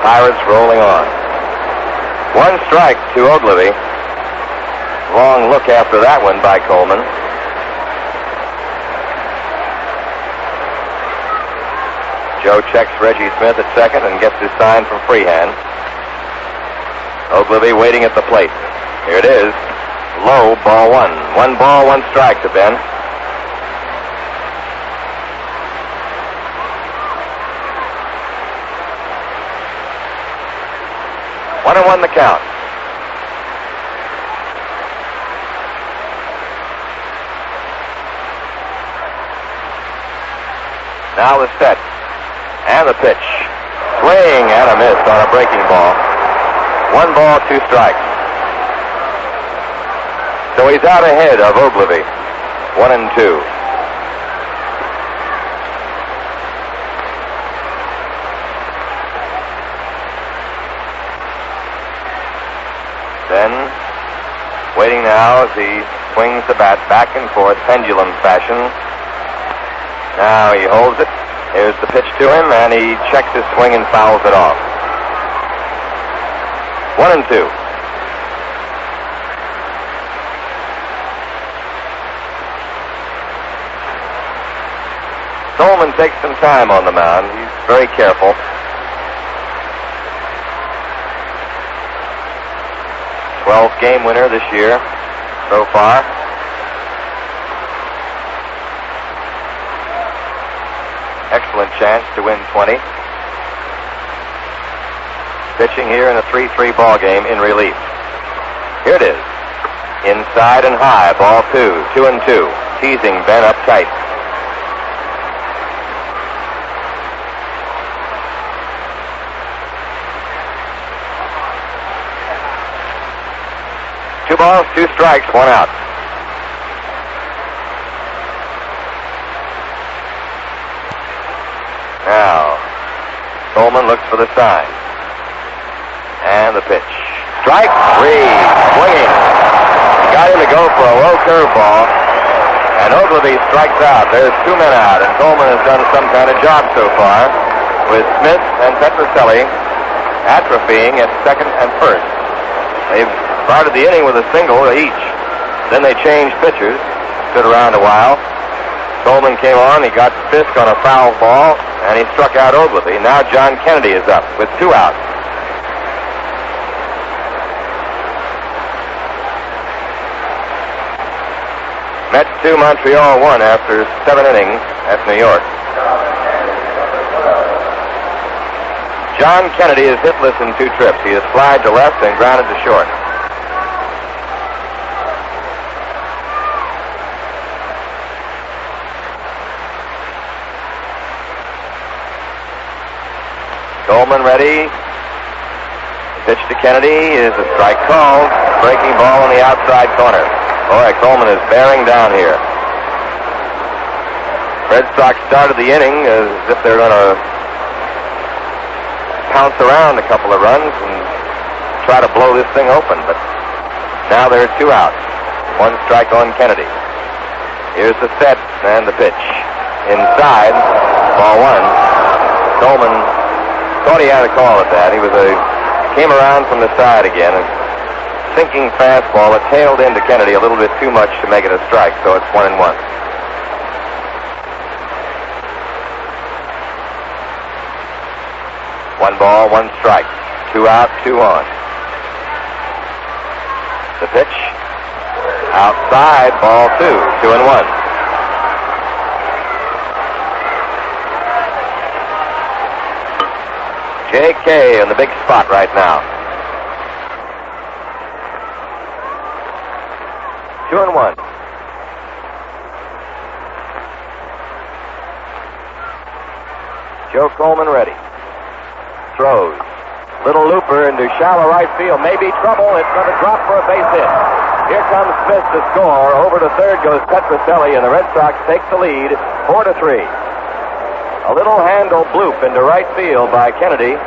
Pirates rolling on. 1 strike to Ogilvy. Long look after that one by Coleman. Joe checks Reggie Smith at second and gets his sign from Freehand. Ogilvy waiting at the plate. Here it is. Low, ball 1. 1 ball, 1 strike to Ben. One and 1 the count. Now the set. And the pitch. Swing and a miss on a breaking ball. 1 ball, 2 strikes. So he's out ahead of Ogilvy. 1-2. Then, waiting now as he swings the bat back and forth, pendulum fashion. Now he holds it. Here's the pitch to him, and he checks his swing and fouls it off. 1-2. Coleman takes some time on the mound. He's very careful. 12th game winner this year so far. Excellent chance to win 20. Pitching here in a 3-3 ball game in relief. Here it is. Inside and high, ball 2, 2-2. Teasing Ben up tight. Two balls, 2 strikes, 1 out. Now, Coleman looks for the sign. And the pitch. Strike 3, swinging. Got him to go for a low curveball. And Ogilvie strikes out. There's 2 men out, and Coleman has done some kind of job so far, with Smith and Petrocelli atrophying at second and first. They've started the inning with a single each. Then they changed pitchers, stood around a while. Coleman came on, he got Fisk on a foul ball, and he struck out Ogilvie. Now John Kennedy is up with 2 outs. Mets 2, Montreal 1 after 7 innings at New York. John Kennedy is hitless in 2 trips. He has flied to left and grounded to short. Coleman ready. Pitch to Kennedy is a strike called. Breaking ball on the outside corner. Boy, Coleman is bearing down here. Red Sox started the inning as if they're going to pounce around a couple of runs and try to blow this thing open, but now there are 2 outs. 1 strike on Kennedy. Here's the set and the pitch. Inside, ball 1. Coleman thought he had a call at that. He came around from the side again. A sinking fastball that tailed into Kennedy a little bit too much to make it a strike, so it's 1-1. One ball, 1 strike. 2 out, 2 on. The pitch. Outside, ball 2, 2-1. J.K. in the big spot right now. 2-1. Joe Coleman ready. Throws. Little looper into shallow right field. Maybe trouble. It's going to drop for a base hit. Here comes Smith to score. Over to third goes Petrocelli, and the Red Sox take the lead, 4-3. A little handle bloop into right field by Kennedy,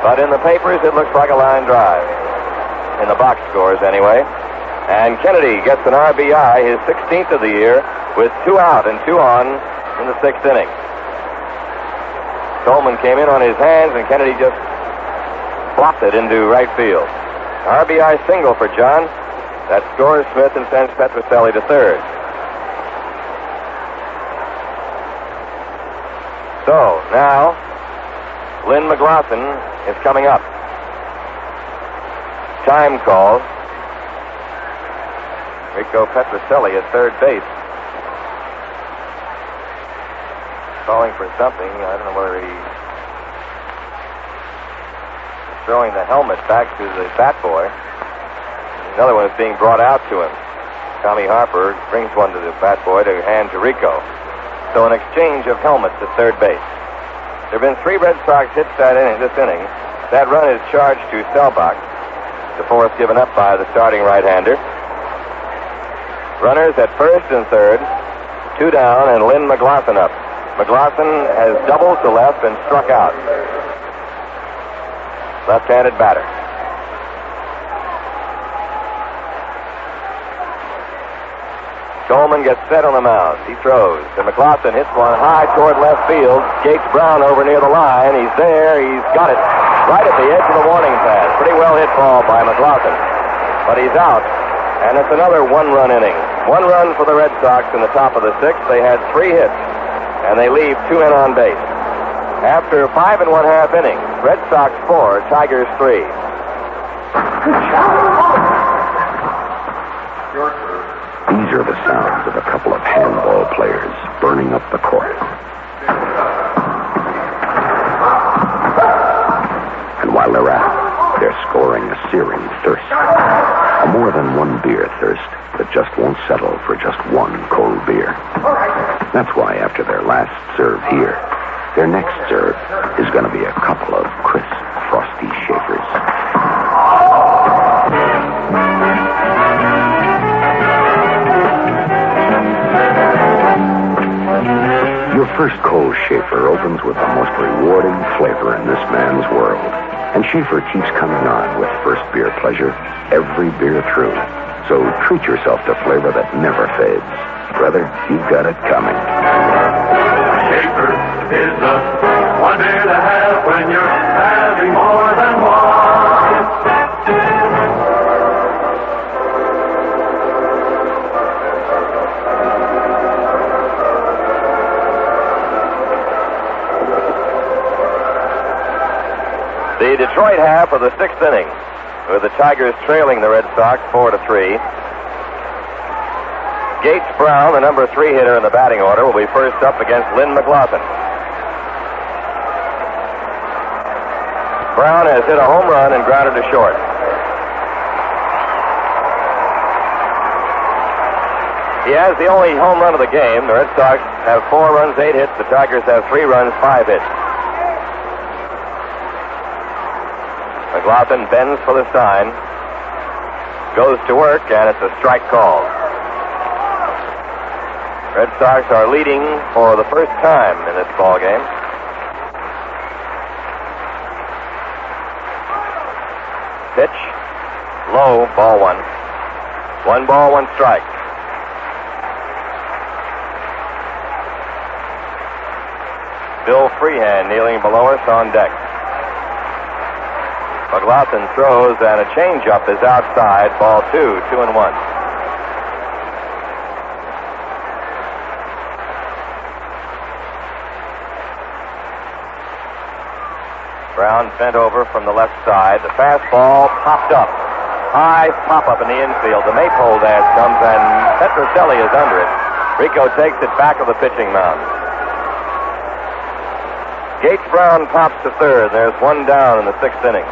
but in the papers it looks like a line drive. In the box scores, anyway. And Kennedy gets an RBI, his 16th of the year, with 2 out and 2 on in the 6th inning. Coleman came in on his hands, and Kennedy just flopped it into right field. RBI single for John. That scores Smith and sends Petrocelli to third. So, now, Lynn McLaughlin is coming up. Time call. Rico Petrocelli at third base. Calling for something. I don't know whether he's throwing the helmet back to the bat boy. Another one is being brought out to him. Tommy Harper brings one to the bat boy to hand to Rico. So an exchange of helmets at third base. There have been 3 Red Sox hits this inning. That run is charged to Selbach. The 4th given up by the starting right-hander. Runners at first and third. 2 down, and Lynn McLaughlin up. McLaughlin has doubled to left and struck out. Left-handed batter. Coleman gets set on the mound. He throws. And McLaughlin hits one high toward left field. Gates Brown over near the line. He's there. He's got it right at the edge of the warning pad. Pretty well hit ball by McLaughlin. But he's out. And it's another 1-run inning. 1 run for the Red Sox in the top of the 6th. They had 3 hits. And they leave 2 men on base. After 5 1/2 innings, Red Sox 4, Tigers 3. the sounds of a couple of handball players burning up the court. And while they're at it, they're scoring a searing thirst. A more than one beer thirst that just won't settle for just one cold beer. That's why after their last serve here, their next serve is going to be a couple of crisp, frosty Schaefers. Your first cold Schaefer opens with the most rewarding flavor in this man's world. And Schaefer keeps coming on with first beer pleasure every beer through. So treat yourself to flavor that never fades. Brother, you've got it coming. Schaefer is the one beer to have when you're having more than one. The Detroit half of the sixth inning, with the Tigers trailing the Red Sox 4-3. Gates Brown, the number 3 hitter in the batting order, will be first up against Lynn McLaughlin. Brown has hit a home run and grounded to short. He has the only home run of the game. The Red Sox have 4 runs, 8 hits. The Tigers have 3 runs, 5 hits. McLaughlin bends for the sign, goes to work, and it's a strike call. Red Sox are leading for the first time in this ball game. Pitch, low, ball 1. 1 ball, 1 strike. Bill Freehand kneeling below us on deck. McLaughlin throws, and a changeup is outside. Ball 2, 2-1. Brown bent over from the left side. The fastball popped up. High pop-up in the infield. The maypole dance comes, and Petroselli is under it. Rico takes it back of the pitching mound. Gates Brown pops to third. There's 1 down in the 6th inning.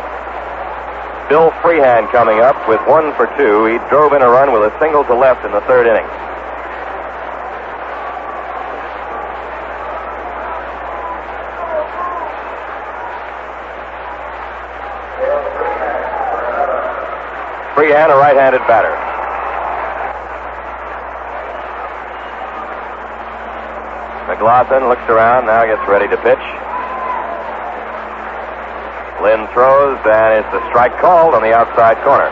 Bill Freehand coming up with 1 for 2. He drove in a run with a single to left in the 3rd inning. Freehand, a right-handed batter. McLaughlin looks around, now gets ready to pitch. Lynn throws, and it's a strike called on the outside corner.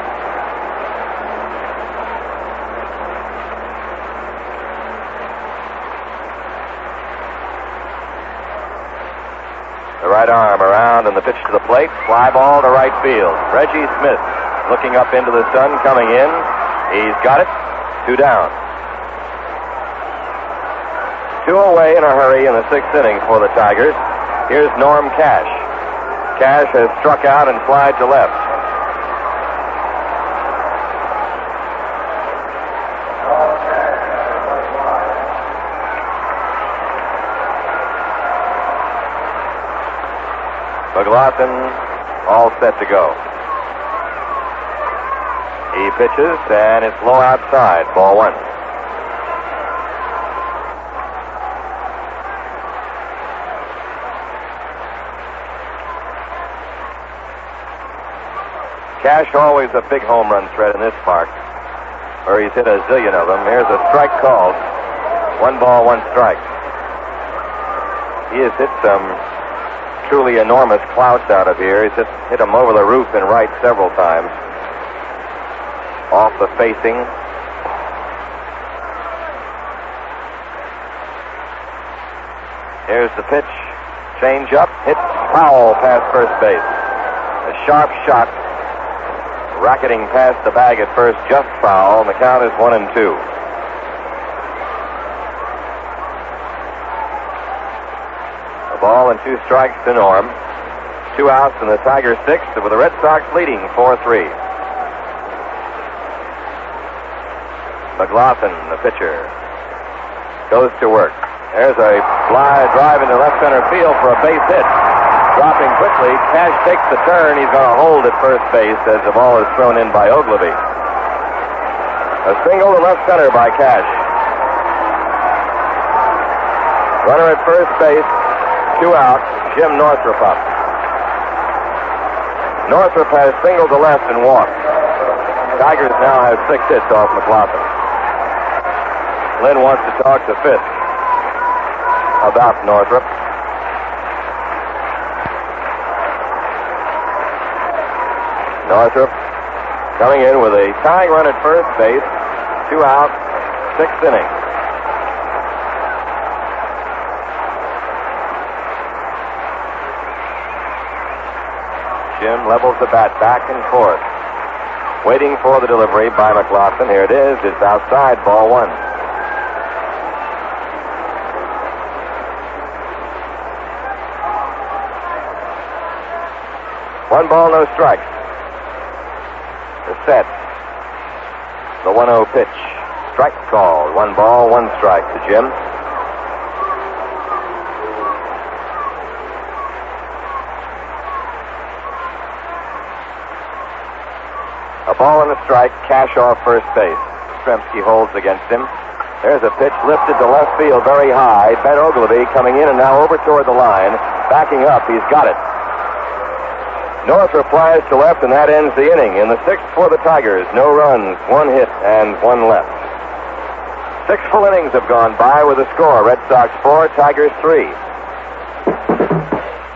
The right arm around, and the pitch to the plate. Fly ball to right field. Reggie Smith looking up into the sun, coming in. He's got it. 2 down. 2 away in a hurry in the 6th inning for the Tigers. Here's Norm Cash. Cash has struck out and flied to left. McLaughlin all set to go. He pitches, and it's low outside. Ball 1. Cash always a big home run threat in this park, where he's hit a zillion of them. Here's a strike called. 1 ball, 1 strike. He has hit some truly enormous clouts out of here. He's hit them over the roof and right several times. Off the facing. Here's the pitch. Change up. Hit foul past first base. A sharp shot. Racketing past the bag at first, just foul, and the count is 1-2. A ball and 2 strikes to Norm. 2 outs in the Tigers' 6th, with the Red Sox leading 4-3. McLaughlin, the pitcher, goes to work. There's a fly drive into left center field for a base hit. Dropping quickly, Cash takes the turn. He's going to hold at first base as the ball is thrown in by Ogilvy. A single to left center by Cash. Runner at first base, 2 out, Jim Northrup up. Northrup has singled to left and walked. Tigers now have 6 hits off McLaughlin. Lynn wants to talk to Fisk about Northrup. Northrup coming in with a tying run at first base, 2 out, 6th inning. Jim levels the bat back and forth, waiting for the delivery by McLaughlin. Here it is. It's outside, ball 1. One ball, no strikes. The set. The 1-0 pitch. Strike called. 1 ball, 1 strike to Jim. A ball and a strike. Cash off first base. Stremski holds against him. There's a pitch lifted to left field very high. Ben Ogilvy coming in and now over toward the line. Backing up. He's got it. Northrup flies to left, and that ends the inning. In the 6th for the Tigers, no runs, 1 hit, and 1 left. 6 full innings have gone by with a score. Red Sox 4, Tigers 3.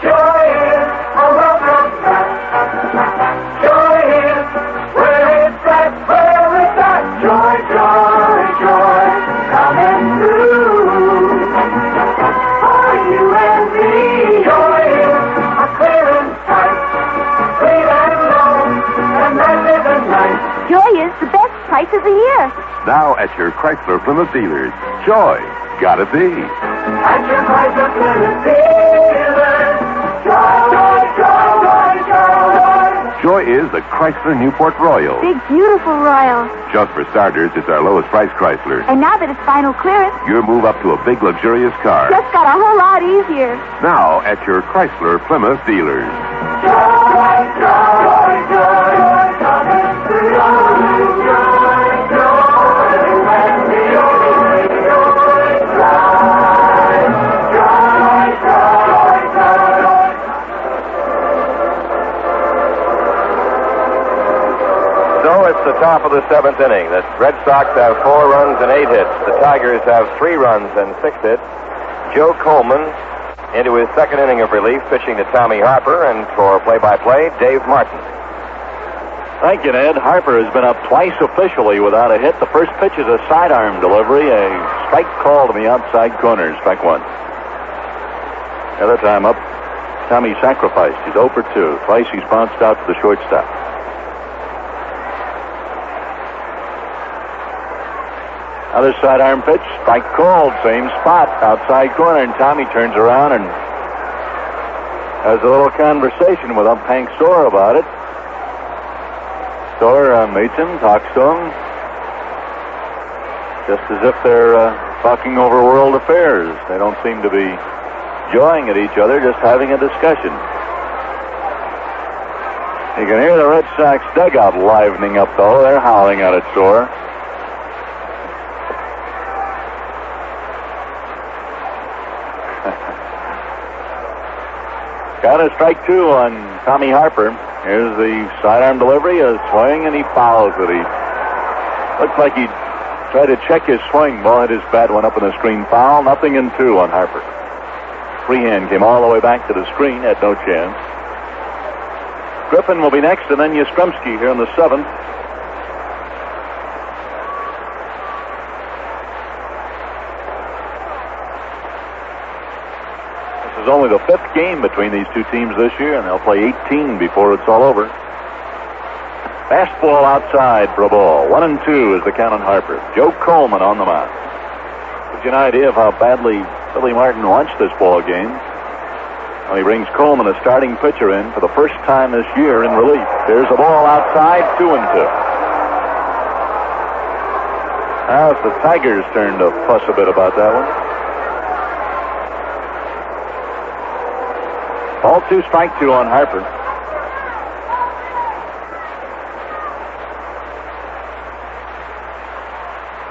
Joy is a welcome back. Joy is where it's at, where it's at. Joy, joy, joy, coming through. For you and me, joy is a clearance tight. Joy is the best price of the year. Now at your Chrysler Plymouth dealers. Joy. Gotta be. At your Chrysler Plymouth dealers. Joy, joy, joy. Joy is the Chrysler Newport Royal. Big, beautiful Royal. Just for starters, it's our lowest price Chrysler. And now that it's final clearance, Your move up to a big, luxurious car. just got a whole lot easier. Now at your Chrysler Plymouth dealers. Joy, joy, joy, coming through. Joy, joy, when the only joy drives. Joy, joy, joy. So it's the top of the 7th inning. The Red Sox have 4 runs and 8 hits. The Tigers have 3 runs and 6 hits. Joe Coleman into his 2nd inning of relief, pitching to Tommy Harper, and for play-by-play, Dave Martin. Thank you, Ned. Harper has been up twice officially without a hit. The first pitch is a sidearm delivery, a strike call to the outside corner, strike 1. The other time up, Tommy sacrificed. He's 0 for 2. Twice he's bounced out to the shortstop. Other sidearm pitch, strike called, same spot, outside corner, and Tommy turns around and has a little conversation with ump Hank Storr about it. Storr meets him, talks to him, just as if they're talking over world affairs. They don't seem to be jawing at each other, just having a discussion. You can hear the Red Sox dugout livening up, though. They're howling out at Storr. Got a strike 2 on Tommy Harper. Here's the sidearm delivery, a swing, and he fouls it. He looks like he tried to check his swing. Ball hit his bat, went up in the screen, foul. 0-2 on Harper. Freehand came all the way back to the screen, had no chance. Griffin will be next, and then Yastrzemski here in the 7th. This is only the 5th game between these two teams this year, and they'll play 18 before it's all over. Fastball outside for a ball. 1-2 is the count on Harper. Joe Coleman on the mound. Gives you an idea of how badly Billy Martin wants this ball game. Well, he brings Coleman, a starting pitcher, in for the first time this year in relief. There's a ball outside, 2-2. Now it's the Tigers' turn to fuss a bit about that one. Ball 2, strike 2 on Harper.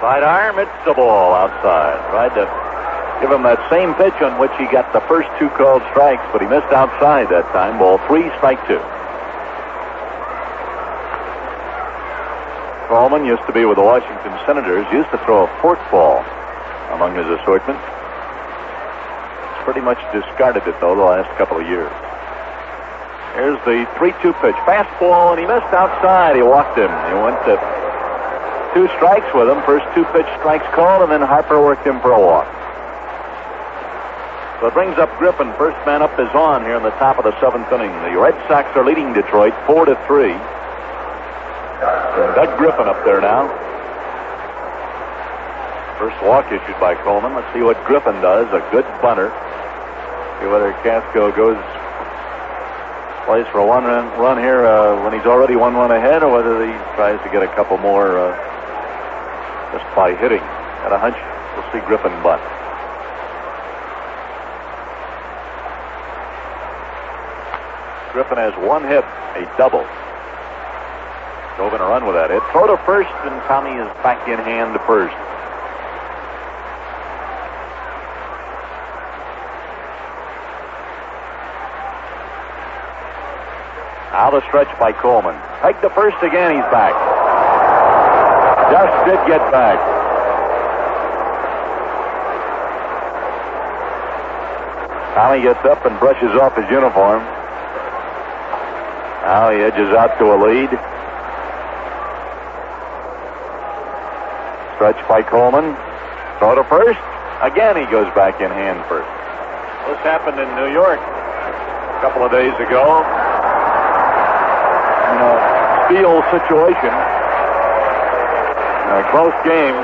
Sidearm, it's the ball outside. Tried to give him that same pitch on which he got the first 2 called strikes, but he missed outside that time. Ball 3, strike 2. Coleman used to be with the Washington Senators, used to throw a forkball among his assortment. He's pretty much discarded it, though, the last couple of years. Here's the 3-2 pitch. Fastball, and he missed outside. He walked him. He went to 2 strikes with him. First 2 pitch strikes called, and then Harper worked him for a walk. So it brings up Griffin. First man up is on here in the top of the 7th inning. The Red Sox are leading Detroit 4-3. Doug Griffin up there now. First walk issued by Coleman. Let's see what Griffin does. A good bunter. See whether Casco plays for a run here when he's already 1-1 ahead, or whether he tries to get a couple more just by hitting. At a hunch, we'll see Griffin bunt. Griffin has 1 hit, a double. Dove in a run with that hit. Throw to first, and Tommy is back in hand to first. Now the stretch by Coleman. Take the first again, he's back. Just did get back. Tommy gets up and brushes off his uniform. Now he edges out to a lead. Stretch by Coleman. Throw to first. Again, he goes back in hand first. This happened in New York a couple of days ago. In a steal situation. In a close game.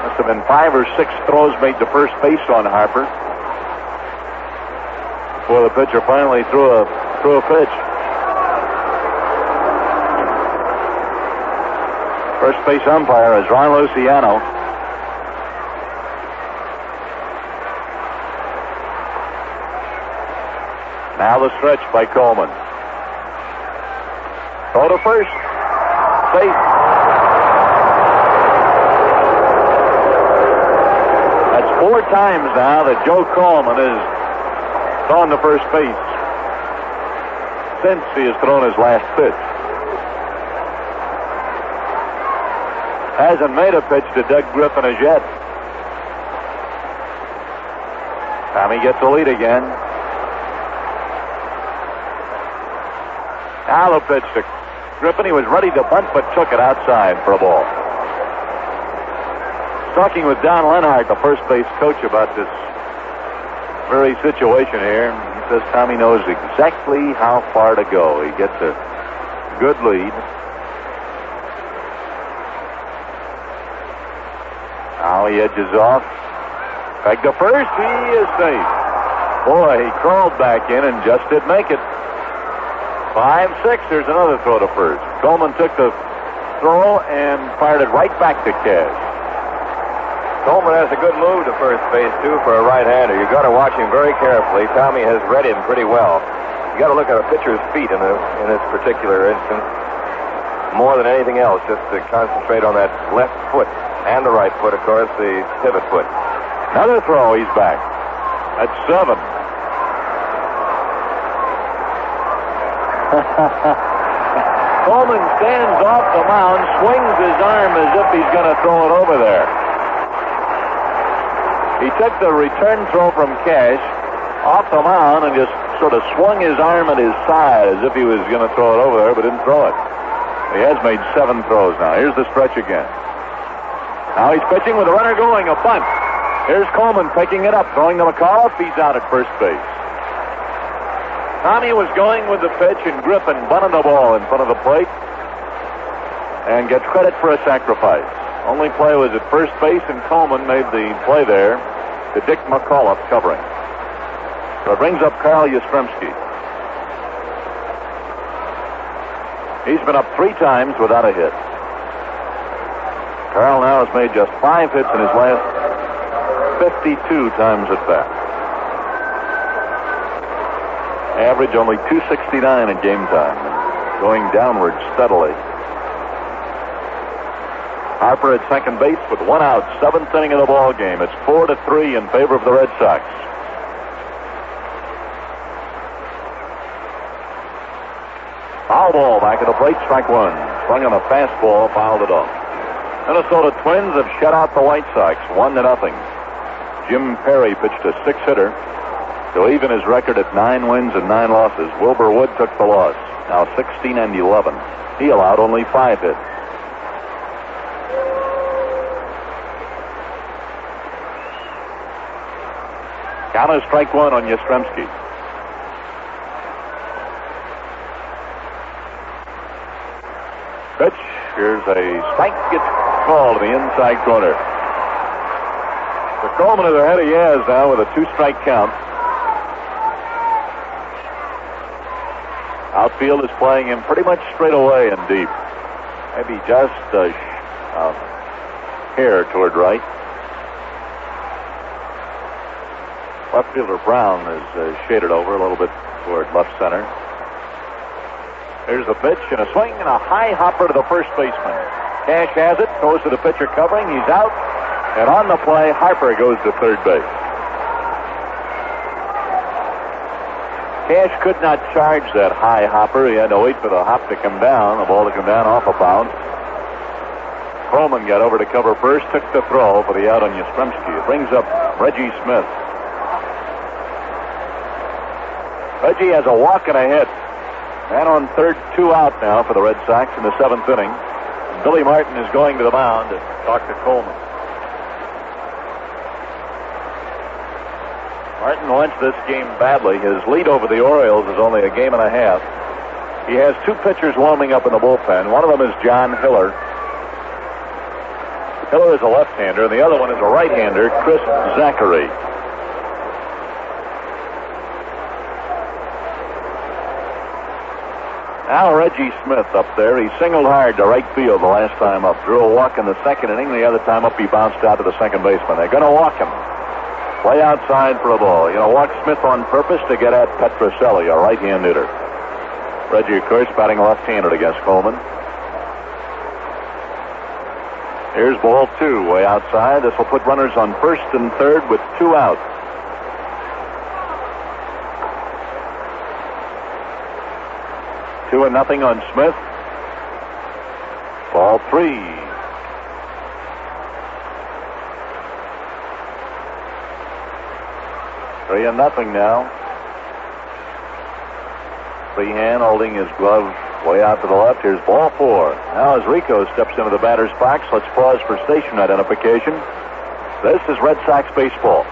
Must have been 5 or 6 throws made to first base on Harper before the pitcher finally threw a pitch. First base umpire is Ron Luciano. Now the stretch by Coleman. Throw to first. Safe. That's 4 times now that Joe Coleman has thrown to first base since he has thrown his last pitch. Hasn't made a pitch to Doug Griffin as yet. Tommy gets the lead again. Now the pitch to Griffin. He was ready to bunt, but took it outside for a ball. Talking with Don Lenhart, the first base coach, about this very situation here. He says Tommy knows exactly how far to go. He gets a good lead. Now he edges off. Back to first. He is safe. Boy, he crawled back in and just did make it. 5-6. There's another throw to first. Coleman took the throw and fired it right back to Cash. Coleman has a good move to first base, too, for a right-hander. You've got to watch him very carefully. Tommy has read him pretty well. You've got to look at a pitcher's feet in this particular instance more than anything else, just to concentrate on that left foot and the right foot, of course, the pivot foot. Another throw, he's back. That's 7. Coleman stands off the mound, swings his arm as if he's going to throw it over there. He took the return throw from Cash off the mound and just sort of swung his arm at his side as if he was going to throw it over there, but didn't throw it. He has made 7 throws now. Here's the stretch again. Now he's pitching with a runner going, a bunt. Here's Coleman picking it up, throwing to McAuliffe. He's out at first base. Tommy was going with the pitch, and Griffin bunted the ball in front of the plate and gets credit for a sacrifice. Only play was at first base, and Coleman made the play there to Dick McAuliffe covering. So it brings up Carl Yastrzemski. He's been up 3 times without a hit. Carl now has made just 5 hits in his last 52 times at bat. Average only 269 in game time, going downward steadily. Harper at second base with 1 out, 7th inning of the ball game. It's 4-3 in favor of the Red Sox. Foul ball back at the plate, strike 1. Swung on a fastball, fouled it off. Minnesota Twins have shut out the White Sox 1-0. Jim Perry pitched a 6-hitter to even his record at 9 wins and 9 losses. Wilbur Wood took the loss, now 16-11. He allowed only 5 hits. Count is strike 1 on Yastrzemski. Pitch. Here's a strike. Gets called to the inside corner. The Coleman is ahead of Yaz now with a 2-strike count. Outfield is playing him pretty much straight away and deep. Maybe just a hair toward right. Left fielder Brown is shaded over a little bit toward left center. There's the pitch and a swing and a high hopper to the first baseman. Cash has it, goes to the pitcher covering, he's out, and on the play, Harper goes to third base. Cash could not charge that high hopper. He had to wait for the hop to come down, the ball to come down off a bounce. Coleman got over to cover first, took the throw for the out on Yastrzemski. It brings up Reggie Smith. Reggie has a walk and a hit. Man on third, 2 out now for the Red Sox in the 7th inning. And Billy Martin is going to the mound to talk to Coleman. Martin wants this game badly. His lead over the Orioles is only a game and a half. He has 2 pitchers warming up in the bullpen. One of them is John Hiller. Hiller is a left-hander, and the other one is a right-hander, Chris Zachary. Now Reggie Smith up there. He singled hard to right field the last time up. Drew a walk in the 2nd inning. The other time up, he bounced out to the second baseman. They're going to walk him. Play outside for a ball. Walk Smith on purpose to get at Petroselli, a right-hand hitter. Reggie, of course, batting left-handed against Coleman. Here's ball 2, way outside. This will put runners on first and third with 2 out. Two and nothing on Smith. Ball 3. 3-0 now. Freehan holding his glove way out to the left. Here's ball 4. Now as Rico steps into the batter's box, let's pause for station identification. This is Red Sox baseball.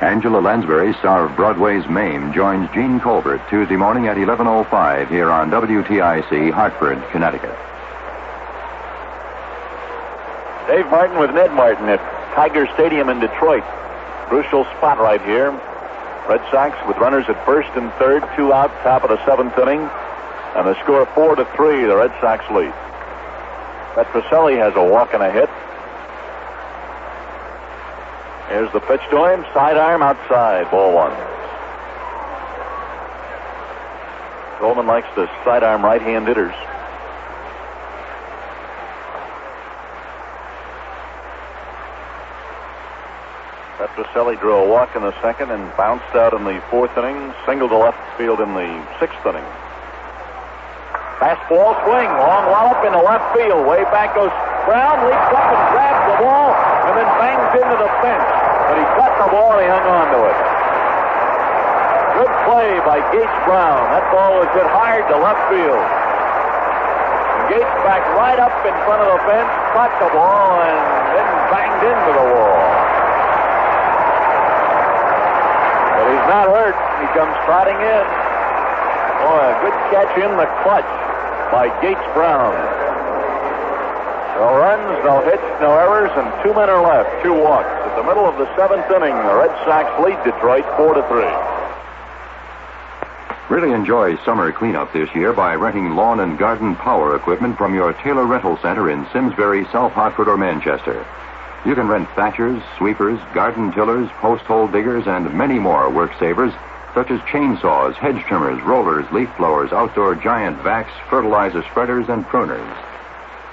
Angela Lansbury, star of Broadway's Mame, joins Gene Colbert Tuesday morning at 11:05 here on WTIC, Hartford, Connecticut. Dave Martin with Ned Martin at Tiger Stadium in Detroit. Crucial spot right here. Red Sox with runners at first and third, 2 out, top of the 7th inning. And the score 4-3, the Red Sox lead. Petroselli has a walk and a hit. Here's the pitch to him. Sidearm outside. Ball 1. Coleman likes to sidearm right-hand hitters. Petroselli drew a walk in the 2nd and bounced out in the 4th inning. Single to left field in the 6th inning. Fastball swing. Long wallop into left field. Way back goes Brown. Leaps up and grabs the ball and then bangs into the fence. But he caught the ball and he hung on to it. Good play by Gates Brown. That ball was hit hard to left field. And Gates back right up in front of the fence, caught the ball and then banged into the wall. But he's not hurt. He comes trotting in. Boy, a good catch in the clutch by Gates Brown. No runs, no hits, no errors, and 2 men are left. 2 walks. At the middle of the 7th inning, the Red Sox lead Detroit 4-3. Really enjoy summer cleanup this year by renting lawn and garden power equipment from your Taylor Rental Center in Simsbury, South Hartford, or Manchester. You can rent thatchers, sweepers, garden tillers, post hole diggers, and many more work savers, such as chainsaws, hedge trimmers, rollers, leaf blowers, outdoor giant vacs, fertilizer spreaders, and pruners.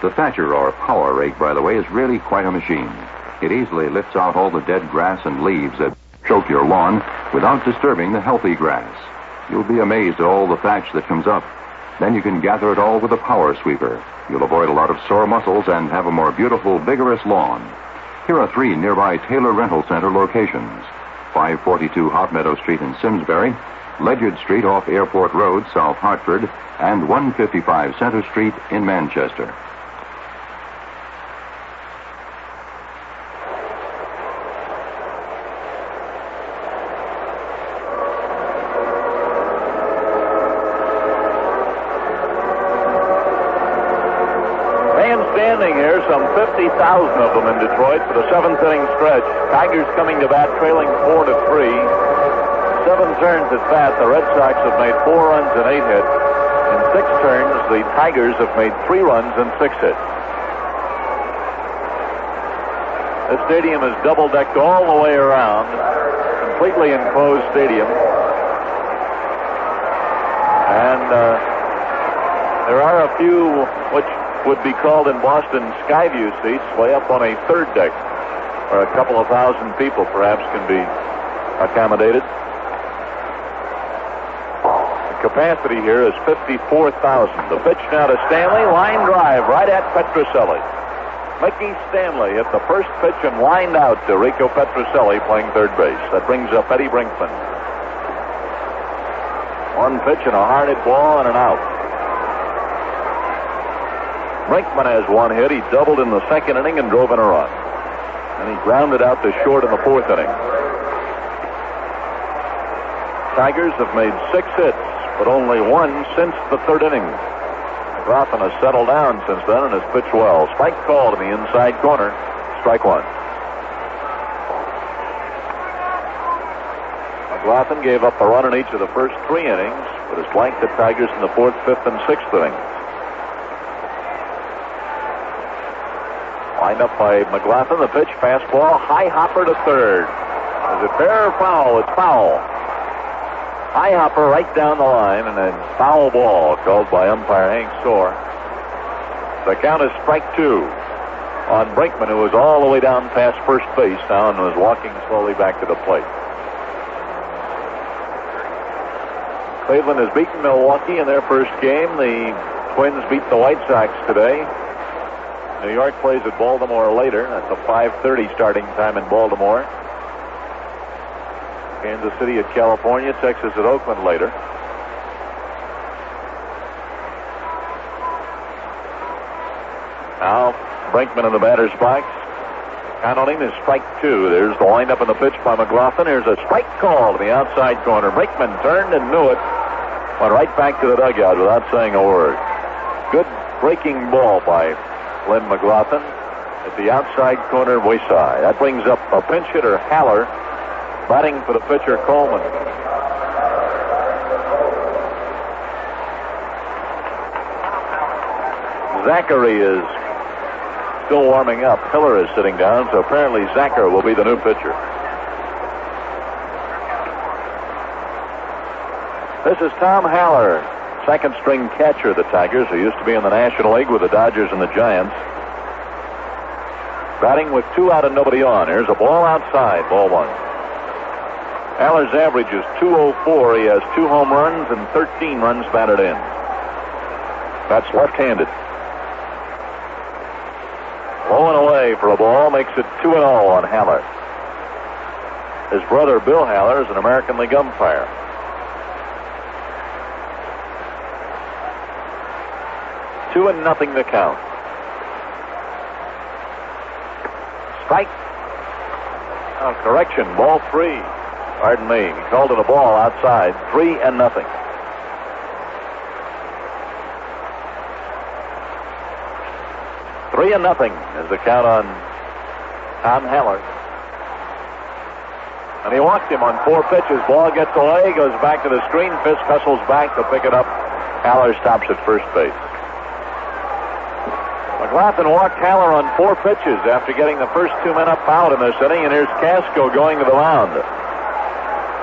The thatcher or power rake, by the way, is really quite a machine. It easily lifts out all the dead grass and leaves that choke your lawn without disturbing the healthy grass. You'll be amazed at all the thatch that comes up. Then you can gather it all with a power sweeper. You'll avoid a lot of sore muscles and have a more beautiful, vigorous lawn. Here are 3 nearby Taylor Rental Center locations. 542 Hot Meadow Street in Simsbury, Ledyard Street off Airport Road, South Hartford, and 155 Center Street in Manchester. Standing here, some 50,000 of them in Detroit for the 7th inning stretch. Tigers coming to bat, trailing 4-3. 7 turns at bat, the Red Sox have made 4 runs and 8 hits. In 6 turns, the Tigers have made 3 runs and 6 hits. The stadium is double-decked all the way around, completely enclosed stadium. And there are a few which would be called in Boston Skyview seats way up on a 3rd deck, where a couple of thousand people perhaps can be accommodated. The capacity here is 54,000. The pitch now to Stanley, line drive right at Petrocelli. Mickey Stanley hit the first pitch and lined out to Rico Petrocelli playing third base. That brings up Eddie Brinkman. 1 pitch and a hard hit ball and an out. Brinkman has 1 hit. He doubled in the 2nd inning and drove in a run. And he grounded out to short in the 4th inning. Tigers have made 6 hits, but only 1 since the 3rd inning. McLaughlin has settled down since then and has pitched well. Spike called in the inside corner. Strike 1. McLaughlin gave up a run in each of the first 3 innings, but has blanked the Tigers in the 4th, 5th, and 6th innings. Lined up by McLaughlin, the pitch, fastball, high hopper to 3rd. Is it fair or foul? It's foul. High hopper right down the line, and then foul ball called by umpire Hank Soar. The count is strike 2 on Brinkman, who was all the way down past first base now and was walking slowly back to the plate. Cleveland has beaten Milwaukee in their first game. The Twins beat the White Sox today. New York plays at Baltimore later. That's a 5:30 starting time in Baltimore. Kansas City at California, Texas at Oakland later. Now, Brinkman in the batter's box. Count on him is strike 2. There's the windup in the pitch by McLaughlin. Here's a strike call to the outside corner. Brinkman turned and knew it. Went right back to the dugout without saying a word. Good breaking ball by Lynn McLaughlin at the outside corner, way side. That brings up a pinch hitter, Haller, batting for the pitcher, Coleman. Zachary is still warming up. Hiller is sitting down, so apparently Zachary will be the new pitcher. This is Tom Haller, second string catcher of the Tigers, who used to be in the National League with the Dodgers and the Giants. Batting with 2 out and nobody on. Here's a ball outside, ball 1. Haller's average is .204. He has 2 home runs and 13 runs batted in. That's left-handed. Low and away for a ball makes it 2-0 on Haller. His brother, Bill Haller, is an American League umpire. 2-0 the count. Strike. Oh, correction, ball 3. Pardon me. He called it a ball outside. 3-0. Three and nothing is the count on Tom Haller. And he walked him on 4 pitches. Ball gets away, goes back to the screen. Fisk hustles back to pick it up. Haller stops at first base. McLaughlin walked Haller on 4 pitches after getting the first 2 men up out in this inning, and here's Casco going to the mound.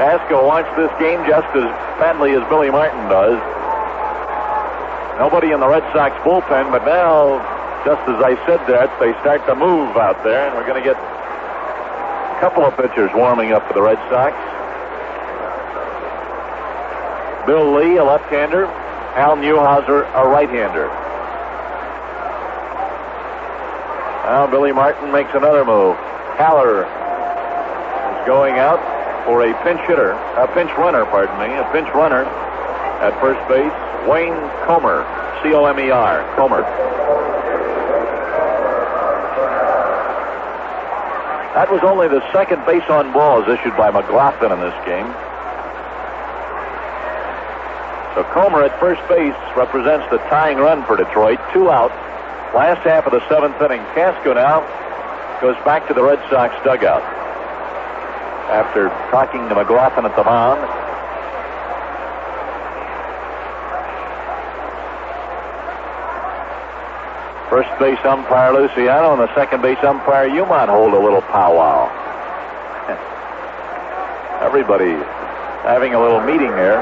Casco wants this game just as badly as Billy Martin does. Nobody in the Red Sox bullpen, but now, just as I said that, they start to move out there, and we're going to get a couple of pitchers warming up for the Red Sox. Bill Lee, a left-hander. Al Newhouser, a right-hander. Now Billy Martin makes another move. Haller is going out for a pinch runner at first base. Wayne Comer, C-O-M-E-R, Comer. That was only the second base on balls issued by McLaughlin in this game. So Comer at first base represents the tying run for Detroit. 2 out. Last half of the 7th inning. Casco now goes back to the Red Sox dugout after talking to McLaughlin at the mound. First base umpire Luciano and the second base umpire Umont hold a little powwow. Everybody having a little meeting there.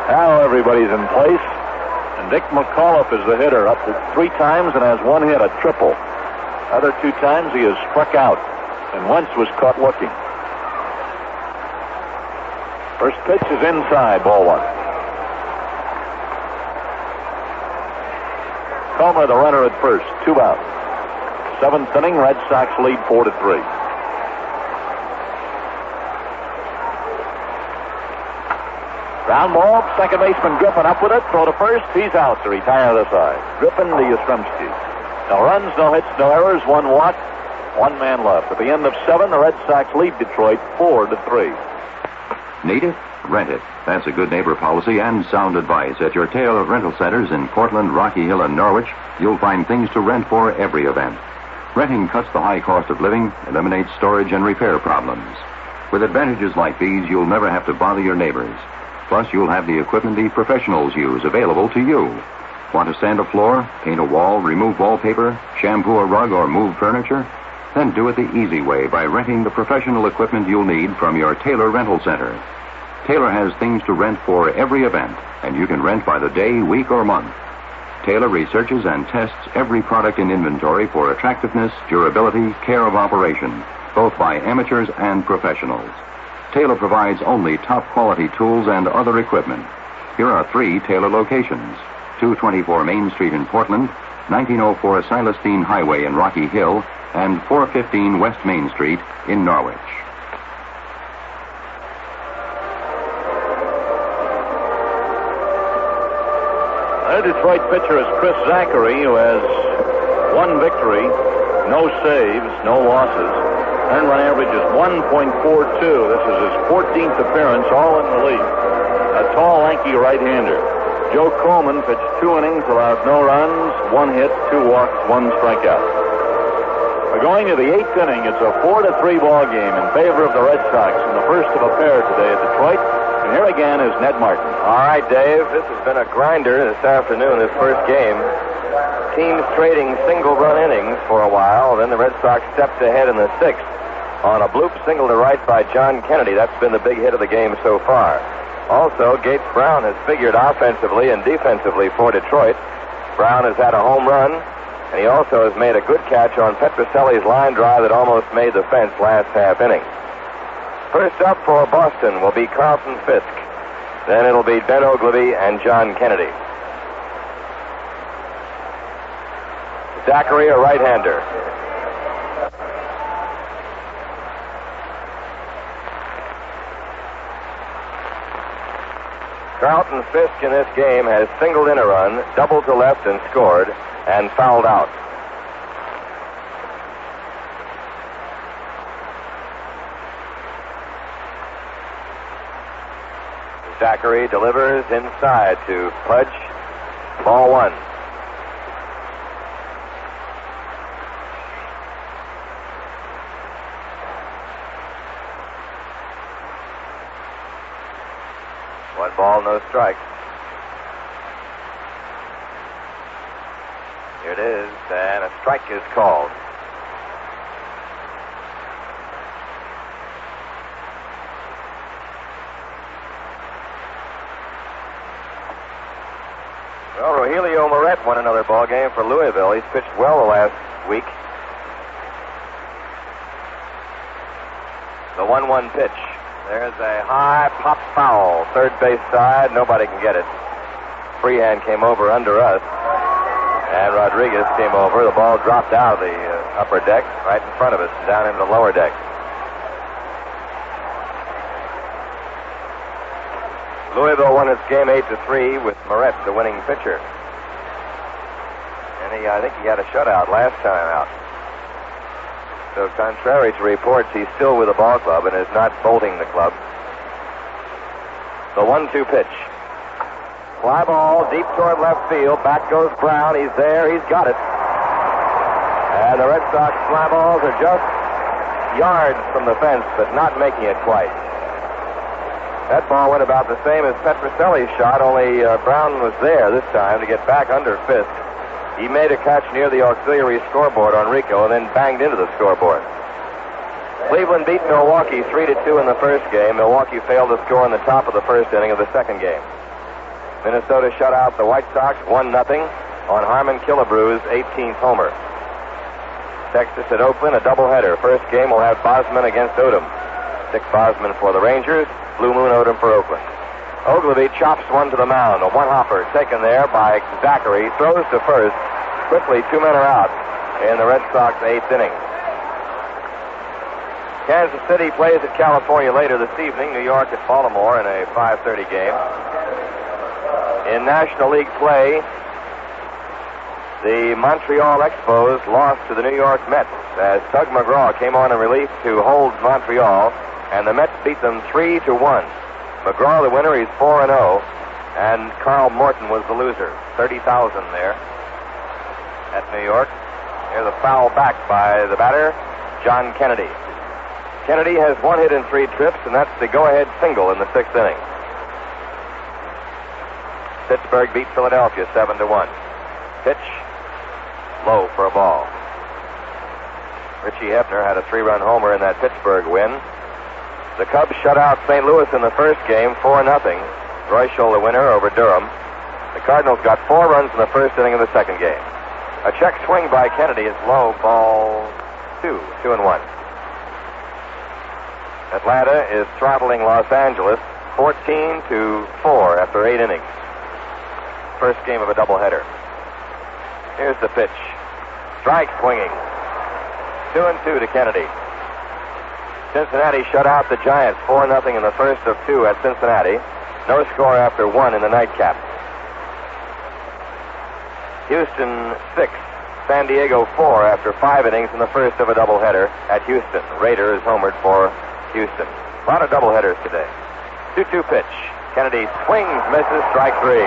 Now everybody's in place, and Dick McAuliffe is the hitter, up to 3 times and has 1 hit, a triple. Other 2 times he has struck out, and once was caught looking. First pitch is inside, ball 1. Comer, the runner at first, 2 out. 7th inning, Red Sox lead 4-3. Ground ball, second baseman Griffin up with it, throw to first, he's out to retire the side. Griffin to Yastrzemski. No runs, no hits, no errors, 1 walk, 1 man left. At the end of 7, the Red Sox lead Detroit 4-3. Need it? Rent it. That's a good neighbor policy and sound advice. At your Taylor rental centers in Portland, Rocky Hill, and Norwich, you'll find things to rent for every event. Renting cuts the high cost of living, eliminates storage and repair problems. With advantages like these, you'll never have to bother your neighbors. Plus, you'll have the equipment the professionals use available to you. Want to sand a floor, paint a wall, remove wallpaper, shampoo a rug, or move furniture? Then do it the easy way by renting the professional equipment you'll need from your Taylor Rental Center. Taylor has things to rent for every event, and you can rent by the day, week, or month. Taylor researches and tests every product in inventory for attractiveness, durability, care of operation, both by amateurs and professionals. Taylor provides only top-quality tools and other equipment. Here are 3 Taylor locations: 224 Main Street in Portland, 1904 Silestine Highway in Rocky Hill, and 415 West Main Street in Norwich. The Detroit pitcher is Chris Zachary, who has 1 victory, no saves, no losses. Earned run average is 1.42. This is his 14th appearance, all in relief. A tall, lanky right-hander. Joe Coleman pitched 2 innings, allowed no runs, 1 hit, 2 walks, 1 strikeout. We're going to the 8th inning. It's a 4-3 ball game in favor of the Red Sox in the first of a pair today at Detroit. And here again is Ned Martin. All right, Dave, this has been a grinder this afternoon, this first game. Teams trading single-run innings for a while. Then the Red Sox stepped ahead in the 6th on a bloop single to right by John Kennedy. That's been the big hit of the game so far. Also, Gates Brown has figured offensively and defensively for Detroit. Brown has had a home run, and he also has made a good catch on Petroselli's line drive that almost made the fence last half inning. First up for Boston will be Carlton Fisk. Then it'll be Ben Oglivie and John Kennedy. Zachary, a right-hander. Carlton Fisk in this game has singled in a run, doubled to left and scored, and fouled out. Zachary delivers inside to Pudge. Ball 1. those strikes. Here it is, and a strike is called. Well, Rogelio Moret won another ball game for Louisville. He's pitched well the last week. The 1-1 pitch. There's a high pop foul, third base side. Nobody can get it. Freehand came over under us, and Rodriguez came over. The ball dropped out of the upper deck, right in front of us, and down into the lower deck. Louisville won its game 8-3 with Moret, the winning pitcher. And I think he had a shutout last time out. So contrary to reports, he's still with the ball club and is not bolting the club. The 1-2 pitch. Fly ball deep toward left field. Back goes Brown. He's there. He's got it. And the Red Sox fly balls are just yards from the fence, but not making it quite. That ball went about the same as Petroselli's shot, only Brown was there this time to get back under Fisk. He made a catch near the auxiliary scoreboard on Rico and then banged into the scoreboard. Cleveland beat Milwaukee 3-2 in the first game. Milwaukee failed to score in the top of the first inning of the second game. Minnesota shut out the White Sox 1-0 on Harmon Killebrew's 18th homer. Texas at Oakland, a doubleheader. First game will have Bosman against Odom. Dick Bosman for the Rangers, Blue Moon Odom for Oakland. Ogilvie chops one to the mound. A one-hopper taken there by Zachary. Throws to first. Quickly, 2 men are out in the Red Sox 8th inning. Kansas City plays at California later this evening. New York at Baltimore in a 5:30 game. In National League play, the Montreal Expos lost to the New York Mets as Tug McGraw came on in relief to hold Montreal, and the Mets beat them 3-1. McGraw the winner, he's 4-0, and Carl Morton was the loser. 30,000 there at New York. Here's a foul back by the batter, John Kennedy. Kennedy has 1 hit in 3 trips, and that's the go-ahead single in the 6th inning. Pittsburgh beat Philadelphia 7-1. Pitch, low for a ball. Richie Hebner had a 3-run homer in that Pittsburgh win. The Cubs shut out St. Louis in the first game, 4-0. Royschel the winner over Durham. The Cardinals got 4 runs in the first inning of the second game. A check swing by Kennedy is low, ball 2-1. Atlanta is throttling Los Angeles 14-4 after 8 innings. First game of a doubleheader. Here's the pitch. Strike swinging. 2-2 to Kennedy. Cincinnati shut out the Giants 4-0 in the first of 2 at Cincinnati. No score after 1 in the nightcap. Houston 6, San Diego 4 after 5 innings in the first of a doubleheader at Houston. Raiders homered for Houston. A lot of doubleheaders today. 2-2 pitch. Kennedy swings, misses, strike 3.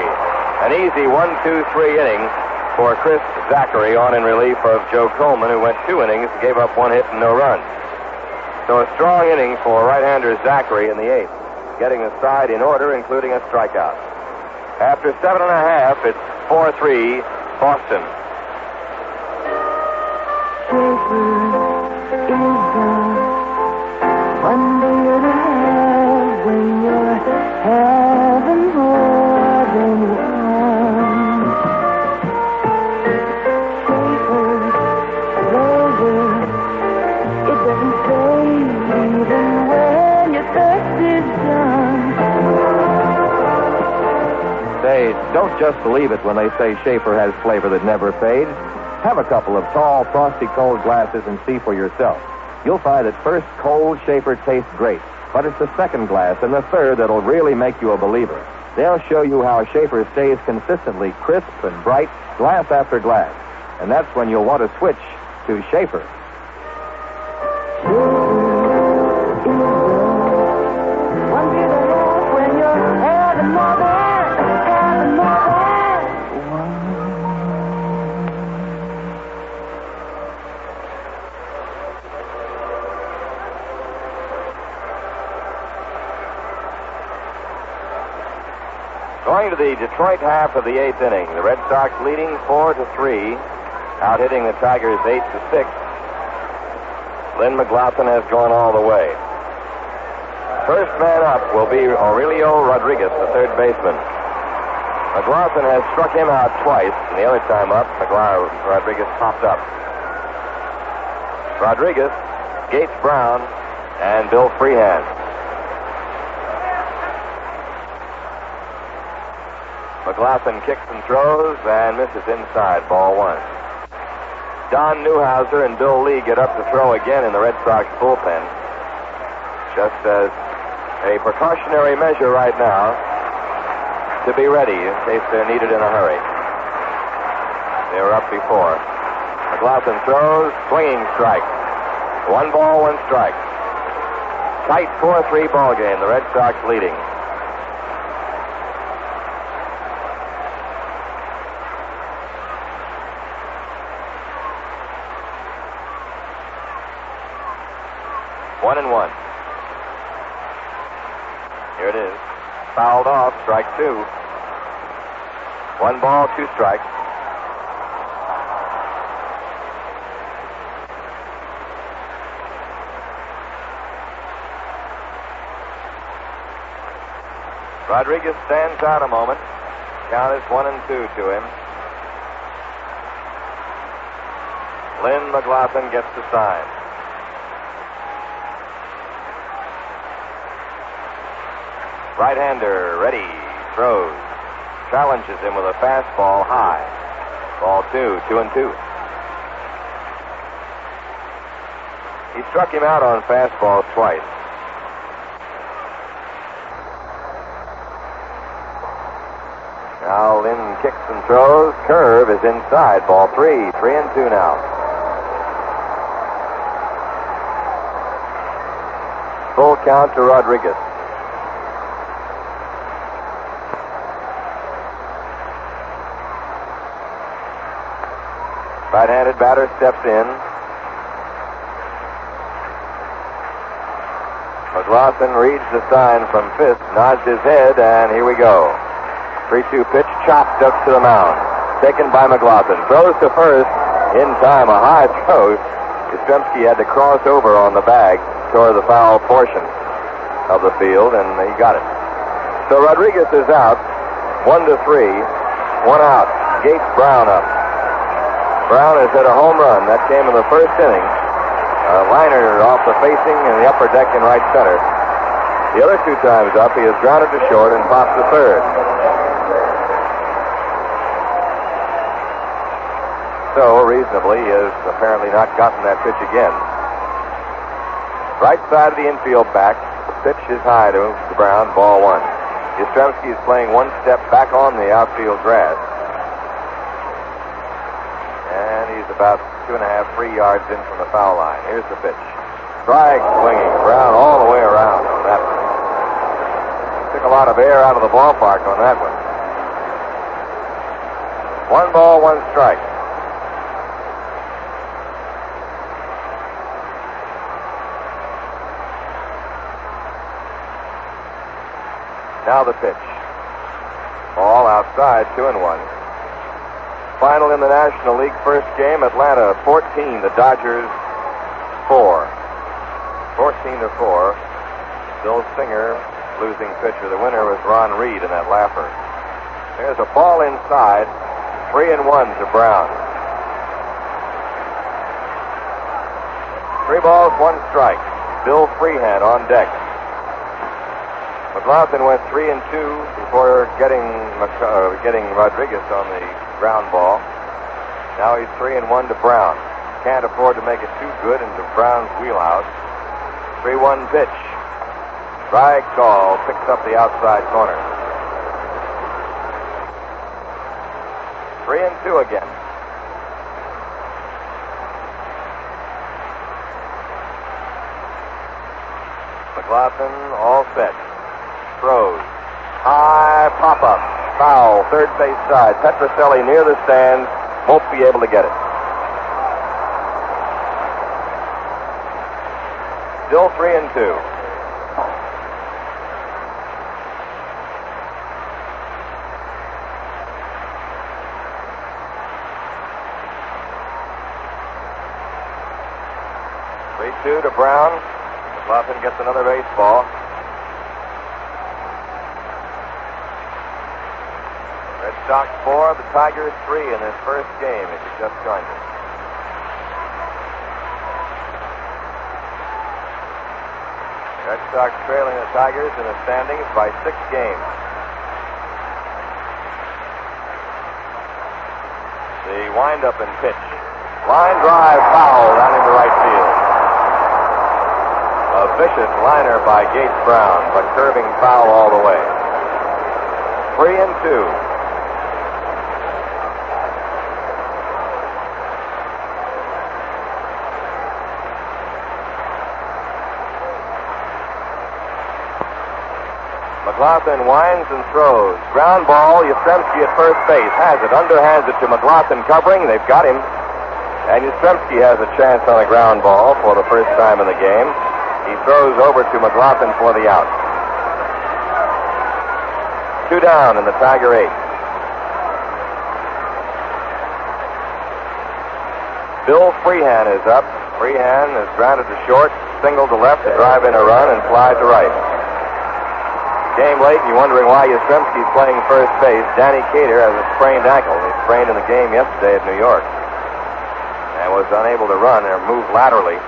An easy 1-2-3 inning for Chris Zachary on in relief of Joe Coleman, who went 2 innings and gave up 1 hit and no runs. So a strong inning for right-hander Zachary in the 8th, getting the side in order, including a strikeout. After 7.5, it's 4-3 Boston. Don't just believe it when they say Schaefer has flavor that never fades. Have a couple of tall, frosty cold glasses and see for yourself. You'll find that first cold Schaefer tastes great, but it's the second glass and the third that'll really make you a believer. They'll show you how Schaefer stays consistently crisp and bright, glass after glass. And that's when you'll want to switch to Schaefer. going to the Detroit half of the 8th inning. The Red Sox leading 4-3, out hitting the Tigers 8-6. Lynn McLaughlin has gone all the way. First man up will be Aurelio Rodriguez, the third baseman. McLaughlin has struck him out twice, and the other time up, Rodriguez popped up. Rodriguez, Gates Brown, and Bill Freehand. McLaughlin kicks and throws and misses inside, ball one. Don Newhouser and Bill Lee get up to throw again in the Red Sox bullpen. Just as a precautionary measure right now to be ready in case they're needed in a hurry. They were up before. McLaughlin throws, swinging strike. 1 ball, 1 strike. Tight 4-3 ball game. The Red Sox leading. One and one. Here it is. Fouled off, strike 2. 1 ball, 2 strikes. Rodriguez stands out a moment. Count is 1-2 to him. Lynn McLaughlin gets the sign. Right-hander, ready, throws. Challenges him with a fastball high. Ball 2, 2-2. He struck him out on fastballs twice. Now Lynn kicks and throws. Curve is inside. Ball 3, 3-2 now. Full count to Rodriguez. Right-handed batter steps in. McLaughlin reads the sign from Fisk, nods his head, and here we go. 3-2 pitch, chopped up to the mound. Taken by McLaughlin. Throws to first. In time, a high throw. Yastrzemski had to cross over on the bag toward the foul portion of the field, and he got it. So Rodriguez is out. 1-3. 1 out. Gates Brown up. Brown has hit a home run. That came in the first inning. A liner off the facing in the upper deck in right center. The other 2 times up, he has grounded to short and popped to third. So, reasonably, he has apparently not gotten that pitch again. Right side of the infield back. The pitch is high to Brown, ball 1. Yastrzemski is playing 1 step back on the outfield grass. He's about 2.5, 3 yards in from the foul line. Here's the pitch. Strike swinging. Brown all the way around on that one. Took a lot of air out of the ballpark on that one. 1 ball, 1 strike. Now the pitch. Ball outside, 2-1. Final in the National League first game, Atlanta 14, the Dodgers 4. 14-4. Bill Singer, losing pitcher. The winner was Ron Reed in that laugher. There's a ball inside, 3-1 to Brown. 3 balls, 1 strike. Bill Freehand on deck. McLaughlin went 3-2 before getting Rodriguez on the ground ball. Now he's 3-1 to Brown. Can't afford to make it too good into Brown's wheelhouse. 3-1 pitch. Strike call. Picks up the outside corner. 3-2 again. McLaughlin all set. Throws. High pop-up. Foul. Third base side. Petroselli near the stands. Won't be able to get it. Still 3-2. 3-2 to Brown. McLaughlin gets another baseball. Red Sox 4, the Tigers 3 in this first game, if you just joined us. Red Sox trailing the Tigers in the standings by 6 games. The windup and pitch. Line drive foul down into right field. A vicious liner by Gates Brown, but curving foul all the way. 3-2. McLaughlin winds and throws. Ground ball. Yastrzemski at first base. Has it. Underhands it to McLaughlin covering. They've got him. And Yastrzemski has a chance on a ground ball for the first time in the game. He throws over to McLaughlin for the out. 2 down in the Tiger 8th. Bill Freehan is up. Freehan is grounded to short, single to left to drive in a run and fly to right. Game late, and you're wondering why Yastrzemski's playing first base. Danny Cater has a sprained ankle. He sprained in the game yesterday at New York and was unable to run or move laterally.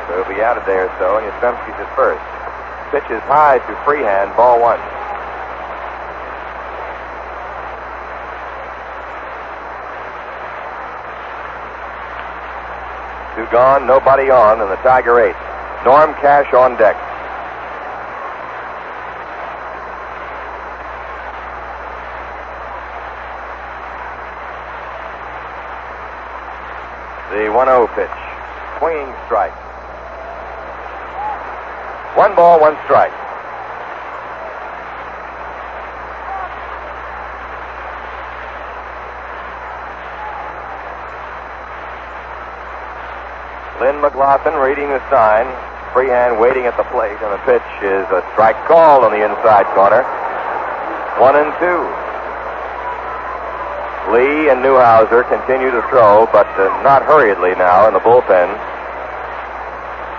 So he'll be out a day or so, and Yastrzemski's at first. Pitch is high to Freehan, ball 1. Two gone, nobody on in the Tiger 8. Norm Cash on deck. The 1-0 pitch. Swinging strike. 1 ball, 1 strike. Lynn McLaughlin reading the sign. Freehan waiting at the plate, and the pitch is a strike called on the inside corner. 1-2. Lee and Newhouser continue to throw, but not hurriedly now in the bullpen.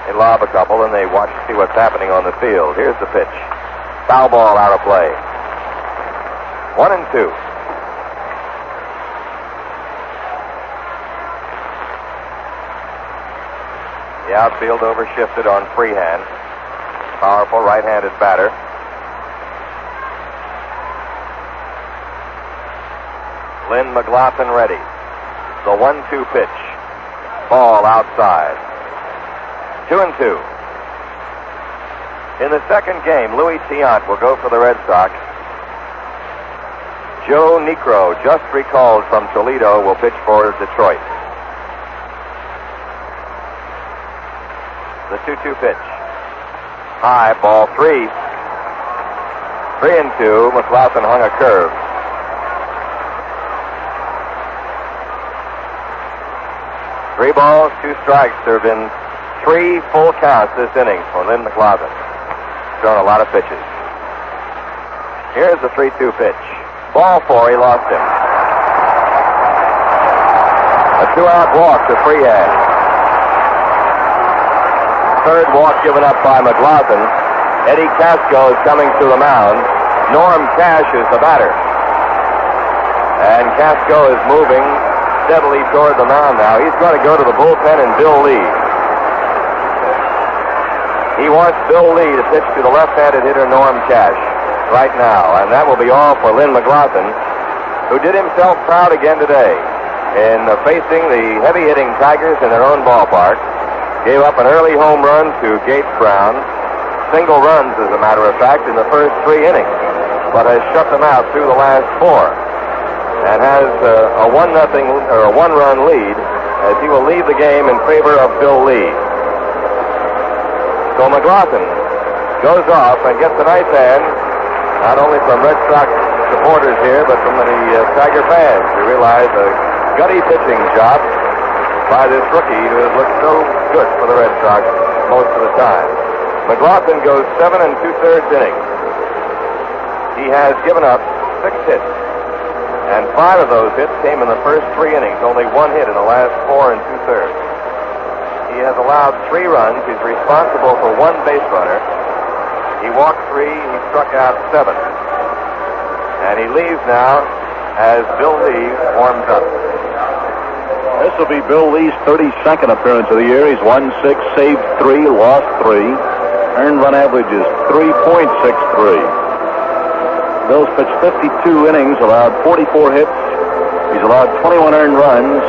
They lob a couple, and they watch to see what's happening on the field. Here's the pitch. Foul ball out of play. 1-2. The outfield overshifted on Freehan. Powerful right-handed batter. Lynn McLaughlin ready. The 1-2 pitch. Ball outside. 2-2. In the second game, Louis Tiant will go for the Red Sox. Joe Niekro, just recalled from Toledo, will pitch for Detroit. The 2-2 pitch. High, ball 3. 3-2. McLaughlin hung a curve. 3 balls, 2 strikes. There have been 3 full counts this inning for Lynn McLaughlin. Thrown a lot of pitches. Here's the 3-2 pitch. Ball 4, he lost him. A 2-out walk to Freehan. Third walk given up by McLaughlin. Eddie Casco is coming to the mound. Norm Cash is the batter. And Casco is moving steadily toward the mound now. He's going to go to the bullpen and Bill Lee. He wants Bill Lee to pitch to the left-handed hitter Norm Cash right now. And that will be all for Lynn McLaughlin, who did himself proud again today in facing the heavy-hitting Tigers in their own ballpark. Gave up an early home run to Gates Brown. Single runs, as a matter of fact, in the first 3 innings, but has shut them out through the last 4. And has a 1-0 or a 1-run lead as he will leave the game in favor of Bill Lee. So McLaughlin goes off and gets a nice hand, not only from Red Sox supporters here, but from the Tiger fans who realize a gutty pitching job by this rookie who has looked so good for the Red Sox most of the time. McLaughlin goes 7 2/3 innings. He has given up 6 hits. And 5 of those hits came in the first 3 innings. Only 1 hit in the last 4 2/3. He He has allowed 3 runs. He's responsible for 1 base runner. He walked 3. He struck out 7. And he leaves now as Bill Lee warms up. This will be Bill Lee's 32nd appearance of the year. He's won 6, saved 3, lost 3. Earned run average is 3.63. Bill's pitched 52 innings, allowed 44 hits. He's allowed 21 earned runs,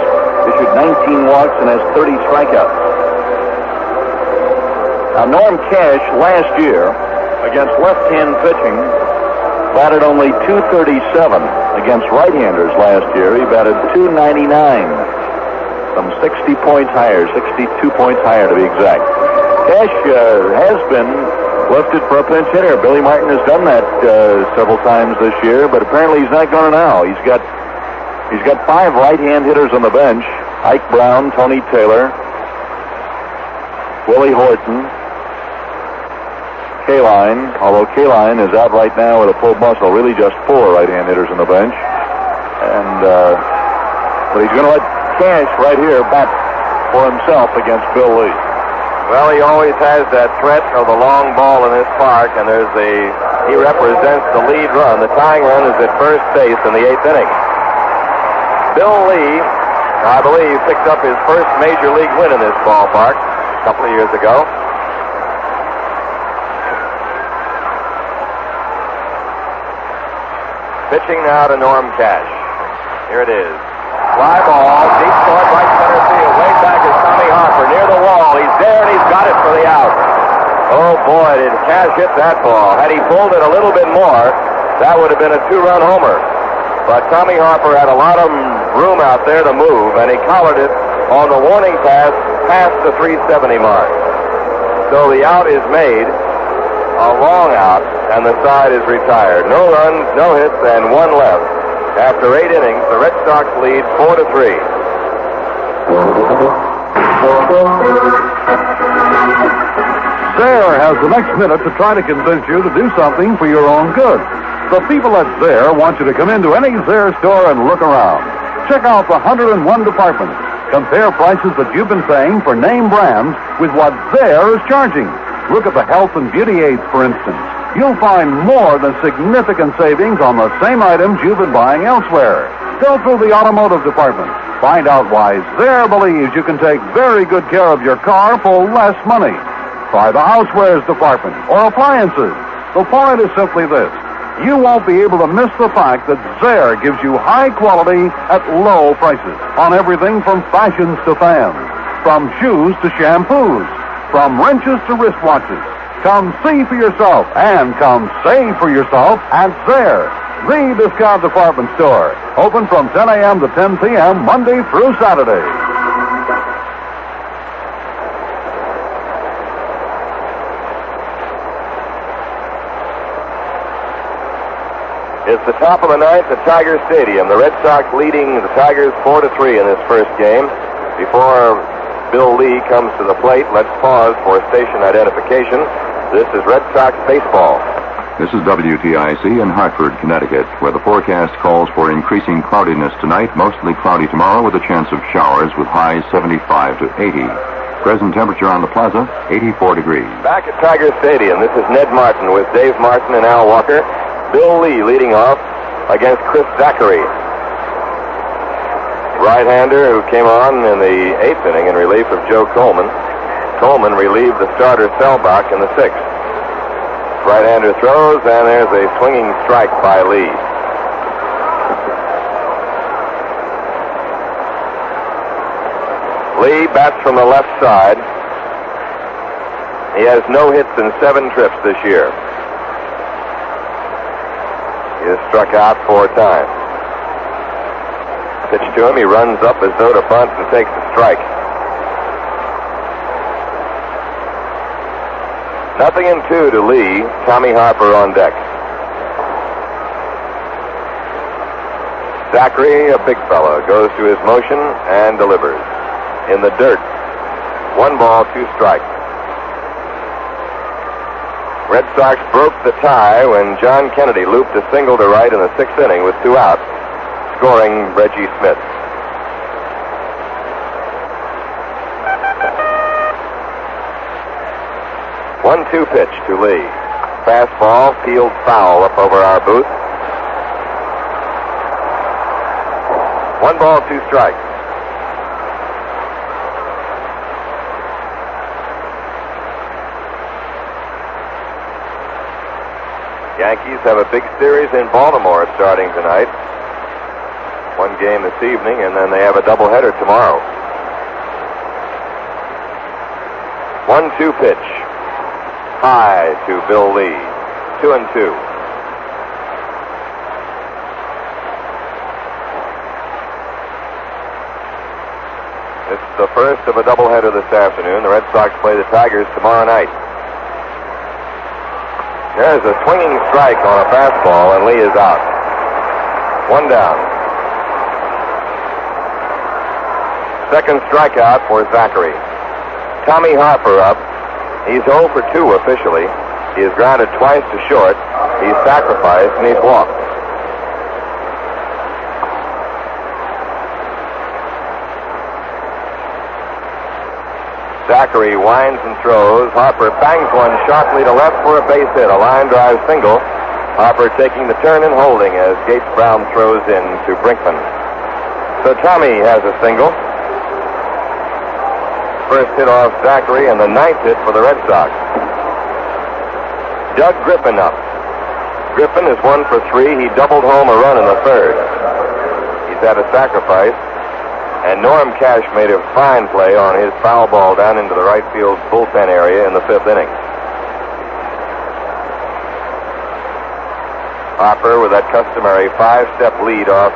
issued 19 walks, and has 30 strikeouts. Now, Norm Cash last year against left-hand pitching batted only .237. Against right-handers last year, he batted .299. Some 60 points higher, 62 points higher to be exact. Cash has been lifted for a pinch hitter. Billy Martin has done that several times this year, but apparently he's not going to now. He's got 5 right-hand hitters on the bench: Ike Brown, Tony Taylor, Willie Horton, Kaline, although Kaline is out right now with a pulled muscle. Really just 4 right-hand hitters on the bench. And but he's going to let Cash right here bat for himself against Bill Lee. Well, he always has that threat of the long ball in this park, and he represents the lead run. The tying run is at first base in the 8th inning. Bill Lee, I believe, picked up his first major league win in this ballpark a couple of years ago. Pitching now to Norm Cash. Here it is. Fly ball, deep toward right center field. Way back is Tommy Harper near the wall. He's there and he's got it for the out. Oh boy, did Cash hit that ball. Had he pulled it a little bit more, that would have been a 2-run homer. But Tommy Harper had a lot of room out there to move, and he collared it on the warning pass past the 370 mark. So the out is made, a long out, and the side is retired. No runs, no hits, and 1 left. After 8 innings, the Red Sox lead 4-3. Zare has the next minute to try to convince you to do something for your own good. The people at Zare want you to come into any Zare store and look around. Check out the 101 departments. Compare prices that you've been paying for name brands with what Zare is charging. Look at the health and beauty aids, for instance. You'll find more than significant savings on the same items you've been buying elsewhere. Go through the automotive department. Find out why Zare believes you can take very good care of your car for less money. Try the housewares department or appliances. The point is simply this. You won't be able to miss the fact that Zare gives you high quality at low prices on everything from fashions to fans, from shoes to shampoos, from wrenches to wristwatches. Come see for yourself and come save for yourself at Zare, the discount department store. Open from 10 a.m. to 10 p.m. Monday through Saturday. It's the top of the 9th at Tiger Stadium. The Red Sox leading the Tigers 4-3 in this first game. Before Bill Lee comes to the plate, let's pause for station identification. This is Red Sox baseball. This is WTIC in Hartford, Connecticut, where the forecast calls for increasing cloudiness tonight, mostly cloudy tomorrow with a chance of showers with highs 75 to 80. Present temperature on the plaza, 84 degrees. Back at Tiger Stadium, this is Ned Martin with Dave Martin and Al Walker. Bill Lee leading off against Chris Zachary. Right-hander who came on in the 8th inning in relief of Joe Coleman. Coleman relieved the starter Selbach in the 6th. Right-hander throws, and there's a swinging strike by Lee. Lee bats from the left side. He has no hits in 7 trips this year. He has struck out 4 times. Pitch to him, he runs up as though to bunt and takes the strike. Nothing in 2 to Lee. Tommy Harper on deck. Zachary, a big fella, goes to his motion and delivers. In the dirt. 1 ball, 2 strikes. Red Sox broke the tie when John Kennedy looped a single to right in the 6th inning with 2 outs, scoring Reggie Smith. 1-2 pitch to Lee. Fastball, field foul up over our booth. 1 ball, 2 strikes. Yankees have a big series in Baltimore starting tonight. 1 game this evening, and then they have a doubleheader tomorrow. 1-2 pitch. High to Bill Lee. 2-2. It's the first of a doubleheader this afternoon. The Red Sox play the Tigers tomorrow night. There's a swinging strike on a fastball, and Lee is out. 1 down. Second strikeout for Zachary. Tommy Harper up. He's 0 for 2 officially. He has grounded twice to short. He's sacrificed, and he's walked. Zachary winds and throws. Harper bangs one sharply to left for a base hit. A line drive single. Harper taking the turn and holding as Gates Brown throws in to Brinkman. So Tommy has a single. First hit off Zachary and the 9th hit for the Red Sox. Doug Griffin up. Griffin is 1 for 3. He doubled home a run in the 3rd. He's had a sacrifice. And Norm Cash made a fine play on his foul ball down into the right field bullpen area in the 5th inning. Harper with that customary 5-step lead off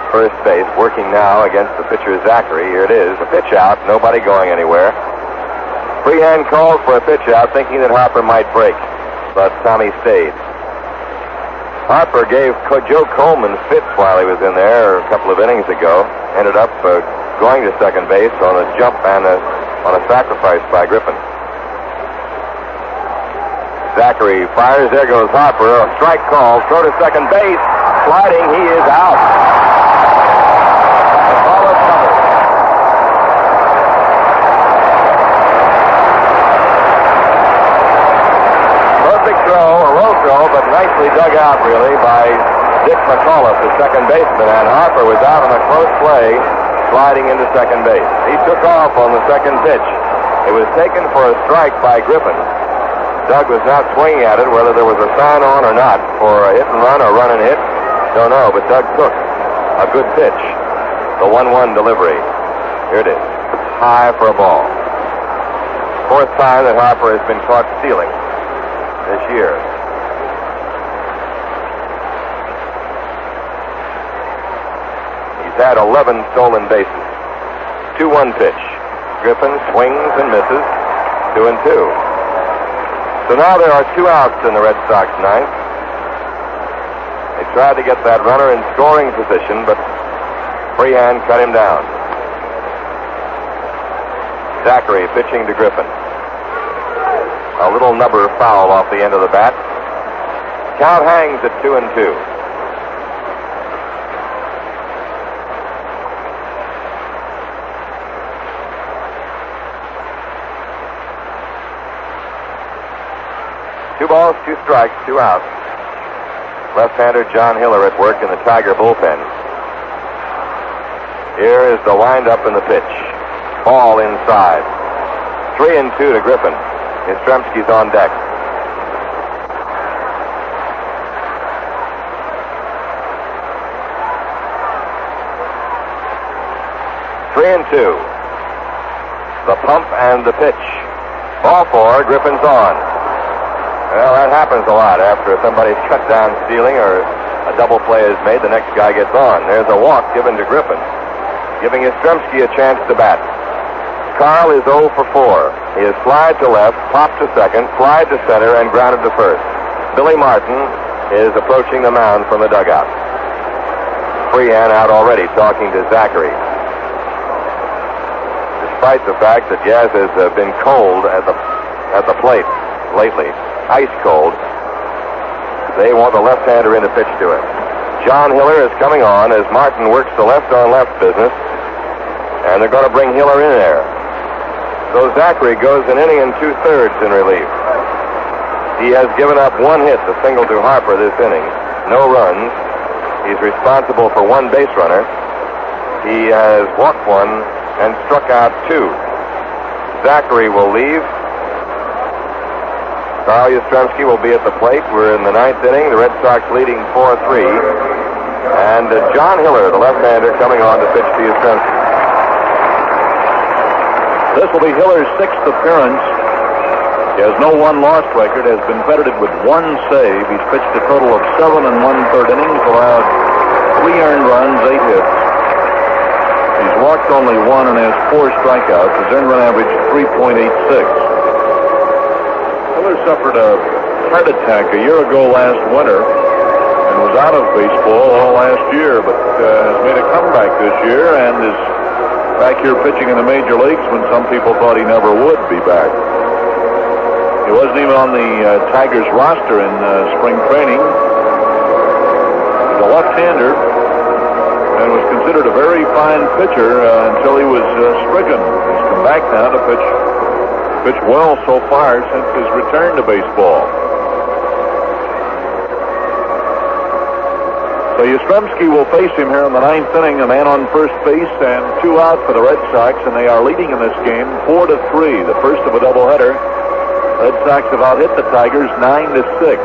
first base, working now against the pitcher Zachary. Here it is, a pitch out, nobody going anywhere. Freehan called for a pitch out, thinking that Harper might break, but Tommy stayed. Harper gave Joe Coleman fits while he was in there a couple of innings ago. Ended up going to second base on a jump and on a sacrifice by Griffin. Zachary fires. There goes Harper. A strike call. Throw to second base. Sliding. He is out. The ball is covered. Perfect throw, a roll throw, but nicely dug out, really, by Dick McAuliffe, the second baseman. And Harper was out on a close play, sliding into second base. He took off on the second pitch. It was taken for a strike by Griffin. Doug was now swinging at it, whether there was a sign on or not for a hit and run or run and hit. Don't know, but Doug took a good pitch. The 1-1 delivery. Here it is. High for a ball. 4th time that Harper has been caught stealing this year. He's had 11 stolen bases. 2-1 pitch. Griffin swings and misses. 2-2. So now there are 2 outs in the Red Sox 9th. They tried to get that runner in scoring position, but Freehan cut him down. Zachary pitching to Griffin. A little nubber foul off the end of the bat. Count hangs at 2-2. Two balls, 2 strikes, 2 outs. Left-hander John Hiller at work in the Tiger bullpen. Here is the windup and the pitch. Ball inside. 3-2 to Griffin. Yastrzemski's on deck. Three and two. The pump and the pitch. Ball 4, Griffin's on. Well, that happens a lot. After somebody's cut down stealing or a double play is made, the next guy gets on. There's a walk given to Griffin, giving Yastrzemski a chance to bat. Carl is 0 for 4. He has slide to left, popped to second, slide to center, and grounded to first. Billy Martin is approaching the mound from the dugout. Freehan out already talking to Zachary. Despite the fact that Yaz has been cold at the plate lately, ice cold, they want the left-hander in to pitch to him. John Hiller is coming on as Martin works the left-on-left business, and they're going to bring Hiller in there. So Zachary goes an inning and 2/3 in relief. He has given up one hit, a single to Harper this inning. No runs. He's responsible for one base runner. He has walked one and struck out two. Zachary will leave. Carl Yastrzemski will be at the plate. We're in the ninth inning. The Red Sox leading 4-3. And John Hiller, the left-hander, coming on to pitch to Yastrzemski. This will be Hiller's sixth appearance. He has no one-loss record, has been credited with one save. He's pitched a total of 7 1/3 innings, allowed 3 earned runs, 8 hits. He's walked only 1 and has 4 strikeouts. His earned run average 3.86. Hiller suffered a heart attack a year ago last winter and was out of baseball all last year, but has made a comeback this year and is back here pitching in the major leagues when some people thought he never would be back. He wasn't even on the Tigers roster in spring training. He's a left-hander and was considered a very fine pitcher until he was stricken. He's come back now to pitch well so far since his return to baseball. So Yastrzemski will face him here in the ninth inning, a man on first base and 2 out for the Red Sox, and they are leading in this game 4-3, the first of a doubleheader. Red Sox have out-hit the Tigers 9-6.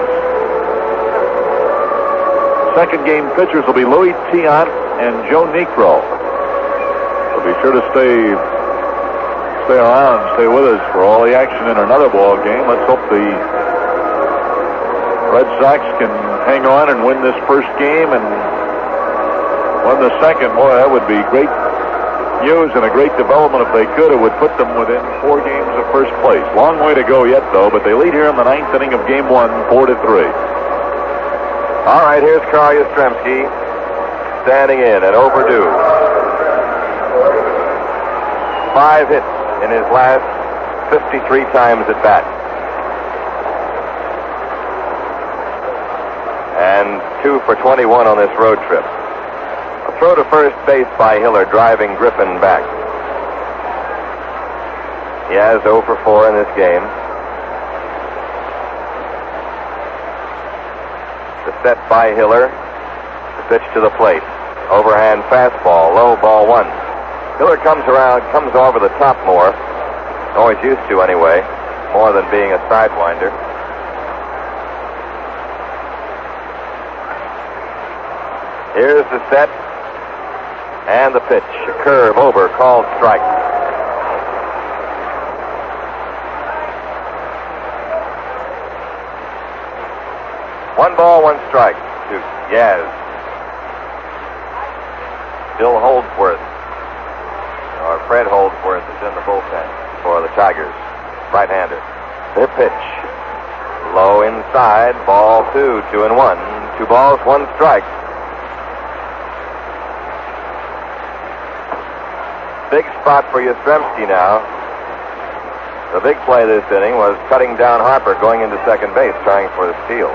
Second game pitchers will be Louis Tiant and Joe Niekro. So be sure to stay around, stay with us for all the action in another ball game. Let's hope the Red Sox can hang on and win this first game and win the second. Boy, that would be great news and a great development if they could. It would put them within 4 games of first place. Long way to go yet, though, but they lead here in the ninth inning of game 1, 4-3. All right, here's Carl Yastrzemski standing in and overdue. 5 hits in his last 53 times at bat. And 2 for 21 on this road trip. A throw to first base by Hiller, driving Griffin back. He has 0 for 4 in this game. The set by Hiller. The pitch to the plate. Overhand fastball, low, ball 1. Hiller comes over the top more. Always used to anyway, more than being a sidewinder. Here's the set. And the pitch. A curve over, called strike. One ball, 1 strike to Yaz. Bill Holdsworth, or Fred Holdsworth, is in the bullpen for the Tigers. Right-hander. Their pitch. Low inside, ball 2, 2-1. 2 balls, 1 strike. Big spot for Yastrzemski now. The big play this inning was cutting down Harper going into second base, trying for the steal.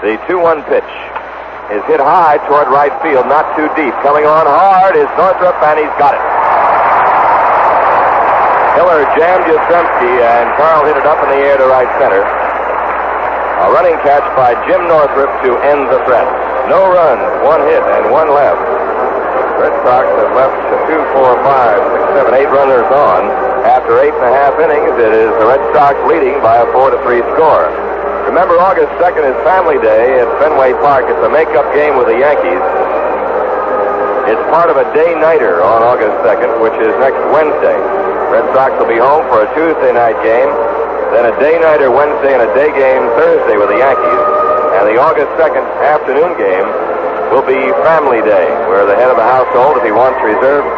The 2-1 pitch is hit high toward right field, not too deep. Coming on hard is Northrup, and he's got it. Hiller jammed Yastrzemski, and Carl hit it up in the air to right center. A running catch by Jim Northrup to end the threat. No runs, 1 hit, and 1 left. Red Sox have left 2, 4, 5, 6, 7, 8 runners on. After 8.5 innings, it is the Red Sox leading by a 4-3 score. Remember, August 2nd is Family Day at Fenway Park. It's a make-up game with the Yankees. It's part of a day-nighter on August 2nd, which is next Wednesday. Red Sox will be home for a Tuesday night game, then a day-nighter Wednesday and a day game Thursday with the Yankees. And the August 2nd afternoon game will be Family Day, where the head of the household, if he wants reserved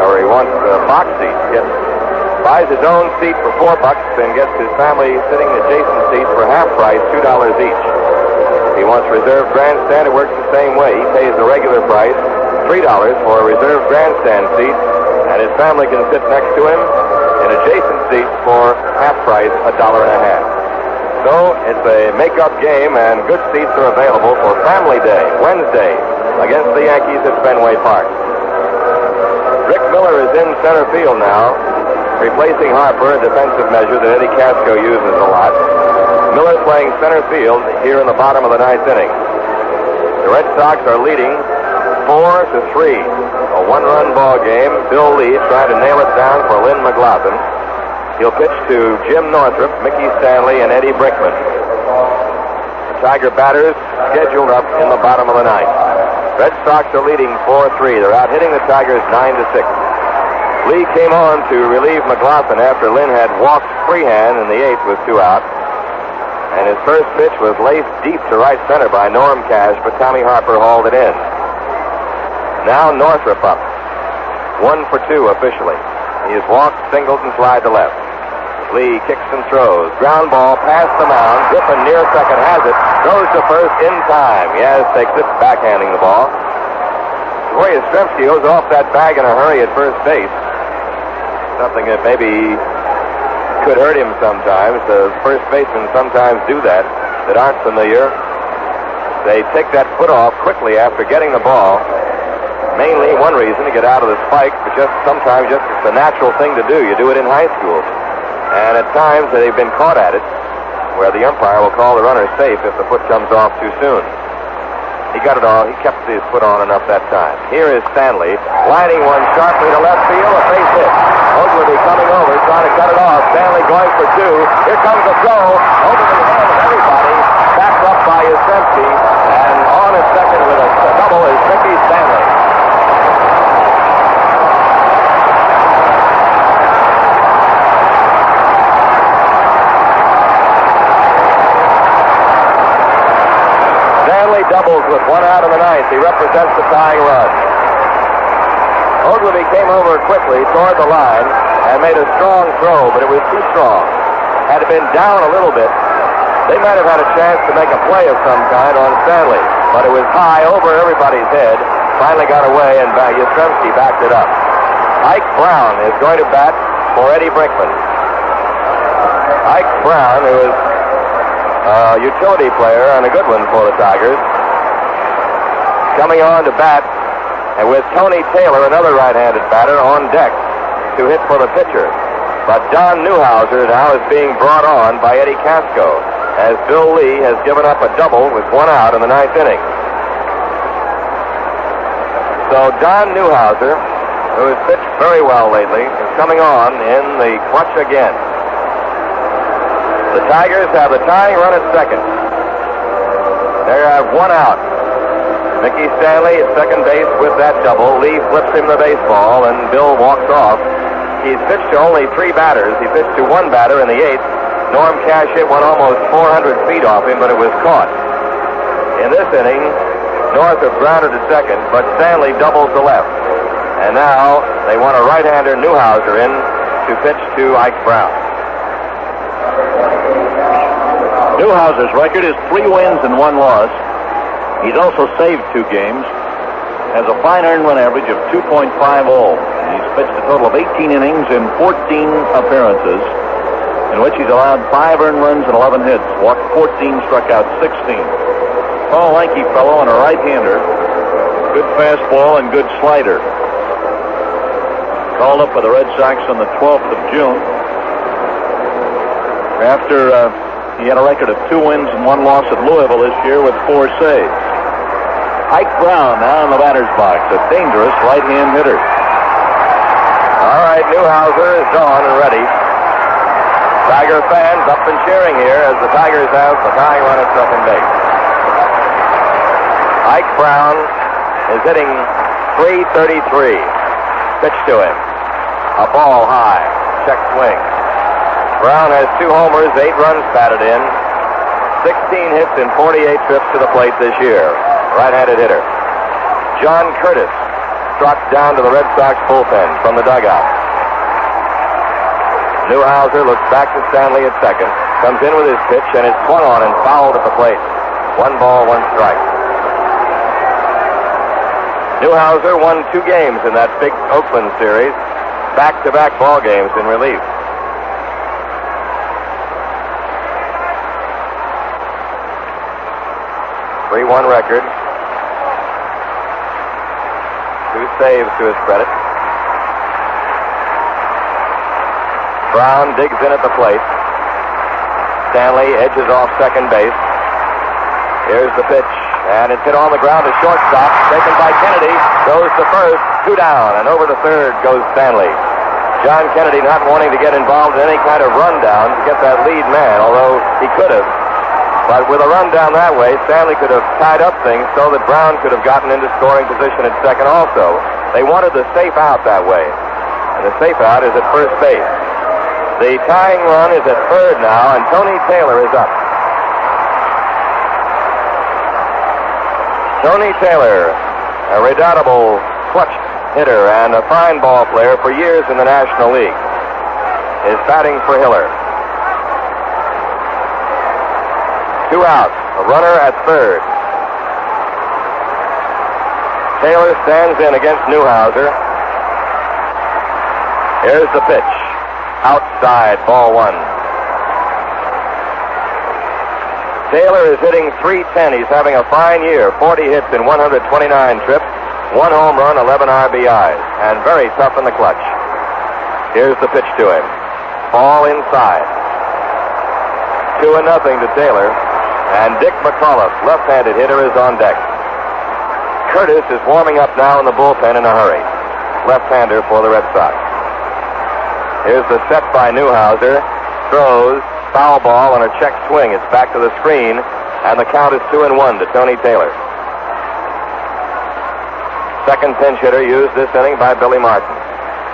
or he wants box seats, buys his own seat for $4 and gets his family sitting adjacent seats for half price, $2 each. If he wants reserved grandstand, it works the same way. He pays the regular price, $3 for a reserved grandstand seat, and his family can sit next to him in adjacent seats for half price, $1.50. So it's a make-up game, and good seats are available for Family Day, Wednesday, against the Yankees at Fenway Park. Rick Miller is in center field now, replacing Harper, a defensive measure that Eddie Casco uses a lot. Miller playing center field here in the bottom of the ninth inning. The Red Sox are leading 4-3. A one-run ball game. Bill Lee trying to nail it down for Lynn McLaughlin. He'll pitch to Jim Northrup, Mickey Stanley, and Eddie Brickman. The Tiger batters scheduled up in the bottom of the ninth. Red Sox are leading 4-3. They're out hitting the Tigers 9-6. Lee came on to relieve McLaughlin after Lynn had walked freehand in the eighth with 2 out. And his first pitch was laced deep to right center by Norm Cash, but Tommy Harper hauled it in. Now Northrup up. 1 for 2 officially. He has walked, singled, and flied to left. Lee kicks and throws. Ground ball past the mound. Griffin near second has it. Throws to first in time. Yaz takes it, backhanding the ball. Boy, Yastrzemski goes off that bag in a hurry at first base. Something that maybe could hurt him sometimes. The first basemen sometimes do that aren't familiar. They take that foot off quickly after getting the ball. Mainly one reason to get out of the spike, but sometimes it's the natural thing to do. You do it in high school. And at times they've been caught at it, where the umpire will call the runner safe if the foot comes off too soon. He got it all. He kept his foot on enough that time. Here is Stanley, lining one sharply to left field, a base hit. Ogleby coming over, trying to cut it off. Stanley going for 2. Here comes the throw. Over the head of everybody. Backed up by Yastrzemski. And on at second with a double is Mickey Stanley. Stanley doubles with 1 out in the ninth. He represents the tying run. Ogleby came over quickly toward the line and made a strong throw, but it was too strong. Had it been down a little bit, they might have had a chance to make a play of some kind on Stanley. But it was high over everybody's head. Finally got away, and Yastrzemski backed it up. Ike Brown is going to bat for Eddie Brickman. Ike Brown, who is a utility player and a good one for the Tigers, coming on to bat, and with Tony Taylor, another right-handed batter, on deck to hit for the pitcher. But Don Newhouser now is being brought on by Eddie Casco, as Bill Lee has given up a double with 1 out in the ninth inning. So Don Newhouser, who has pitched very well lately, is coming on in the clutch again. The Tigers have the tying run at second. They have 1 out. Mickey Stanley at second base with that double. Lee flips him the baseball, and Bill walks off. He's pitched to only 3 batters. He pitched to 1 batter in the 8th. Norm Cash hit one almost 400 feet off him, but it was caught. In this inning, Northrup grounded to second, but Stanley doubles to left. And now they want a right-hander, Newhouser, in to pitch to Ike Brown. Newhouser's record is 3 wins and 1 loss. He's also saved 2 games. Has a fine earned run average of 2.50. He's pitched a total of 18 innings in 14 appearances, in which he's allowed 5 earned runs and 11 hits. Walked 14, struck out 16. Tall, lanky fellow and a right-hander. Good fastball and good slider. Called up by the Red Sox on the 12th of June. After he had a record of 2 wins and 1 loss at Louisville this year with 4 saves. Ike Brown now in the batter's box, a dangerous right-hand hitter. All right, Newhouser is on and ready. Tiger fans up and cheering here as the Tigers have the tying run at second base. Ike Brown is hitting .333. Pitch to him. A ball high. Check swing. Brown has 2 homers, 8 runs batted in, 16 hits in 48 trips to the plate this year. Right-handed hitter. John Curtis trots down to the Red Sox bullpen from the dugout. Newhouser looks back to Stanley at second, comes in with his pitch, and is swung on and fouled at the plate. 1 ball, 1 strike. Newhouser won 2 games in that big Oakland series, back-to-back ball games in relief. .3-1 record. 2 saves to his credit. Brown digs in at the plate. Stanley edges off second base. Here's the pitch, and it's hit on the ground to shortstop. Taken by Kennedy. Goes to first. 2 down, and over to third goes Stanley. John Kennedy not wanting to get involved in any kind of rundown to get that lead man, although he could have. But with a rundown that way, Stanley could have tied up things so that Brown could have gotten into scoring position at second also. They wanted the safe out that way, and the safe out is at first base. The tying run is at third now, and Tony Taylor is up. Tony Taylor, a redoubtable clutch hitter and a fine ball player for years in the National League, is batting for Hiller. 2 outs, a runner at third. Taylor stands in against Newhouser. Here's the pitch. Outside, ball 1. Taylor is hitting .310. He's having a fine year. 40 hits in 129 trips, 1 home run, 11 RBIs, and very tough in the clutch. Here's the pitch to him. Ball inside. 2-0 to Taylor. And Dick McAuliffe, left-handed hitter, is on deck. Curtis is warming up now in the bullpen in a hurry. Left-hander for the Red Sox. Here's the set by Newhouser. Throws, foul ball, and a check swing. It's back to the screen, and the count is 2-1 to Tony Taylor. Second pinch hitter used this inning by Billy Martin.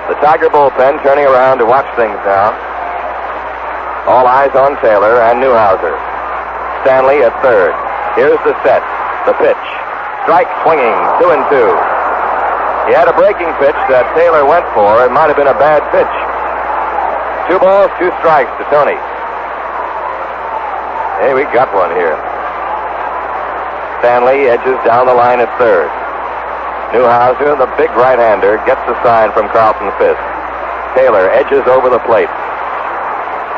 The Tiger bullpen turning around to watch things now. All eyes on Taylor and Newhouser. Stanley at third. Here's the set. The pitch. Strike swinging. 2-2. He had a breaking pitch that Taylor went for. It might have been a bad pitch. 2 balls, 2 strikes to Tony. Hey, we got one here. Stanley edges down the line at third. Newhouser, the big right-hander, gets the sign from Carlton Fisk. Taylor edges over the plate.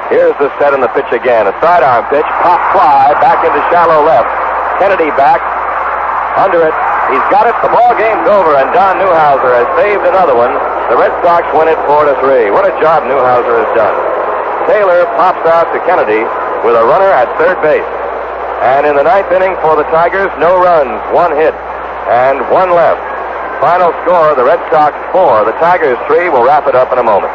Here's the set and the pitch again. A sidearm pitch, pop fly, back into shallow left. Kennedy back, under it. He's got it. The ball game's over, and Don Newhouser has saved another one. The Red Sox win it 4-3. What a job Newhouser has done. Taylor pops out to Kennedy with a runner at third base. And in the 9th inning for the Tigers, no runs, 1 hit, and 1 left. Final score, the Red Sox 4, the Tigers 3. We'll wrap it up in a moment.